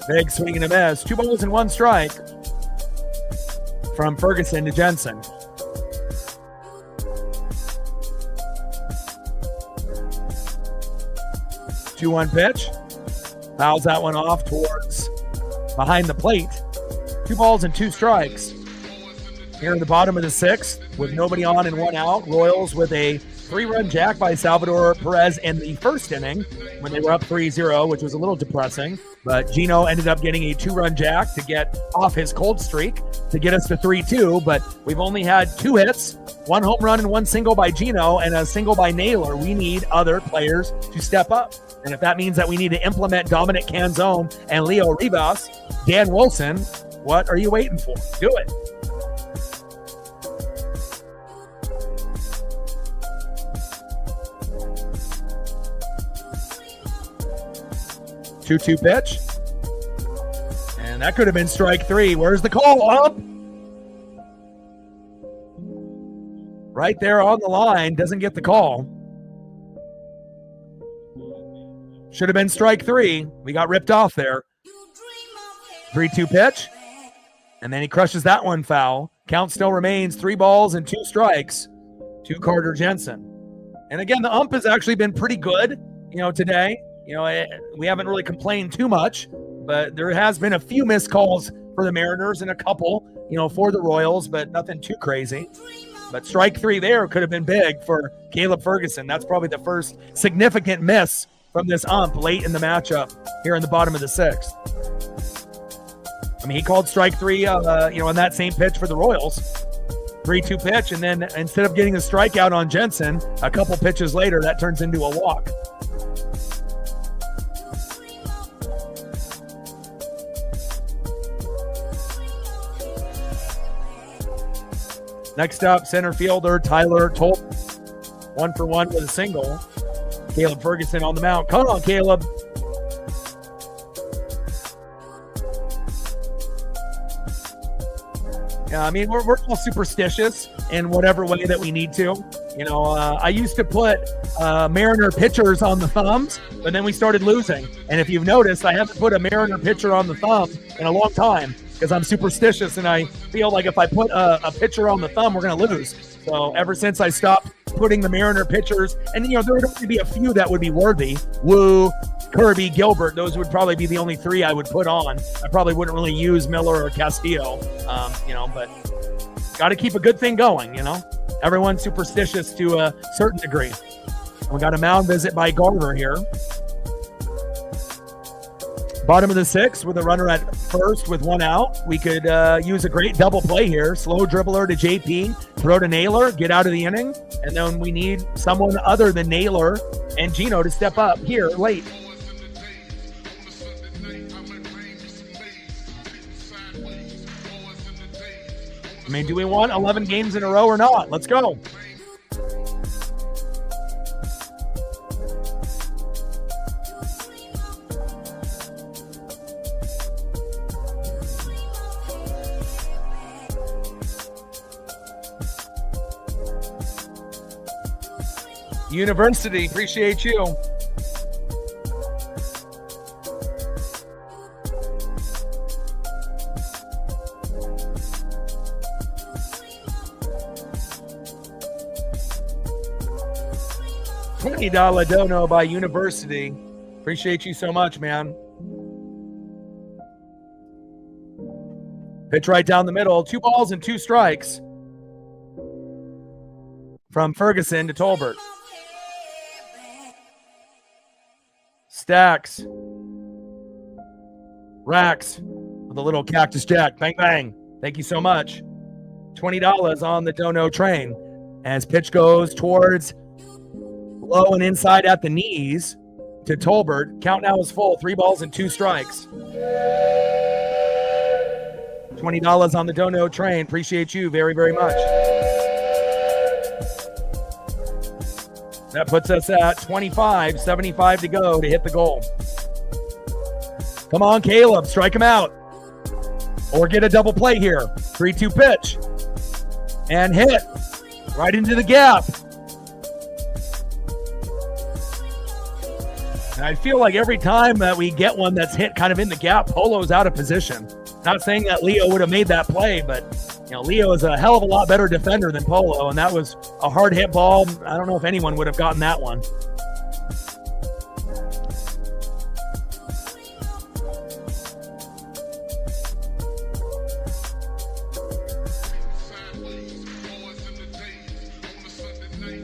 Big swing and a miss. 2 balls and 1 strike from Ferguson to Jensen. Two 2-1 pitch. Fouls that one off towards behind the plate. 2 balls and 2 strikes. Here in the bottom of the 6th with nobody on and 1 out. Royals with a 3-run jack by Salvador Perez in the first inning when they were up 3-0, which was a little depressing. But Gino ended up getting a 2-run jack to get off his cold streak to get us to 3-2. But we've only had 2 hits, 1 home run and 1 single by Gino and a single by Naylor. We need other players to step up. And if that means that we need to implement Dominic Canzone and Leo Rivas, Dan Wilson, what are you waiting for? Do it. Two pitch. And that could have been strike 3. Where's the call? Up. Right there on the line. Doesn't get the call. Should have been strike 3. We got ripped off there. 3-2 pitch. And then he crushes that one foul. Count still remains 3 balls and 2 strikes to Carter Jensen. And again, the ump has actually been pretty good, today. We haven't really complained too much, but there has been a few missed calls for the Mariners and a couple, for the Royals, but nothing too crazy. But strike 3 there could have been big for Caleb Ferguson. That's probably the first significant miss from this ump late in the matchup here in the bottom of the 6th. I mean, he called strike 3, on that same pitch for the Royals. 3-2 pitch, and then instead of getting a strikeout on Jensen, a couple pitches later, that turns into a walk. Next up, center fielder Tyler Tolp, 1-for-1 with a single. Caleb Ferguson on the mound. Come on, Caleb. Yeah, I mean, we're all superstitious in whatever way that we need to. You know, I used to put Mariner pitchers on the thumbs, but then we started losing. And if you've noticed, I haven't put a Mariner pitcher on the thumb in a long time because I'm superstitious and I feel like if I put a pitcher on the thumb, we're going to lose. So ever since I stopped putting the Mariner pitchers, and, you know, there would only be a few that would be worthy. Woo, Kirby, Gilbert, those would probably be the only three I would put on. I probably wouldn't really use Miller or Castillo, you know, but got to keep a good thing going, you know. Everyone's superstitious to a certain degree. We got a mound visit by Garver here. Bottom of the sixth with a runner at first with one out. We could use a great double play here. Slow dribbler to JP, throw to Naylor, get out of the inning. And then we need someone other than Naylor and Gino to step up here late. I mean, do we want 11 games in a row or not? Let's go. University, appreciate you. $20 dono by University. Appreciate you so much, man. Pitch right down the middle. 2 balls and 2 strikes. From Ferguson to Tolbert. Stacks. Racks with a little cactus jack. Bang, bang. Thank you so much. $20 on the dono train. As pitch goes towards low and inside at the knees to Tolbert. Count now is full. 3 balls and 2 strikes. $20 on the dono train. Appreciate you very, very much. That puts us at 25, 75 to go to hit the goal. Come on, Caleb, strike him out. Or get a double play here. 3-2 pitch. And hit right into the gap. And I feel like every time that we get one that's hit kind of in the gap, Polo's out of position. Not saying that Leo would have made that play, but you know, Leo is a hell of a lot better defender than Polo, and that was a hard hit ball. I don't know if anyone would have gotten that one.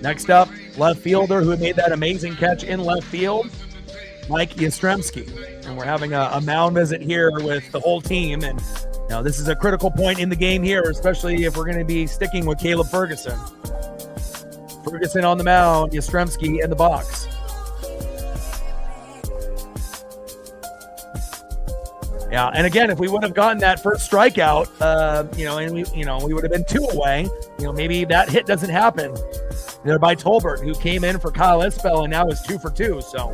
Next up, left fielder who made that amazing catch in left field, Mike Yastrzemski. And we're having a mound visit here with the whole team. And you know, this is a critical point in the game here, especially if we're going to be sticking with Caleb Ferguson. Ferguson on the mound, Yastrzemski in the box. Yeah, and again, if we would have gotten that first strikeout, we would have been 2 away. You know, maybe that hit doesn't happen. There by Tolbert, who came in for Kyle Isbell and now is 2 for 2. So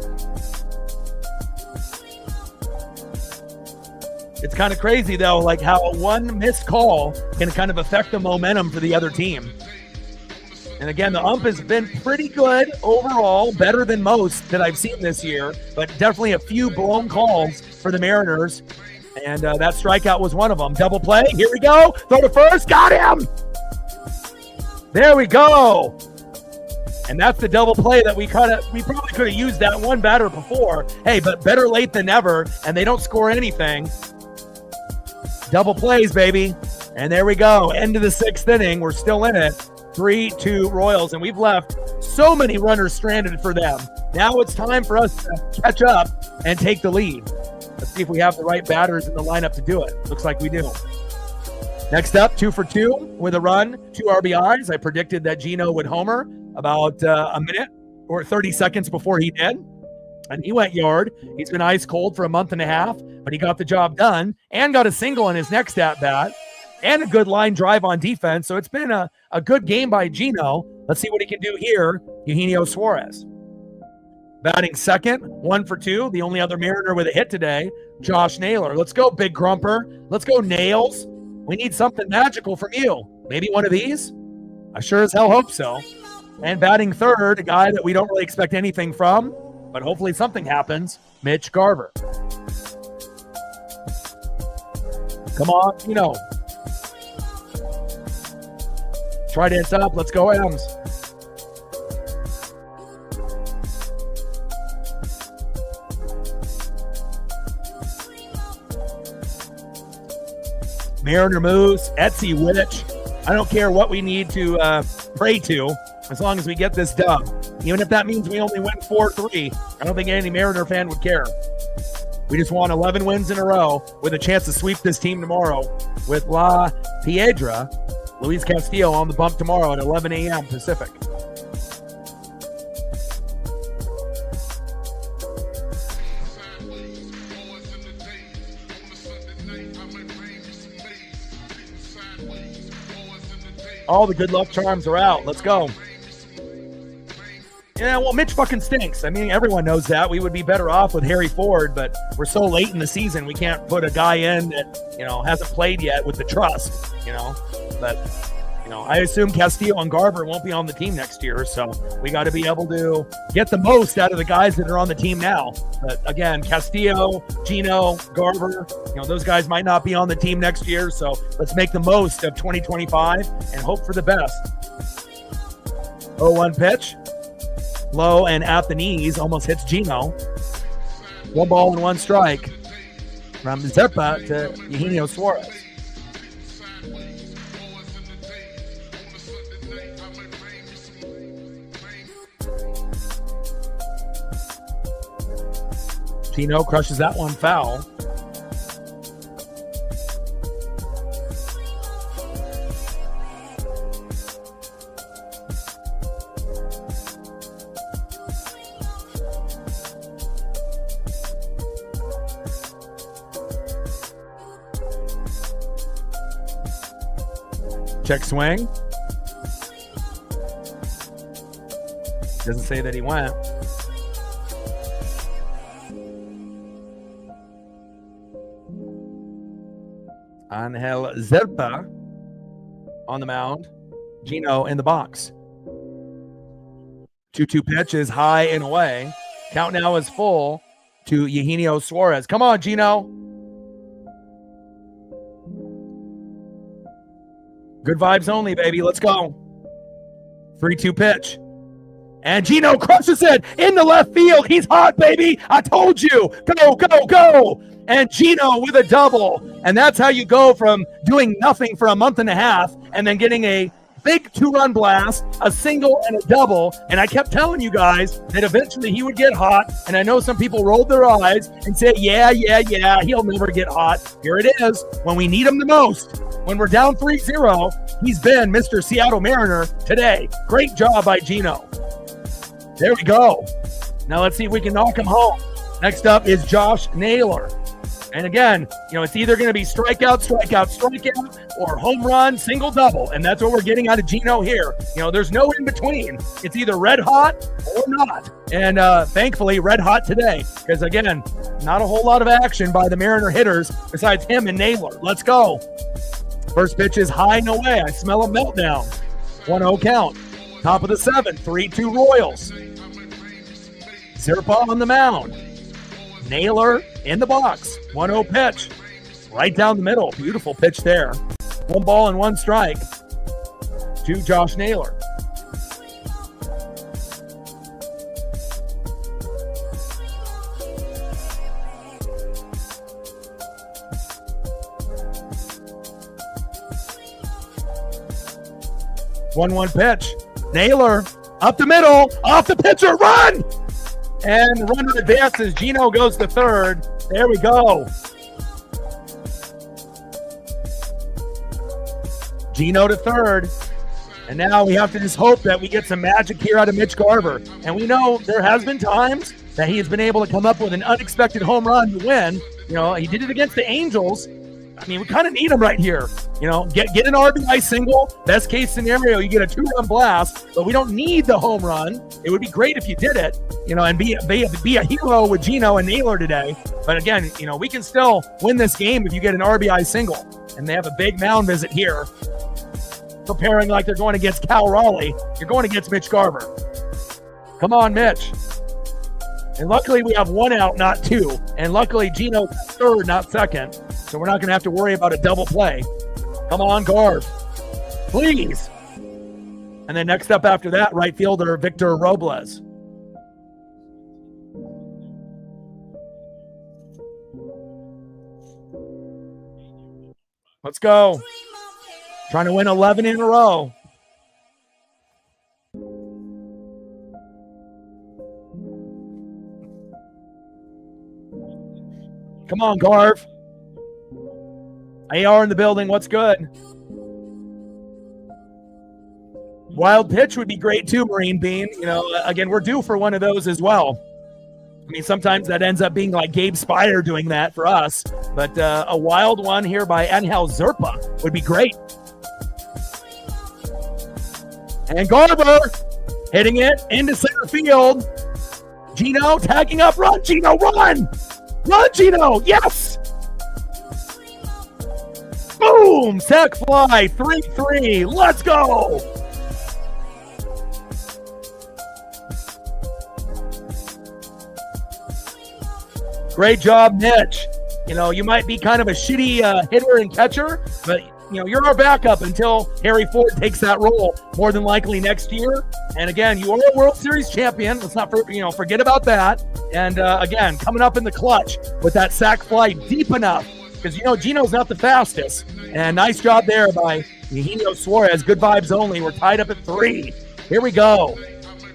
it's kind of crazy, though, like how one missed call can kind of affect the momentum for the other team. And again, the ump has been pretty good overall, better than most that I've seen this year, but definitely a few blown calls for the Mariners. And that strikeout was one of them. Double play. Here we go. Throw to first. Got him. There we go. And that's the double play that we probably could have used that one batter before. Hey, but better late than never, and they don't score anything. Double plays, baby. And there we go. End of the 6th inning. We're still in it. 3-2 Royals, and we've left so many runners stranded for them. Now it's time for us to catch up and take the lead. Let's see if we have the right batters in the lineup to do it. Looks like we do. Next up, 2 for 2 with a run, 2 RBIs. I predicted that Gino would homer about a minute or 30 seconds before he did. And he went yard. He's been ice cold for a month and a half, but he got the job done and got a single in his next at-bat and a good line drive on defense. So it's been a good game by Gino. Let's see what he can do here. Eugenio Suarez. Batting second, 1 for 2. The only other Mariner with a hit today, Josh Naylor. Let's go, Big Grumper. Let's go, Nails. We need something magical from you. Maybe one of these? I sure as hell hope so. And batting third, a guy that we don't really expect anything from, but hopefully something happens, Mitch Garver. Come on, you know. Trident's up. Let's go, Adams. Mariner moves, Etsy Witch. I don't care what we need to pray to, as long as we get this dub. Even if that means we only win 4-3, I don't think any Mariner fan would care. We just won 11 wins in a row with a chance to sweep this team tomorrow with La Piedra. Luis Castillo on the bump tomorrow at 11 a.m. Pacific. All the good luck charms are out. Let's go. Yeah, well, Mitch fucking stinks. I mean, everyone knows that. We would be better off with Harry Ford, but we're so late in the season, we can't put a guy in that, hasn't played yet with the trust, But, I assume Castillo and Garver won't be on the team next year, so we got to be able to get the most out of the guys that are on the team now. But, again, Castillo, Gino, Garver, those guys might not be on the team next year, so let's make the most of 2025 and hope for the best. 0-1 pitch. Low and at the knees, almost hits Gino. 1 ball and 1 strike from Zerpa to Eugenio Suarez. Gino crushes that one foul. Check swing. Doesn't say that he went. Angel Zerpa on the mound. Gino in the box. 2-2 pitch is high and away. Count now is full to Eugenio Suarez. Come on, Gino. Good vibes only, baby. Let's go. 3-2 pitch. And Gino crushes it in the left field. He's hot, baby. I told you. Go, go, go. And Gino with a double. And that's how you go from doing nothing for a month and a half and then getting a big 2-run blast, a single and a double. And I kept telling you guys that eventually he would get hot. And I know some people rolled their eyes and said, yeah, he'll never get hot. Here it is. When we need him the most, when we're down 3-0, he's been Mr. Seattle Mariner today. Great job by Gino. There we go. Now let's see if we can knock him home. Next up is Josh Naylor. And again, it's either going to be strikeout, or home run, single, double. And that's what we're getting out of Gino here. There's no in between. It's either red hot or not. And thankfully, red hot today. Because again, not a whole lot of action by the Mariner hitters besides him and Naylor. Let's go. First pitch is high and away. I smell a meltdown. 1-0 count. Top of the 7th, 3-2 Royals. Zerpa on the mound. Naylor in the box. 1-0 pitch. Right down the middle. Beautiful pitch there. 1 ball and 1 strike to Josh Naylor. One pitch. Naylor up the middle, off the pitcher, run! And the runner advances. Gino goes to third. There we go. Gino to third. And now we have to just hope that we get some magic here out of Mitch Garver. And we know there has been times that he has been able to come up with an unexpected home run to win. You know, he did it against the Angels. I mean, we kind of need him right here. You know, get an RBI single. Best case scenario, you get a 2-run blast, but we don't need the home run. It would be great if you did it, you know, and be a hero with Gino and Naylor today. But again, you know, we can still win this game if you get an RBI single. And they have a big mound visit here, preparing like they're going against Cal Raleigh. You're going against Mitch Garver. Come on, Mitch. And luckily we have 1 out, not 2. And luckily Gino's third, not second. So we're not going to have to worry about a double play. Come on, Garv. Please. And then next up after that, right fielder Victor Robles. Let's go. Trying to win 11 in a row. Come on, Garv. AR in the building. What's good? Wild pitch would be great too, Marine Bean. You know, again, we're due for one of those as well. I mean, sometimes that ends up being like Gabe Spire doing that for us. But a wild one here by Angel Zerpa would be great. And Garver hitting it into center field. Gino tagging up. Run, Gino, run! Run, Gino! Yes! Boom! Sac fly, 3-3. Let's go! Great job, Mitch. You know, you might be kind of a shitty hitter and catcher, but, you know, you're our backup until Harry Ford takes that role, more than likely next year. And again, you are a World Series champion. Let's not forget about that. And again, coming up in the clutch with that sac fly deep enough, because, you know, Gino's not the fastest. And nice job there by Eugenio Suarez. Good vibes only. We're tied up at 3. Here we go.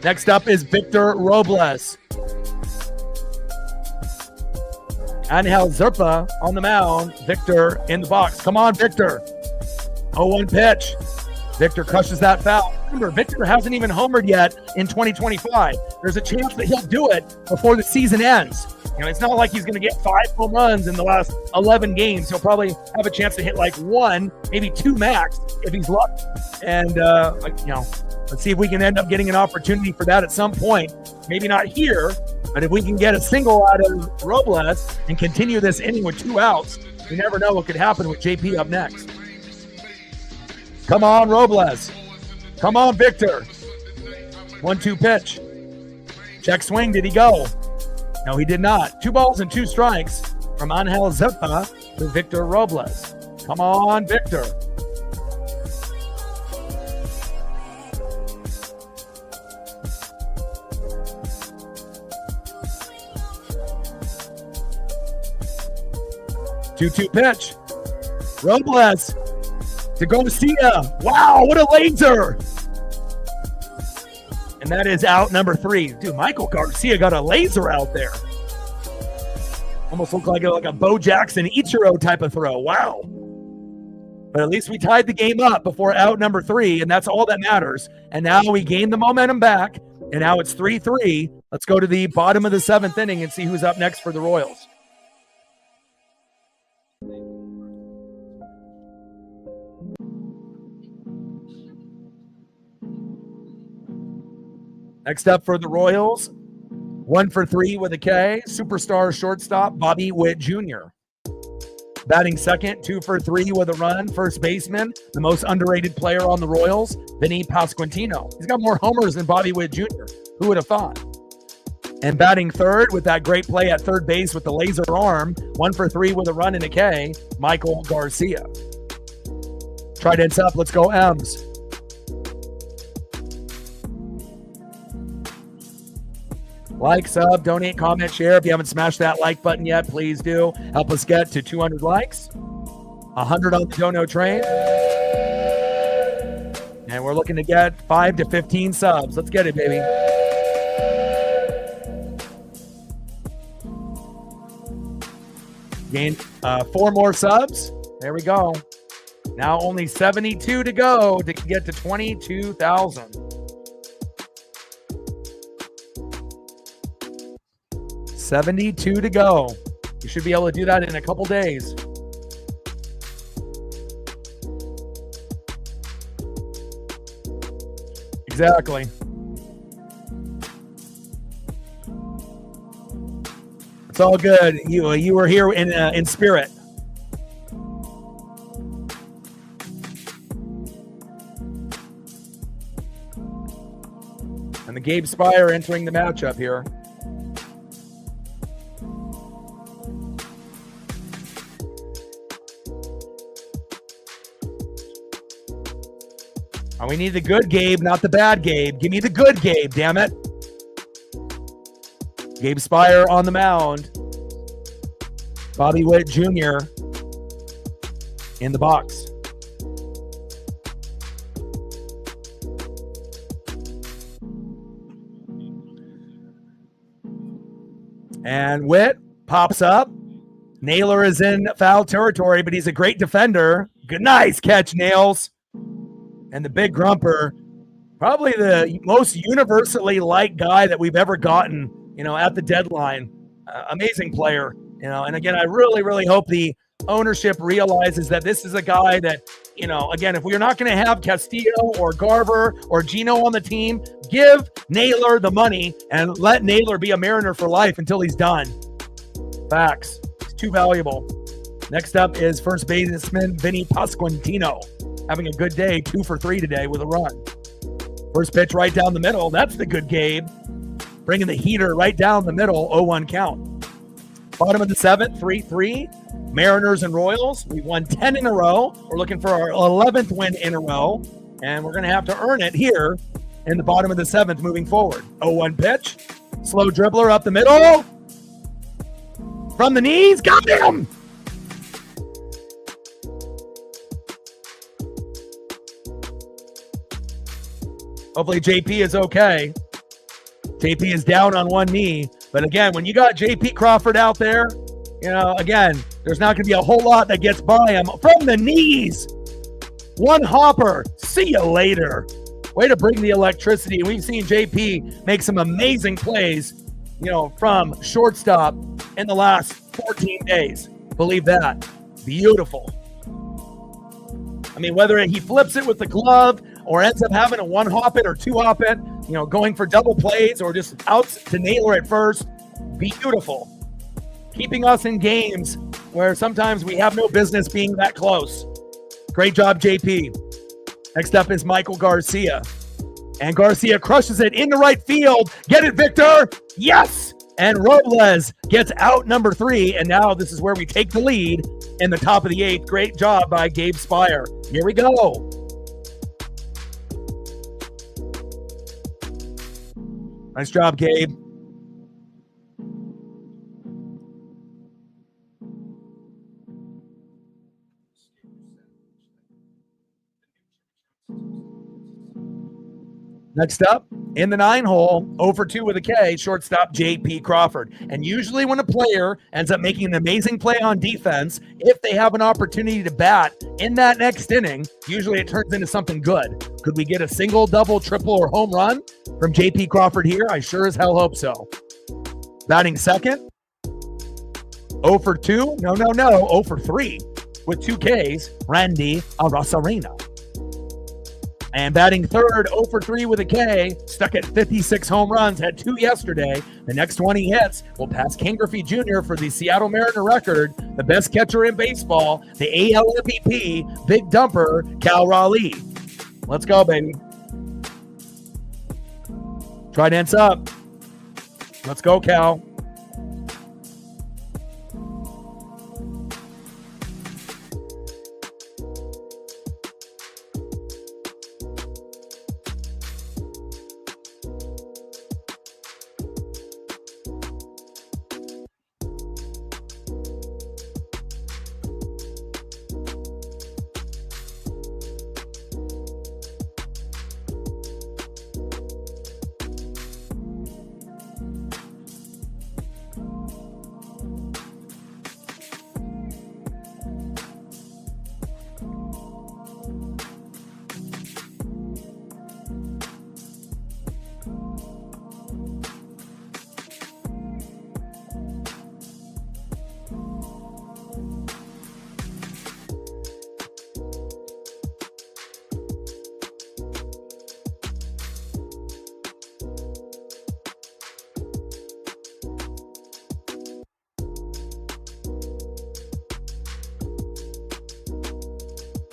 Next up is Victor Robles. Angel Zerpa on the mound. Victor in the box. Come on, Victor. 0-1 pitch. Victor crushes that foul. Remember, Victor hasn't even homered yet in 2025. There's a chance that he'll do it before the season ends. You know, it's not like he's going to get 5 home runs in the last 11 games. He'll probably have a chance to hit like 1, maybe 2 max if he's lucky. And, you know, let's see if we can end up getting an opportunity for that at some point. Maybe not here, but if we can get a single out of Robles and continue this inning with 2 outs, you never know what could happen with JP up next. Come on, Robles. Come on, Victor. 1-2 pitch. Check swing. Did he go? No, he did not. 2 balls and 2 strikes from Angel Zerpa to Victor Robles. Come on, Victor. Two-two pitch. Robles to Garcia. Wow, what a laser. And that is out number 3. Dude, Michael Garcia got a laser out there. Almost looked like a Bo Jackson Ichiro type of throw. Wow. But at least we tied the game up before out number 3, and that's all that matters. And now we gain the momentum back, and now it's 3-3. Let's go to the bottom of the 7th inning and see who's up next for the Royals. Next up for the Royals, 1 for 3 with a K, superstar shortstop Bobby Witt Jr. Batting second, 2 for 3 with a run, first baseman, the most underrated player on the Royals, Vinny Pasquantino. He's got more homers than Bobby Witt Jr. Who would have thought? And batting third with that great play at third base with the laser arm, 1 for 3 with a run and a K, Michael Garcia. Trident's up. Let's go, M's. Like, sub, donate, comment, share. If you haven't smashed that like button yet, please do. Help us get to 200 likes, 100 on the dono train. And we're looking to get 5 to 15 subs. Let's get it, baby. Gain 4 more subs. There we go. Now only 72 to go to get to 22,000. 72 to go. You should be able to do that in a couple days. Exactly. It's all good. You were here in spirit. And the Gabe Spire entering the matchup here. Oh, we need the good Gabe, not the bad Gabe. Give me the good Gabe, damn it. Gabe Spire on the mound. Bobby Witt Jr. in the box. And Witt pops up. Naylor is in foul territory, but he's a great defender. Good, nice catch, Nails. And the big grumper, probably the most universally liked guy that we've ever gotten, at the deadline. Amazing player, And again, I really, really hope the ownership realizes that this is a guy that, again, if we're not going to have Castillo or Garver or Gino on the team, give Naylor the money and let Naylor be a Mariner for life until he's done. Facts. He's too valuable. Next up is first baseman Vinny Pasquantino. Having a good day, 2 for 3 today with a run. First pitch right down the middle. That's the good Gabe. Bringing the heater right down the middle, 0-1 count. Bottom of the 7th, 3-3. Mariners and Royals. We've won 10 in a row. We're looking for our 11th win in a row. And we're going to have to earn it here in the bottom of the 7th moving forward. 0-1 pitch. Slow dribbler up the middle. From the knees. Got him! Hopefully JP is okay. JP is down on one knee. But again, when you got JP Crawford out there, again, there's not going to be a whole lot that gets by him. From the knees. One hopper. See you later. Way to bring the electricity. We've seen JP make some amazing plays, from shortstop in the last 14 days. Believe that. Beautiful. I mean, whether he flips it with the glove or ends up having a one-hop it or two-hop it, going for double plays or just outs to Naylor at first, beautiful. Keeping us in games where sometimes we have no business being that close. Great job, JP. Next up is Michael Garcia. And Garcia crushes it into right field. Get it, Victor! Yes! And Robles gets out number 3, and now this is where we take the lead in the top of the 8th. Great job by Gabe Spire. Here we go. Nice job, Gabe. Next up, in the 9-hole, 0 for 2 with a K, shortstop JP Crawford. And usually when a player ends up making an amazing play on defense, if they have an opportunity to bat in that next inning, usually it turns into something good. Could we get a single, double, triple, or home run from JP Crawford here? I sure as hell hope so. Batting second, 0 for 2. No, 0 for 3 with 2 Ks, Randy Arosarena. And batting third, 0 for 3 with a K, stuck at 56 home runs, had 2 yesterday. The next 20 hits will pass Ken Griffey Jr. for the Seattle Mariner record, the best catcher in baseball, the AL MVP, big dumper, Cal Raleigh. Let's go, baby. Trident's up. Let's go, Cal.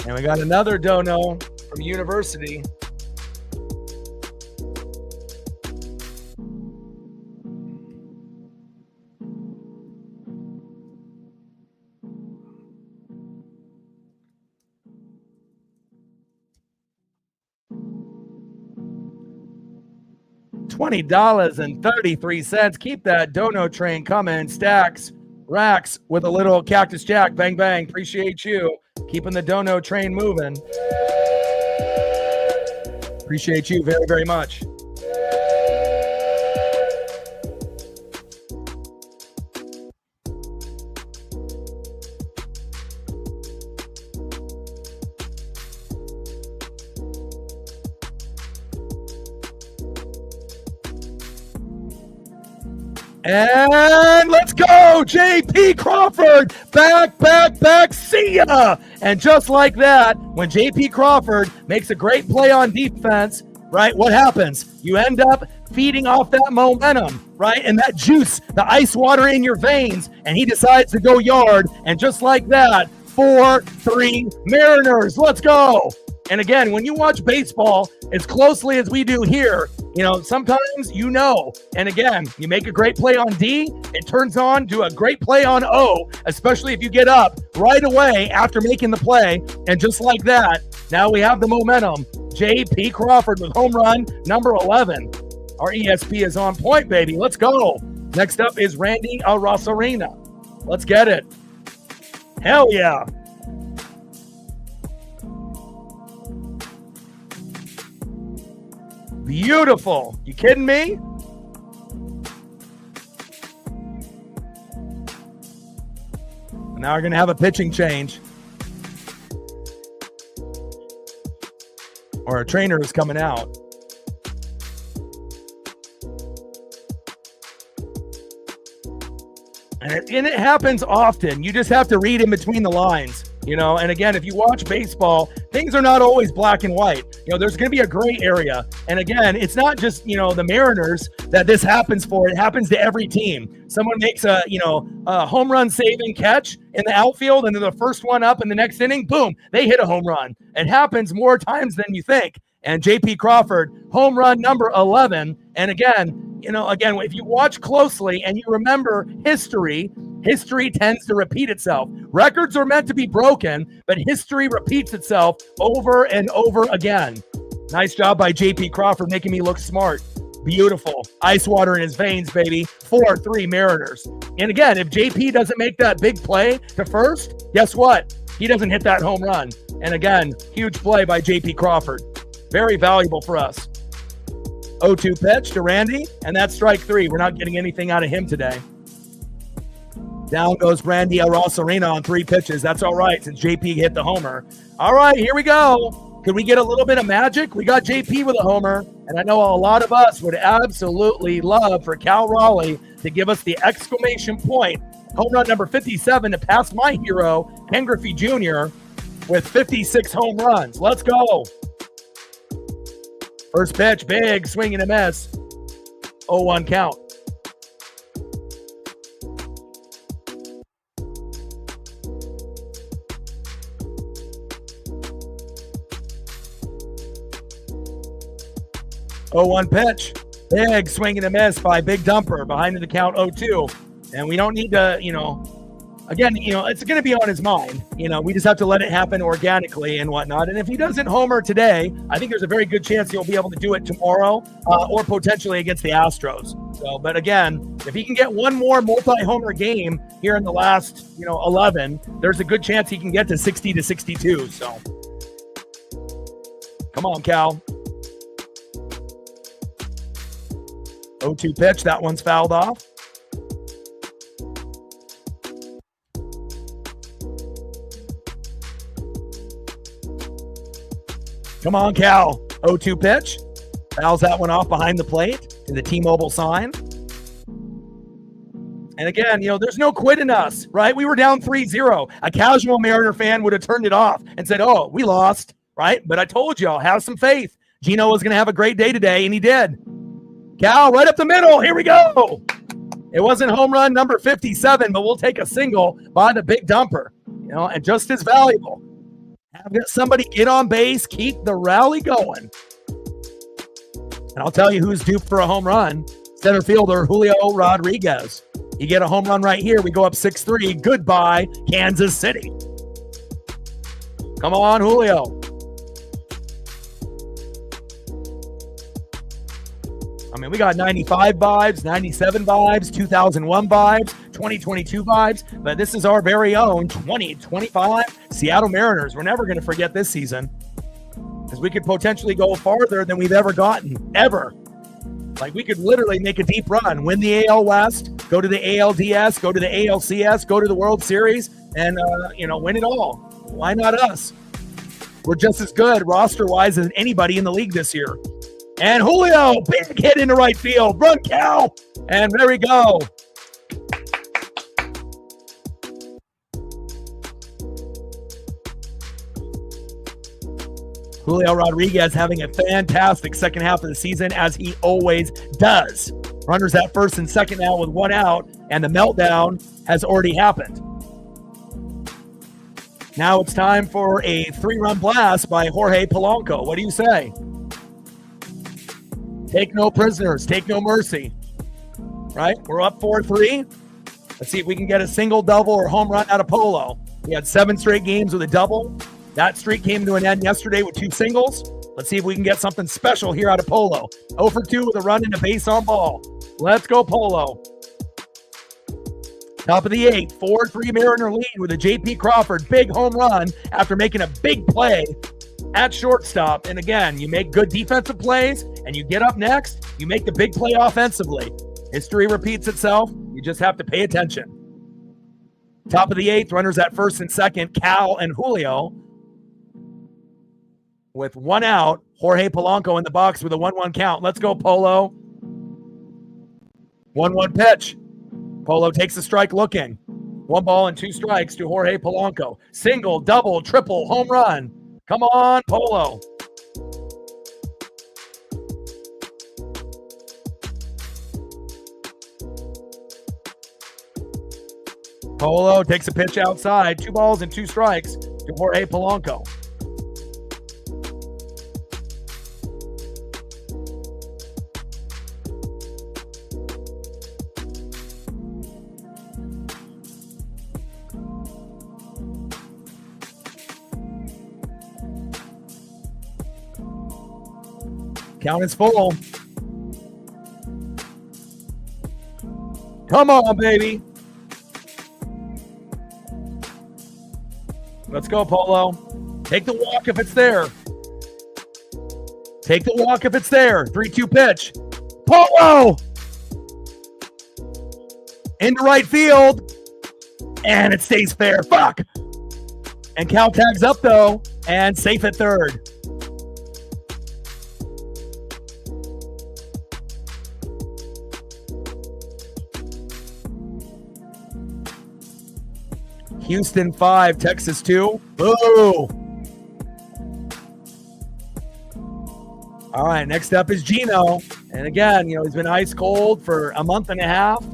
And we got another dono from University. $20.33. Keep that dono train coming. Stacks, racks with a little Cactus Jack. Bang, bang. Appreciate you. Keeping the dono train moving. Appreciate you very, very much. And let's go, JP Crawford, back, see ya. And just like that, when JP Crawford makes a great play on defense, right, what happens? You end up feeding off that momentum, right, and that juice, the ice water in your veins, and he decides to go yard, and just like that, 4-3 Mariners, let's go. And again, when you watch baseball as closely as we do here, sometimes and again, you make a great play on D, it turns on to a great play on O, especially if you get up right away after making the play. And just like that, now we have the momentum. J.P. Crawford with home run number 11. Our ESP is on point, baby. Let's go. Next up is Randy Arosarena. Let's get it. Hell yeah. Beautiful. You kidding me? Now we're going to have a pitching change. Or a trainer is coming out. And it happens often. You just have to read in between the lines. And again, if you watch baseball, things are not always black and white. There's going to be a gray area. And again, it's not just, the Mariners that this happens for. It happens to every team. Someone makes a home run saving catch in the outfield, and then the first one up in the next inning, boom, they hit a home run. It happens more times than you think. And J.P. Crawford, home run number 11. And again, if you watch closely and you remember history tends to repeat itself. Records are meant to be broken, but history repeats itself over and over again. Nice job by J.P. Crawford making me look smart. Beautiful. Ice water in his veins, baby. 4-3 Mariners. And again, if JP doesn't make that big play to first, guess what? He doesn't hit that home run. And again, huge play by JP Crawford. Very valuable for us. 0-2 pitch to Randy, and that's strike 3. We're not getting anything out of him today. Down goes Randy Arosarena on 3 pitches. That's all right, since JP hit the homer. All right, here we go. Could we get a little bit of magic? We got JP with a homer, and I know a lot of us would absolutely love for Cal Raleigh to give us the exclamation point. Home run number 57 to pass my hero, Ken Griffey Jr., with 56 home runs. Let's go. First pitch, big swing and a miss. 0-1 count. Oh, 0-1 pitch. Big swing and a miss by Big Dumper behind the count 0-2. And we don't need to, again, it's going to be on his mind. We just have to let it happen organically and whatnot. And if he doesn't homer today, I think there's a very good chance he'll be able to do it tomorrow or potentially against the Astros. So, but again, if he can get one more multi-homer game here in the last, 11, there's a good chance he can get to 60 to 62. So, come on, Cal. 0-2 pitch. That one's fouled off. Come on, Cal. 0-2 pitch. Fouls that one off behind the plate to the T-Mobile sign. And again, there's no quit in us, right? We were down 3-0. A casual Mariner fan would have turned it off and said, oh, we lost, right? But I told y'all, have some faith. Gino was going to have a great day today, and he did. Cal, right up the middle. Here we go. It wasn't home run number 57, but we'll take a single by the Big Dumper, and just as valuable. Have somebody get on base, keep the rally going. And I'll tell you who's due for a home run. Center fielder Julio Rodriguez. You get a home run right here. We go up 6-3. Goodbye, Kansas City. Come on, Julio. I mean, we got 95 vibes, 97 vibes, 2001 vibes, 2022 vibes, but this is our very own 2025 Seattle Mariners. We're never going to forget this season because we could potentially go farther than we've ever gotten, ever. Like, we could literally make a deep run, win the AL West, go to the ALDS, go to the ALCS, go to the World Series, and, win it all. Why not us? We're just as good roster-wise as anybody in the league this year. And Julio, big hit into right field. Run, Cal. And there we go. Julio Rodriguez having a fantastic second half of the season, as he always does. Runners at first and second now with one out, and the meltdown has already happened. Now it's time for a 3-run blast by Jorge Polanco. What do you say? Take no prisoners. Take no mercy. Right? We're up 4-3. Let's see if we can get a single, double, or home run out of Polo. We had 7 straight games with a double. That streak came to an end yesterday with 2 singles. Let's see if we can get something special here out of Polo. 0 for 2 with a run and a base on ball. Let's go, Polo. Top of the 8th, 4-3 Mariner lead with a J.P. Crawford big home run after making a big play at shortstop. And again, you make good defensive plays and you get up next, you make the big play offensively. History repeats itself. You just have to pay attention. Top of the 8th, runners at first and second, Cal and Julio. With one out, Jorge Polanco in the box with a 1-1 count. Let's go, Polo. 1-1 pitch. Polo takes a strike looking. 1 ball and 2 strikes to Jorge Polanco. Single, double, triple, home run. Come on, Polo. Polo takes a pitch outside. 2 balls and 2 strikes to Jorge Polanco. Count is full. Come on, baby. Let's go, Polo. Take the walk if it's there. Take the walk if it's there. 3-2 pitch. Polo! Into right field. And it stays fair. Fuck! And Cal tags up, though, and safe at third. Houston 5, Texas 2. Boo! All right, next up is Gino. And again, he's been ice cold for a month and a half.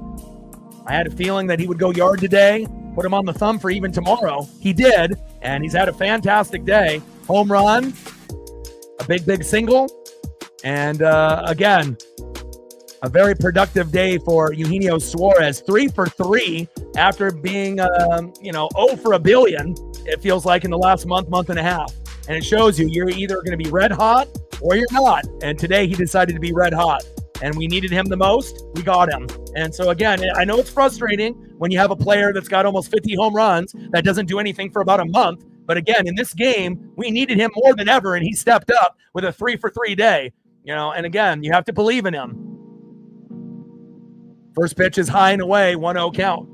I had a feeling that he would go yard today, put him on the thumb for even tomorrow. He did, and he's had a fantastic day. Home run, a big single, and again, a very productive day for Eugenio Suarez. 3 for 3 after being, 0 for a billion, it feels like, in the last month and a half. And it shows you you're either going to be red hot or you're not. And today he decided to be red hot. And we needed him the most. We got him. And so, again, I know it's frustrating when you have a player that's got almost 50 home runs that doesn't do anything for about a month. But, again, in this game, we needed him more than ever, and he stepped up with a 3 for 3 day. And, again, you have to believe in him. First pitch is high and away, 1-0 count.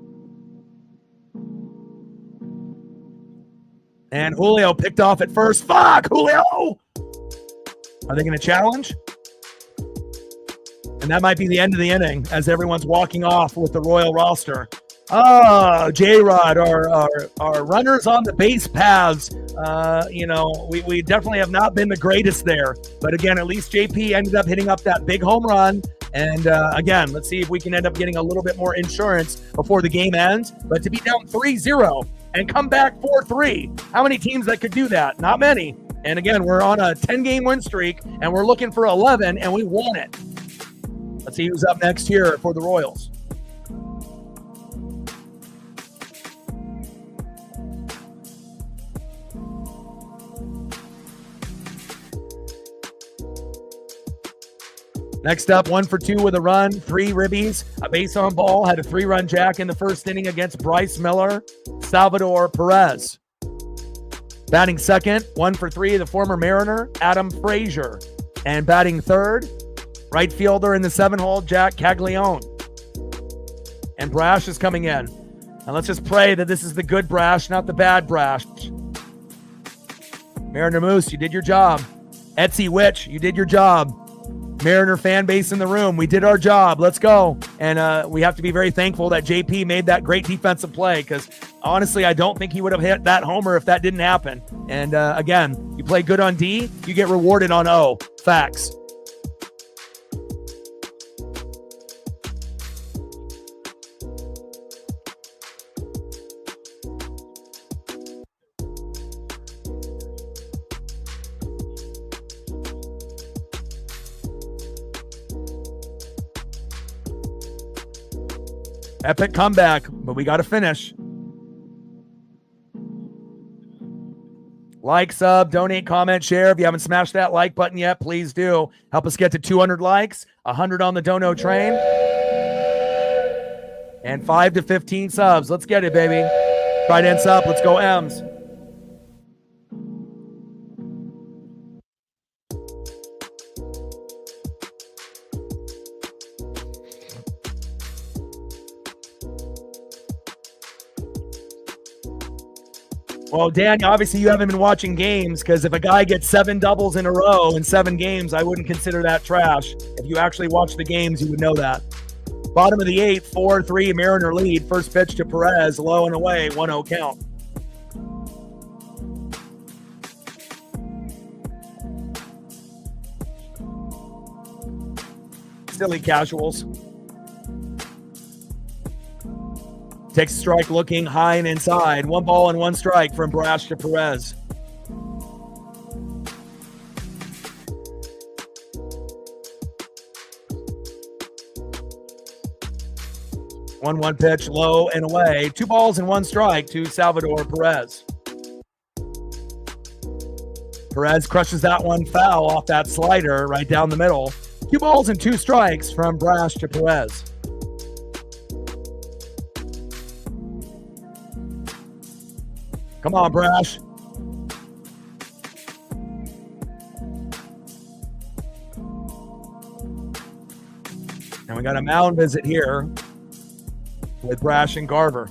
And Julio picked off at first. Fuck, Julio! Are they going to challenge? And that might be the end of the inning as everyone's walking off with the Royal roster. J-Rod, our runners on the base paths, we definitely have not been the greatest there. But again, at least JP ended up hitting up that big home run. And again, let's see if we can end up getting a little bit more insurance before the game ends. But to be down 3-0 and come back 4-3. How many teams that could do that? Not many. And again, we're on a 10-game win streak, and we're looking for 11, and we won it. Let's see who's up next here for the Royals. Next up, 1 for 2 with a run, 3 ribbies, a base on ball, had a 3-run jack in the first inning against Bryce Miller, Salvador Perez. Batting second, 1 for 3, the former Mariner, Adam Frazier. And batting third, right fielder in the 7-hole, Jack Caglione. And Brash is coming in. And let's just pray that this is the good Brash, not the bad Brash. Mariner Moose, you did your job. Etsy Witch, you did your job. Mariner fan base in the room, we did our job. Let's go. And we have to be very thankful that JP made that great defensive play, because honestly, I don't think he would have hit that homer if that didn't happen. And again, you play good on D, you get rewarded on O. Facts. Epic comeback, but we got to finish. Like, sub, donate, comment, share. If you haven't smashed that like button yet, please do. Help us get to 200 likes, 100 on the dono train, and 5 to 15 subs. Let's get it, baby. Trident's up. Let's go, M's. Well, Dan, obviously you haven't been watching games, because if a guy gets 7 doubles in a row in 7 games, I wouldn't consider that trash. If you actually watch the games, you would know that. Bottom of the 8th, 4-3 Mariner lead. First pitch to Perez, low and away, 1-0 count. Silly casuals. Takes a strike, looking high and inside. 1 ball and 1 strike from Brash to Perez. One pitch, low and away. 2 balls and 1 strike to Salvador Perez. Perez crushes that one foul off that slider right down the middle. 2 balls and 2 strikes from Brash to Perez. Come on, Brash. And we got a mound visit here with Brash and Garver.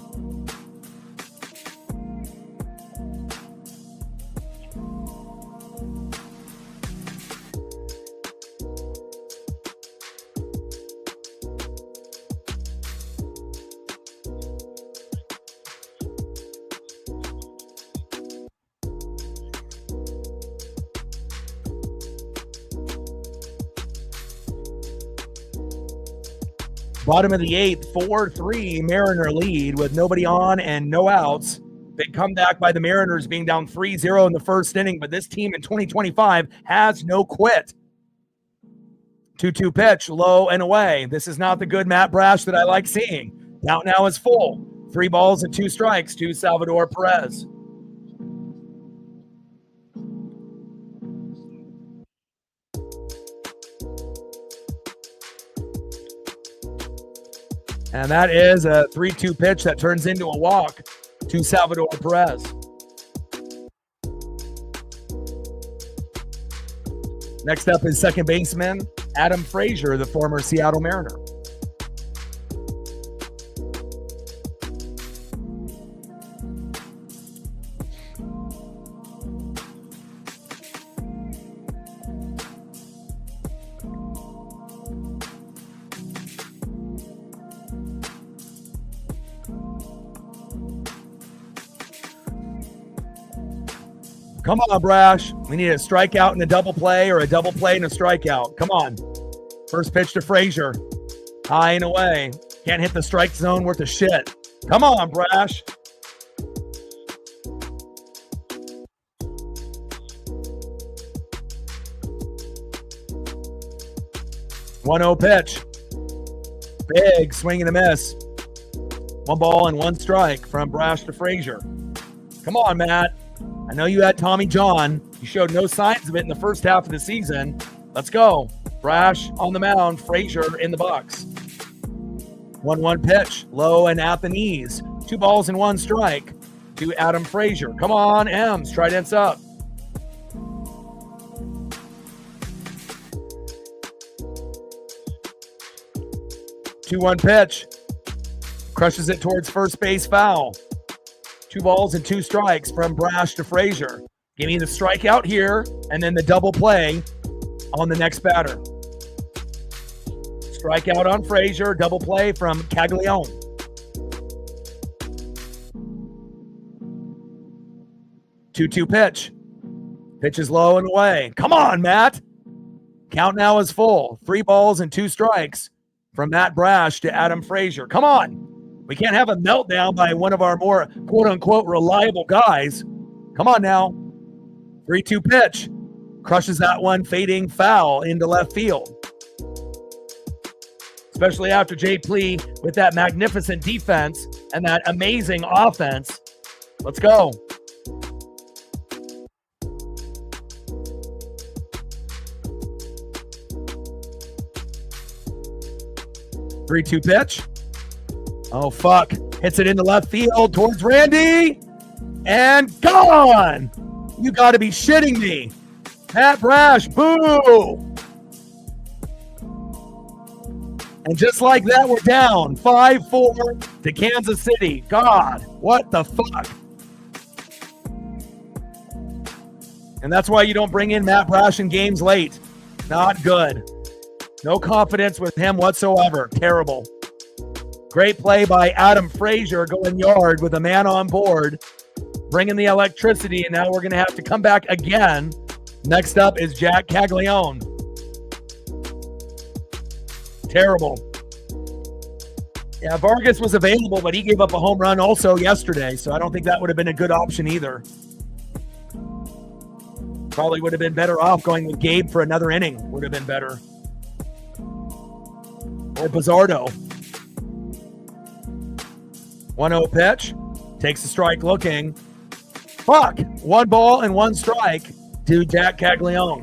Bottom of the 8th, 4-3 Mariner lead with nobody on and no outs. Big comeback by the Mariners, being down 3-0 in the first inning, but this team in 2025 has no quit. 2-2 pitch, low and away. This is not the good Matt Brash that I like seeing. Count now is full. 3 balls and 2 strikes to Salvador Perez. And that is a 3-2 pitch that turns into a walk to Salvador Perez. Next up is second baseman Adam Frazier, the former Seattle Mariner. Come on, Brash. We need a strikeout and a double play, or a double play and a strikeout. Come on. First pitch to Frazier. High and away. Can't hit the strike zone worth of shit. Come on, Brash. 1-0 pitch. Big swing and a miss. 1 ball and 1 strike from Brash to Frazier. Come on, Matt. I know you had Tommy John. You showed no signs of it in the first half of the season. Let's go. Brash on the mound, Frazier in the box. 1-1 pitch, low and at the knees. 2 balls and 1 strike to Adam Frazier. Come on, M's. Trident's up. Two 2-1 pitch. Crushes it towards first base, foul. 2 balls and 2 strikes from Brash to Frazier. Give me the strikeout here and then the double play on the next batter. Strikeout on Frazier, double play from Caglione. Two-two pitch. Pitch is low and away. Come on, Matt. Count now is full. 3 balls and 2 strikes from Matt Brash to Adam Frazier. Come on. We can't have a meltdown by one of our more quote-unquote reliable guys. Come on now. 3-2 pitch. Crushes that one, fading foul into left field. Especially after Jay Plea with that magnificent defense and that amazing offense. Let's go. Three-two pitch. Oh, fuck. Hits it into left field towards Randy. And gone. You got to be shitting me. Matt Brash, boo. And just like that, we're down 5-4 to Kansas City. God, what the fuck? And that's why you don't bring in Matt Brash in games late. Not good. No confidence with him whatsoever. Terrible. Great play by Adam Frazier going yard with a man on board, bringing the electricity, and now we're going to have to come back again. Next up is Jack Caglione. Terrible. Yeah, Vargas was available, but he gave up a home run also yesterday, so I don't think that would have been a good option either. Probably would have been better off going with Gabe for another inning. Would have been better. Or Bizzardo. 1-0 pitch. Takes a strike looking. Fuck! 1 ball and 1 strike to Jack Caglione.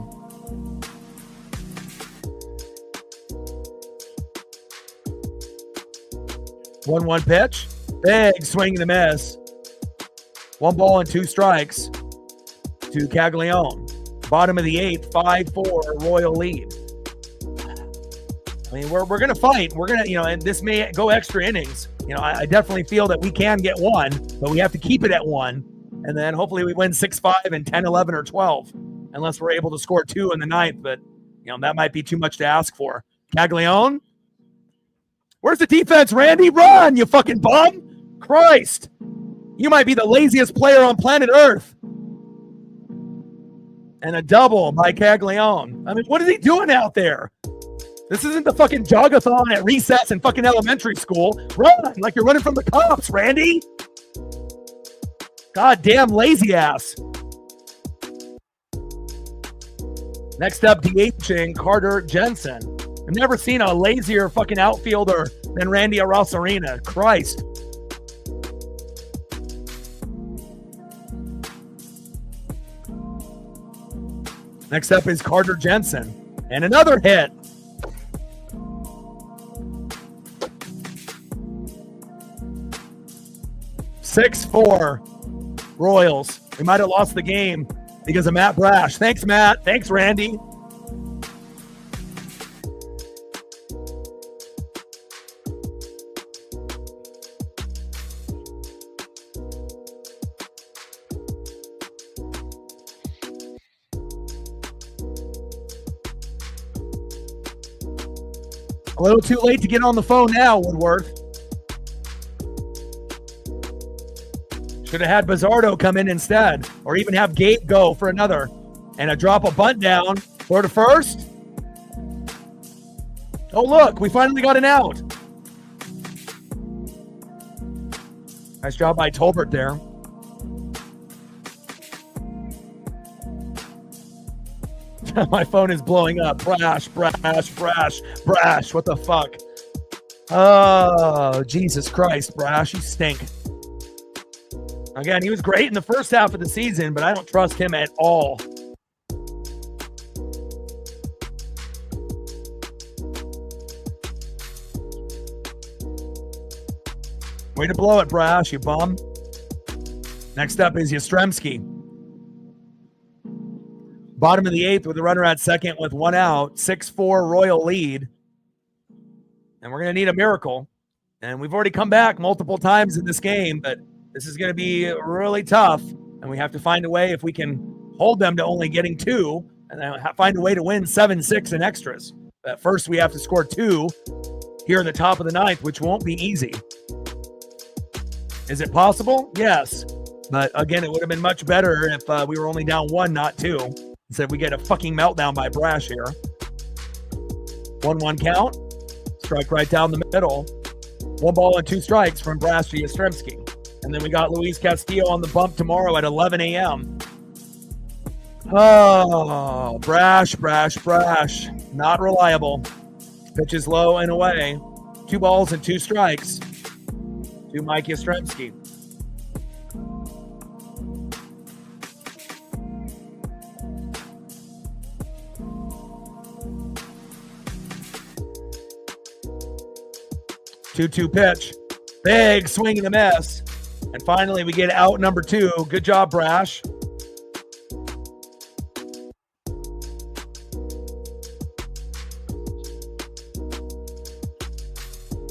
One pitch. Big swing and a miss. 1 ball and 2 strikes to Caglione. Bottom of the 8th, 5-4 Royal lead. I mean, we're going to fight. We're going to, and this may go extra innings. I definitely feel that we can get 1, but we have to keep it at 1. And then hopefully we win 6-5 and 10, 11, or 12, unless we're able to score 2 in the 9th. But, that might be too much to ask for. Caglione. Where's the defense, Randy? Run, you fucking bum. Christ. You might be the laziest player on planet Earth. And a double by Caglione. I mean, what is he doing out there? This isn't the fucking jogathon at recess in fucking elementary school. Run like you're running from the cops, Randy. Goddamn lazy ass. Next up, DHing Carter Jensen. I've never seen a lazier fucking outfielder than Randy Arosarena. Christ. Next up is Carter Jensen. And another hit. (6-4) Royals. We might have lost the game because of Matt Brash. Thanks, Matt. Thanks, Randy. A little too late to get on the phone now, Woodworth. Should have had Bizzardo come in instead, or even have Gabe go for another. And a drop a bunt down. Throw to first. Oh, look, we finally got an out. Nice job by Tolbert there. My phone is blowing up. Brash. What the fuck? Oh, Jesus Christ, Brash. You stink. Again, he was great in the first half of the season, but I don't trust him at all. Way to blow it, Brash, you bum. Next up is Yastrzemski. Bottom of the 8th with a runner at second with 1 out. 6-4 Royal lead. And we're going to need a miracle. And we've already come back multiple times in this game, but this is going to be really tough. And we have to find a way if we can hold them to only getting 2 and then find a way to win 7-6 in extras. But first, we have to score 2 here in the top of the 9th, which won't be easy. Is it possible? Yes. But again, it would have been much better if we were only down 1, not 2. Instead, we get a fucking meltdown by Brash here. 1-1 count. Strike right down the middle. 1 ball and 2 strikes from Brash to Yastrzemski. And then we got Luis Castillo on the bump tomorrow at 11 a.m. Oh, Brash. Not reliable. Pitches low and away. 2 balls and 2 strikes to Mike Yastrzemski. Two pitch. Big swing and a miss. And finally, we get out number 2. Good job, Brash.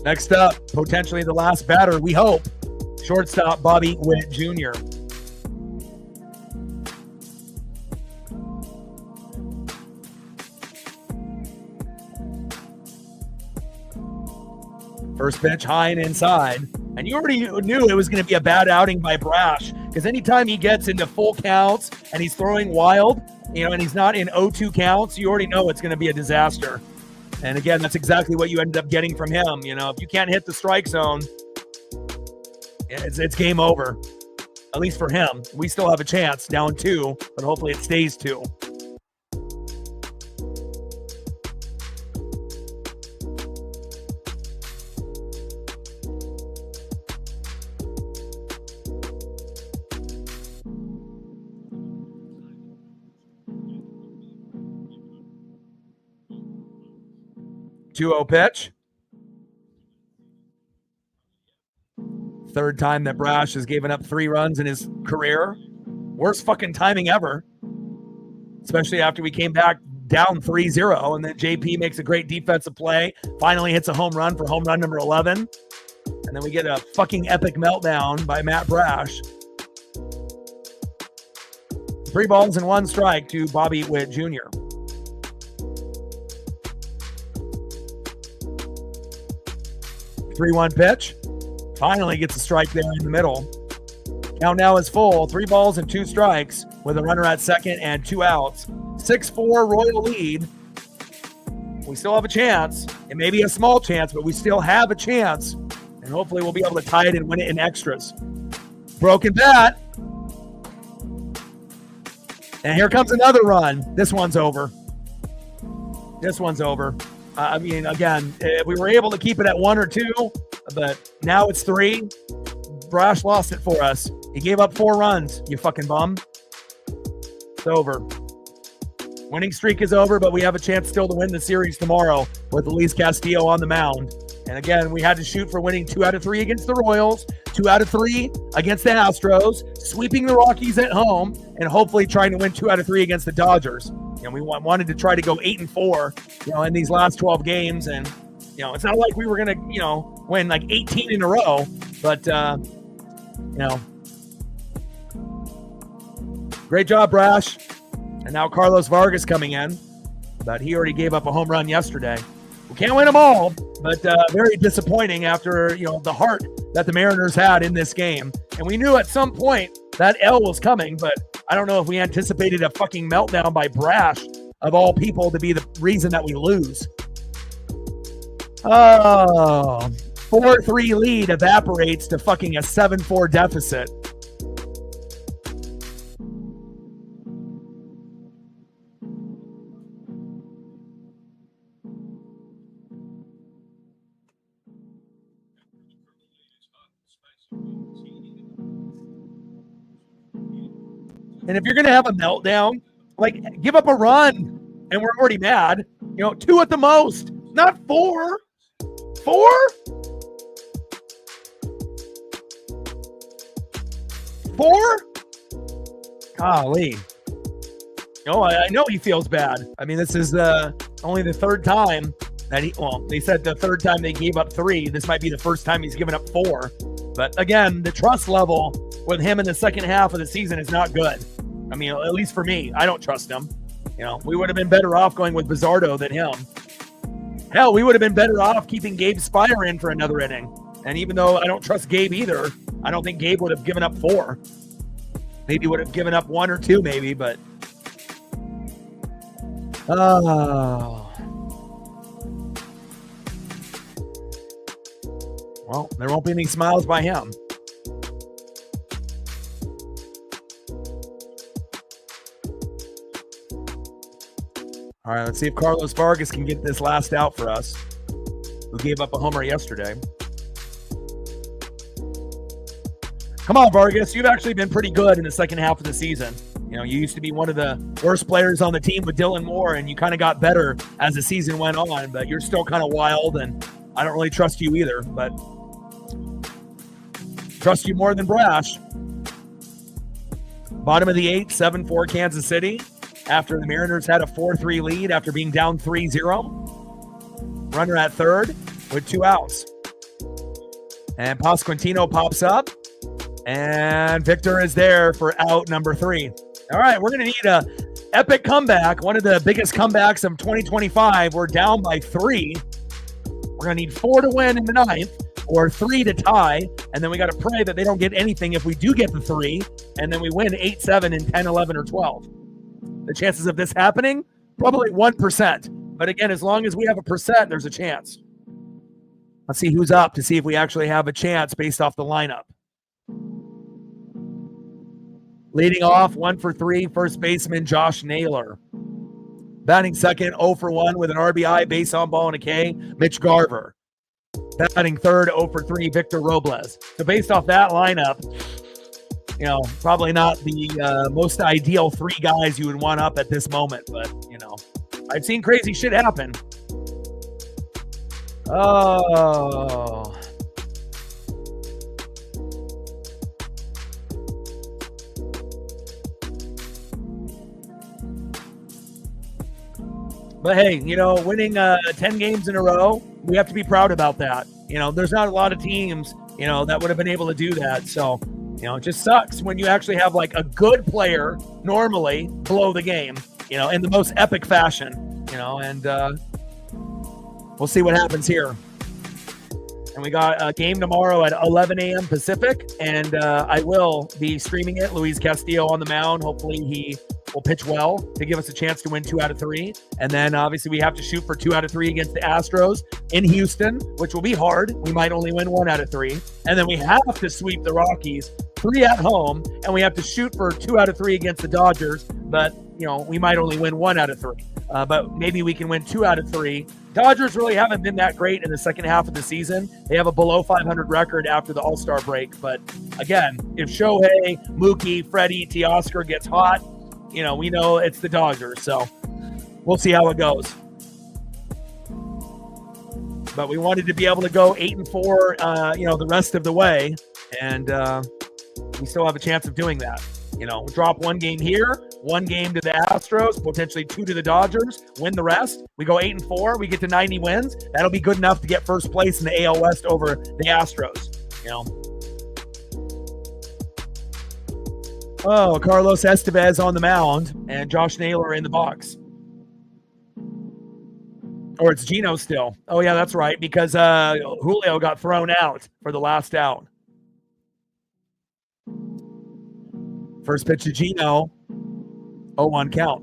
Next up, potentially the last batter, we hope. Shortstop Bobby Witt Jr. First pitch high and inside. And you already knew it was going to be a bad outing by Brash, because anytime he gets into full counts and he's throwing wild, and he's not in 0-2 counts, you already know it's going to be a disaster. And again, that's exactly what you ended up getting from him. If you can't hit the strike zone, it's game over. At least for him. We still have a chance, down 2, but hopefully it stays 2. Two-0 pitch. Third time that Brash has given up 3 runs in his career. Worst fucking timing ever. Especially after we came back down 3-0, and then JP makes a great defensive play. Finally hits a home run for home run number 11. And then we get a fucking epic meltdown by Matt Brash. 3 balls and 1 strike to Bobby Witt Jr. Three-one pitch. Finally gets a strike there in the middle. Count now is full. 3 balls and 2 strikes with a runner at second and 2 outs. 6-4 Royal lead. We still have a chance. It may be a small chance, but we still have a chance. And hopefully we'll be able to tie it and win it in extras. Broken bat. And here comes another run. This one's over. Again, if we were able to keep it at 1 or 2, but now it's 3. Brash lost it for us. He gave up 4 runs, you fucking bum. It's over. Winning streak is over, but we have a chance still to win the series tomorrow with Luis Castillo on the mound. And again, we had to shoot for winning 2 out of 3 against the Royals, 2 out of 3 against the Astros, sweeping the Rockies at home, and hopefully trying to win 2 out of 3 against the Dodgers. We wanted to try to go 8-4, in these last 12 games. And, it's not like we were going to, win like 18 in a row. But, great job, Brash. And now Carlos Vargas coming in. But he already gave up a home run yesterday. We can't win them all, but very disappointing after, the heart that the Mariners had in this game. And we knew at some point that L was coming, but I don't know if we anticipated a fucking meltdown by Brash, of all people, to be the reason that we lose. Oh, 4-3 lead evaporates to fucking a 7-4 deficit. And if you're going to have a meltdown, like give up a run and we're already mad. 2 at the most, not 4. 4? 4? Golly. I know he feels bad. I mean, this is only the third time that they said the third time they gave up 3. This might be the first time he's given up 4. But again, the trust level with him in the second half of the season is not good. I mean, at least for me, I don't trust him. We would have been better off going with Bizzardo than him. Hell, we would have been better off keeping Gabe Spire in for another inning. And even though I don't trust Gabe either, I don't think Gabe would have given up 4. Maybe would have given up 1 or 2 maybe, but... Well, there won't be any smiles by him. All right, let's see if Carlos Vargas can get this last out for us, who gave up a homer yesterday. Come on, Vargas. You've actually been pretty good in the second half of the season. You used to be one of the worst players on the team with Dylan Moore, and you kind of got better as the season went on, but you're still kind of wild, and I don't really trust you either, but trust you more than Brash. Bottom of the 8th, 7-4 Kansas City, after the Mariners had a 4-3 lead after being down 3-0. Runner at third with 2 outs. And Pasquantino pops up, and Victor is there for out number 3. All right, we're going to need a epic comeback, one of the biggest comebacks of 2025. We're down by 3. We're going to need 4 to win in the 9th or 3 to tie, and then we got to pray that they don't get anything if we do get the 3, and then we win 8-7 and 10, 11, or 12. The chances of this happening, probably 1%. But again, as long as we have a percent, there's a chance. Let's see who's up to see if we actually have a chance based off the lineup. Leading off, 1 for 3, first baseman Josh Naylor. Batting second, 0 for 1 with an RBI, base on ball, and a K, Mitch Garver. Batting third, 0 for 3, Victor Robles. So based off that lineup, probably not the most ideal 3 guys you would want up at this moment. But, I've seen crazy shit happen. Oh. But hey, winning 10 games in a row, we have to be proud about that. There's not a lot of teams, that would have been able to do that. So, it just sucks when you actually have like a good player normally blow the game, in the most epic fashion, and we'll see what happens here. And we got a game tomorrow at 11 a.m. Pacific, and I will be streaming it. Luis Castillo on the mound. Hopefully he will pitch well to give us a chance to win 2 out of 3. And then obviously we have to shoot for 2 out of 3 against the Astros in Houston, which will be hard. We might only win 1 out of 3. And then we have to sweep the Rockies 3 at home, and we have to shoot for 2 out of 3 against the Dodgers. But, we might only win 1 out of 3. But maybe we can win 2 out of 3. Dodgers really haven't been that great in the second half of the season. They have a below 500 record after the All-Star break. But again, if Shohei, Mookie, Freddie, Teoscar gets hot, we know it's the Dodgers. So we'll see how it goes. But we wanted to be able to go 8-4, the rest of the way. And we still have a chance of doing that. Drop 1 game here, 1 game to the Astros, potentially 2 to the Dodgers, win the rest. We go 8-4, we get to 90 wins. That'll be good enough to get first place in the AL West over the Astros. Oh, Carlos Estevez on the mound and Josh Naylor in the box. Or it's Gino still. Oh, yeah, that's right, because Julio got thrown out for the last out. First pitch to Gino, 0-1 count.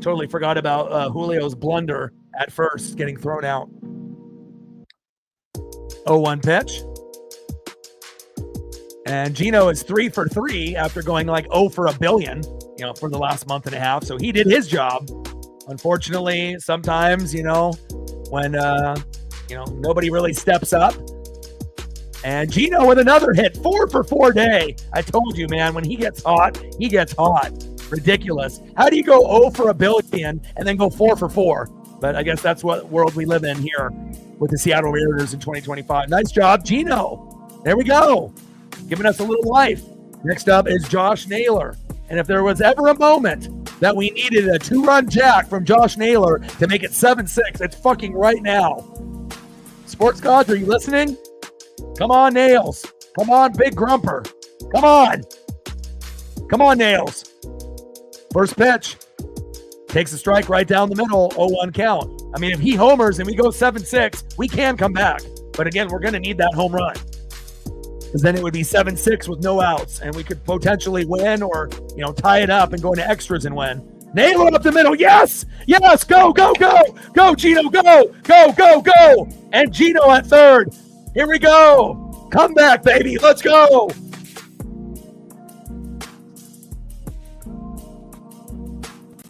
Totally forgot about Julio's blunder at first, getting thrown out. 0-1 pitch. And Gino is 3 for 3 after going like 0 for a billion, for the last month and a half. So he did his job. Unfortunately, sometimes, when, nobody really steps up, And Gino with another hit, 4 for 4 day. I told you, man, when he gets hot, he gets hot. Ridiculous. How do you go 0 for a billion and then go 4 for 4? But I guess that's what world we live in here with the Seattle Mariners in 2025. Nice job, Gino. There we go. Giving us a little life. Next up is Josh Naylor. And if there was ever a moment that we needed a 2-run jack from Josh Naylor to make it 7-6, it's fucking right now. Sports gods, are you listening? Come on, Nails. Come on, Big Grumper. Come on. Come on, Nails. First pitch. Takes a strike right down the middle, 0-1 count. I mean, if he homers and we go 7-6, we can come back. But again, we're going to need that home run. Because then it would be 7-6 with no outs, and we could potentially win or, tie it up and go into extras and win. Nail up the middle. Yes! Yes! Go, go, go! Go, Gino, go! Go, go, go! And Gino at third. Here we go. Come back, baby. Let's go.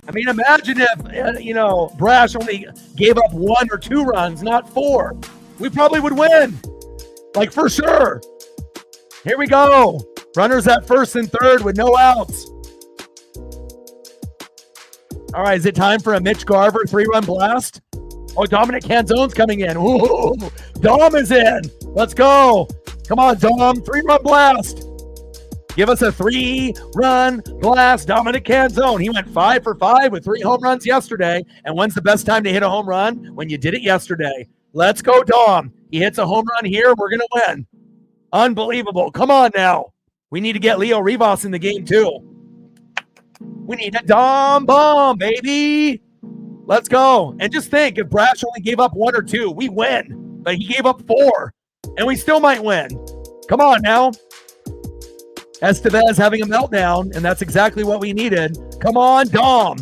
I mean, imagine if, Brash only gave up 1 or 2 runs, not 4. We probably would win. Like, for sure. Here we go. Runners at first and third with no outs. All right, is it time for a Mitch Garver 3-run blast? Oh, Dominic Canzone's coming in. Ooh, Dom is in. Let's go. Come on, Dom. 3-run blast. Give us a 3-run blast, Dominic Canzone. He went 5 for 5 with 3 home runs yesterday. And when's the best time to hit a home run? When you did it yesterday. Let's go, Dom. He hits a home run here. We're going to win. Unbelievable. Come on now. We need to get Leo Rivas in the game, too. We need a Dom bomb, baby. Let's go. And just think, if Brash only gave up 1 or 2, we win. But he gave up 4, and we still might win. Come on now. Estevez having a meltdown, and that's exactly what we needed. Come on, Dom.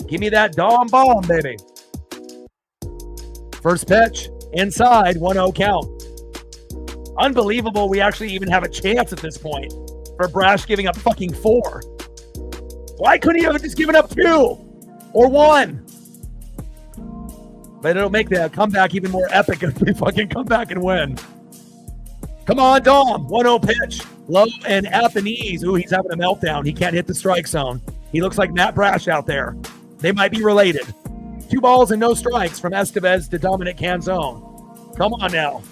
Give me that Dom bomb, baby. First pitch, inside, 1-0 count. Unbelievable we actually even have a chance at this point for Brash giving up fucking 4. Why couldn't he have just given up 2 or 1? But it'll make the comeback even more epic if we fucking come back and win. Come on, Dom. 1-0 pitch. Low and at the knees. Ooh, he's having a meltdown. He can't hit the strike zone. He looks like Matt Brash out there. They might be related. 2 balls and no strikes from Estevez to Dominic Canzone. Come on now.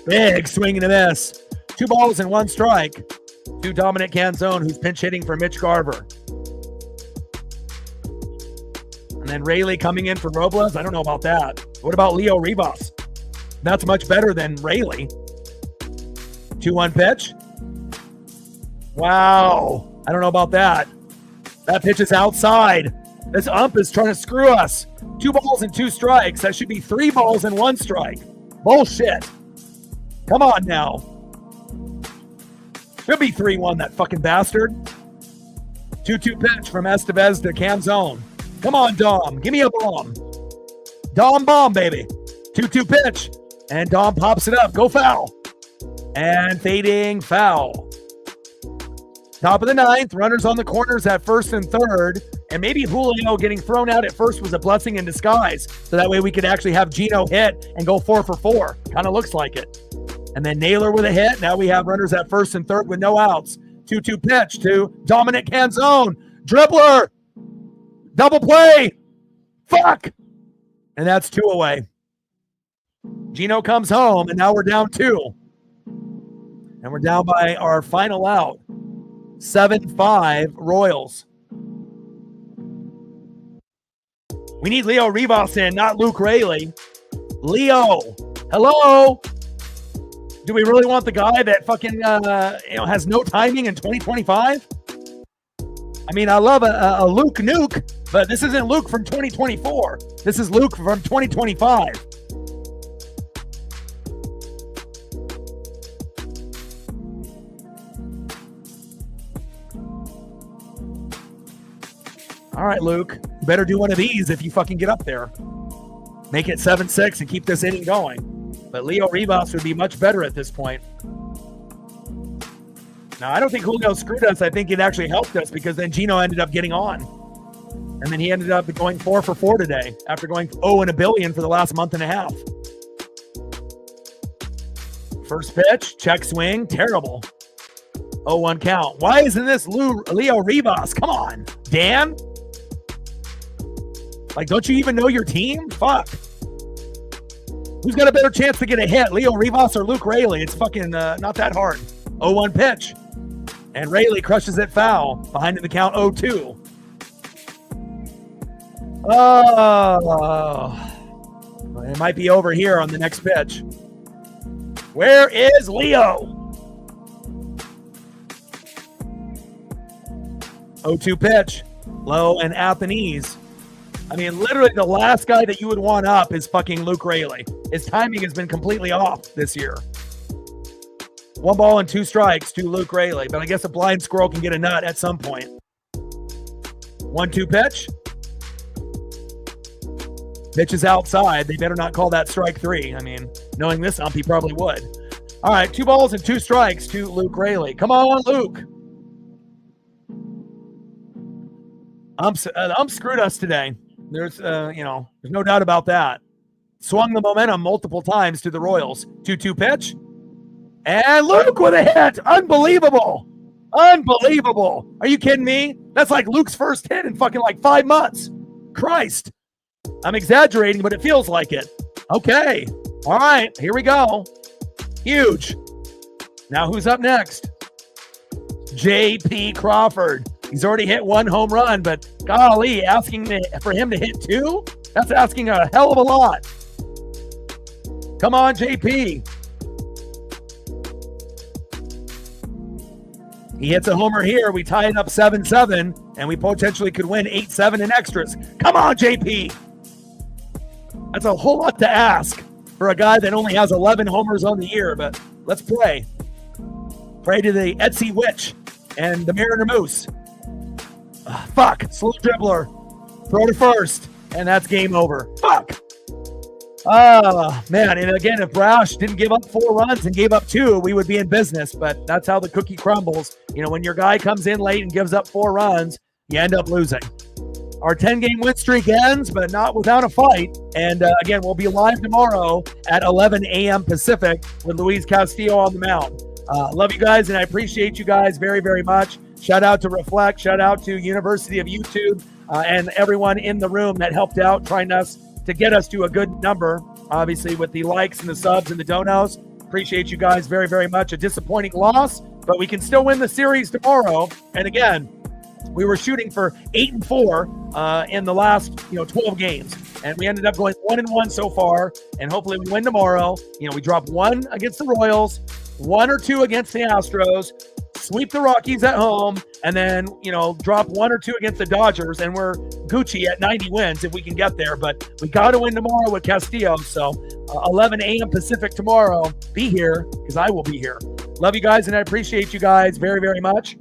Big swing and a miss. 2 balls and 1 strike to Dominic Canzone, who's pinch hitting for Mitch Garver. And then Rayleigh coming in for Robles. I don't know about that. What about Leo Rivas? That's much better than Rayleigh. 2-1 pitch. Wow. I don't know about that. That pitch is outside. This ump is trying to screw us. 2 balls and 2 strikes. That should be 3 balls and 1 strike. Bullshit. Come on now. Should be 3-1, that fucking bastard. 2-2 pitch from Estevez to Canzone. Come on, Dom. Give me a bomb. Dom bomb, baby. 2-2 pitch. And Dom pops it up. Go foul. And fading foul. Top of the 9th. Runners on the corners at first and third. And maybe Julio getting thrown out at first was a blessing in disguise. So that way we could actually have Gino hit and go 4 for 4. Kind of looks like it. And then Naylor with a hit. Now we have runners at first and third with no outs. 2-2 pitch to Dominic Canzone. Dribbler. Double play. Fuck. And that's 2 away. Gino comes home, and now we're down 2. And we're down by our final out. 7-5 Royals. We need Leo Rivas in, not Luke Rayleigh. Leo. Hello. Do we really want the guy that fucking has no timing in 2025? I mean, I love a Luke Nuke, but this isn't Luke from 2024. This is Luke from 2025. All right, Luke. You better do one of these if you fucking get up there. Make it 7-6 and keep this inning going. But Leo Rivas would be much better at this point. Now, I don't think Julio screwed us. I think it actually helped us because then Gino ended up getting on. And then he ended up going 4 for 4 today after going 0 and a billion for the last month and a half. First pitch, check swing, terrible. 0-1 count. Why isn't this Leo Rivas? Come on, Dan. Like, don't you even know your team? Fuck. Who's got a better chance to get a hit, Leo Rivas or Luke Raley? It's fucking not that hard. 0-1 pitch. And Raley crushes it foul. Behind in the count 0-2. Oh. It might be over here on the next pitch. Where is Leo? 0-2 pitch. Low and Athens. I mean, literally the last guy that you would want up is fucking Luke Raley. His timing has been completely off this year. 1 ball and 2 strikes to Luke Raley, but I guess a blind squirrel can get a nut at some point. 1-2 pitch. Pitch is outside. They better not call that strike 3. I mean, knowing this ump, he probably would. All right, 2 balls and 2 strikes to Luke Raley. Come on, Luke. Ump screwed us today. There's no doubt about that. Swung the momentum multiple times to the Royals. 2-2 pitch. And Luke with a hit. Unbelievable. Unbelievable. Are you kidding me? That's like Luke's first hit in fucking like 5 months. Christ. I'm exaggerating, but it feels like it. Okay. All right. Here we go. Huge. Now who's up next? J.P. Crawford. He's already hit 1 home run, but golly, asking for him to hit 2? That's asking a hell of a lot. Come on, JP. He hits a homer here. We tie it up 7-7, and we potentially could win 8-7 in extras. Come on, JP. That's a whole lot to ask for a guy that only has 11 homers on the year, but let's pray. Pray to the Etsy Witch and the Mariner Moose. Fuck. Slow dribbler. Throw to first. And that's game over. Fuck. Oh, man. And again, if Roush didn't give up 4 runs and gave up 2, we would be in business. But that's how the cookie crumbles. You know, when your guy comes in late and gives up 4 runs, you end up losing. Our 10-game win streak ends, but not without a fight. And again, we'll be live tomorrow at 11 a.m. Pacific with Luis Castillo on the mound. Love you guys, and I appreciate you guys very, very much. Shout out to Reflect. Shout out to University of YouTube and everyone in the room that helped out trying to get us to a good number, obviously, with the likes and the subs and the donos. Appreciate you guys very, very much. A disappointing loss, but we can still win the series tomorrow. And again, we were shooting for 8-4 in the last 12 games. And we ended up going 1-1 so far. And hopefully we win tomorrow. We drop 1 against the Royals, 1 or 2 against the Astros, sweep the Rockies at home, and then, drop 1 or 2 against the Dodgers, and we're Gucci at 90 wins if we can get there. But we got to win tomorrow with Castillo. So 11 a.m. Pacific tomorrow. Be here, because I will be here. Love you guys, and I appreciate you guys very, very much.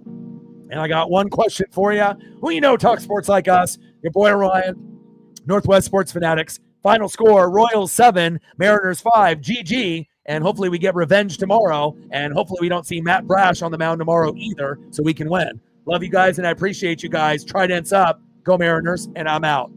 And I got one question for you. Who talk sports like us? Your boy Ryan, Northwest Sports Fanatics. Final score, Royals 7, Mariners 5. GG. And hopefully we get revenge tomorrow. And hopefully we don't see Matt Brash on the mound tomorrow either, so we can win. Love you guys, and I appreciate you guys. Tridents up. Go Mariners, and I'm out.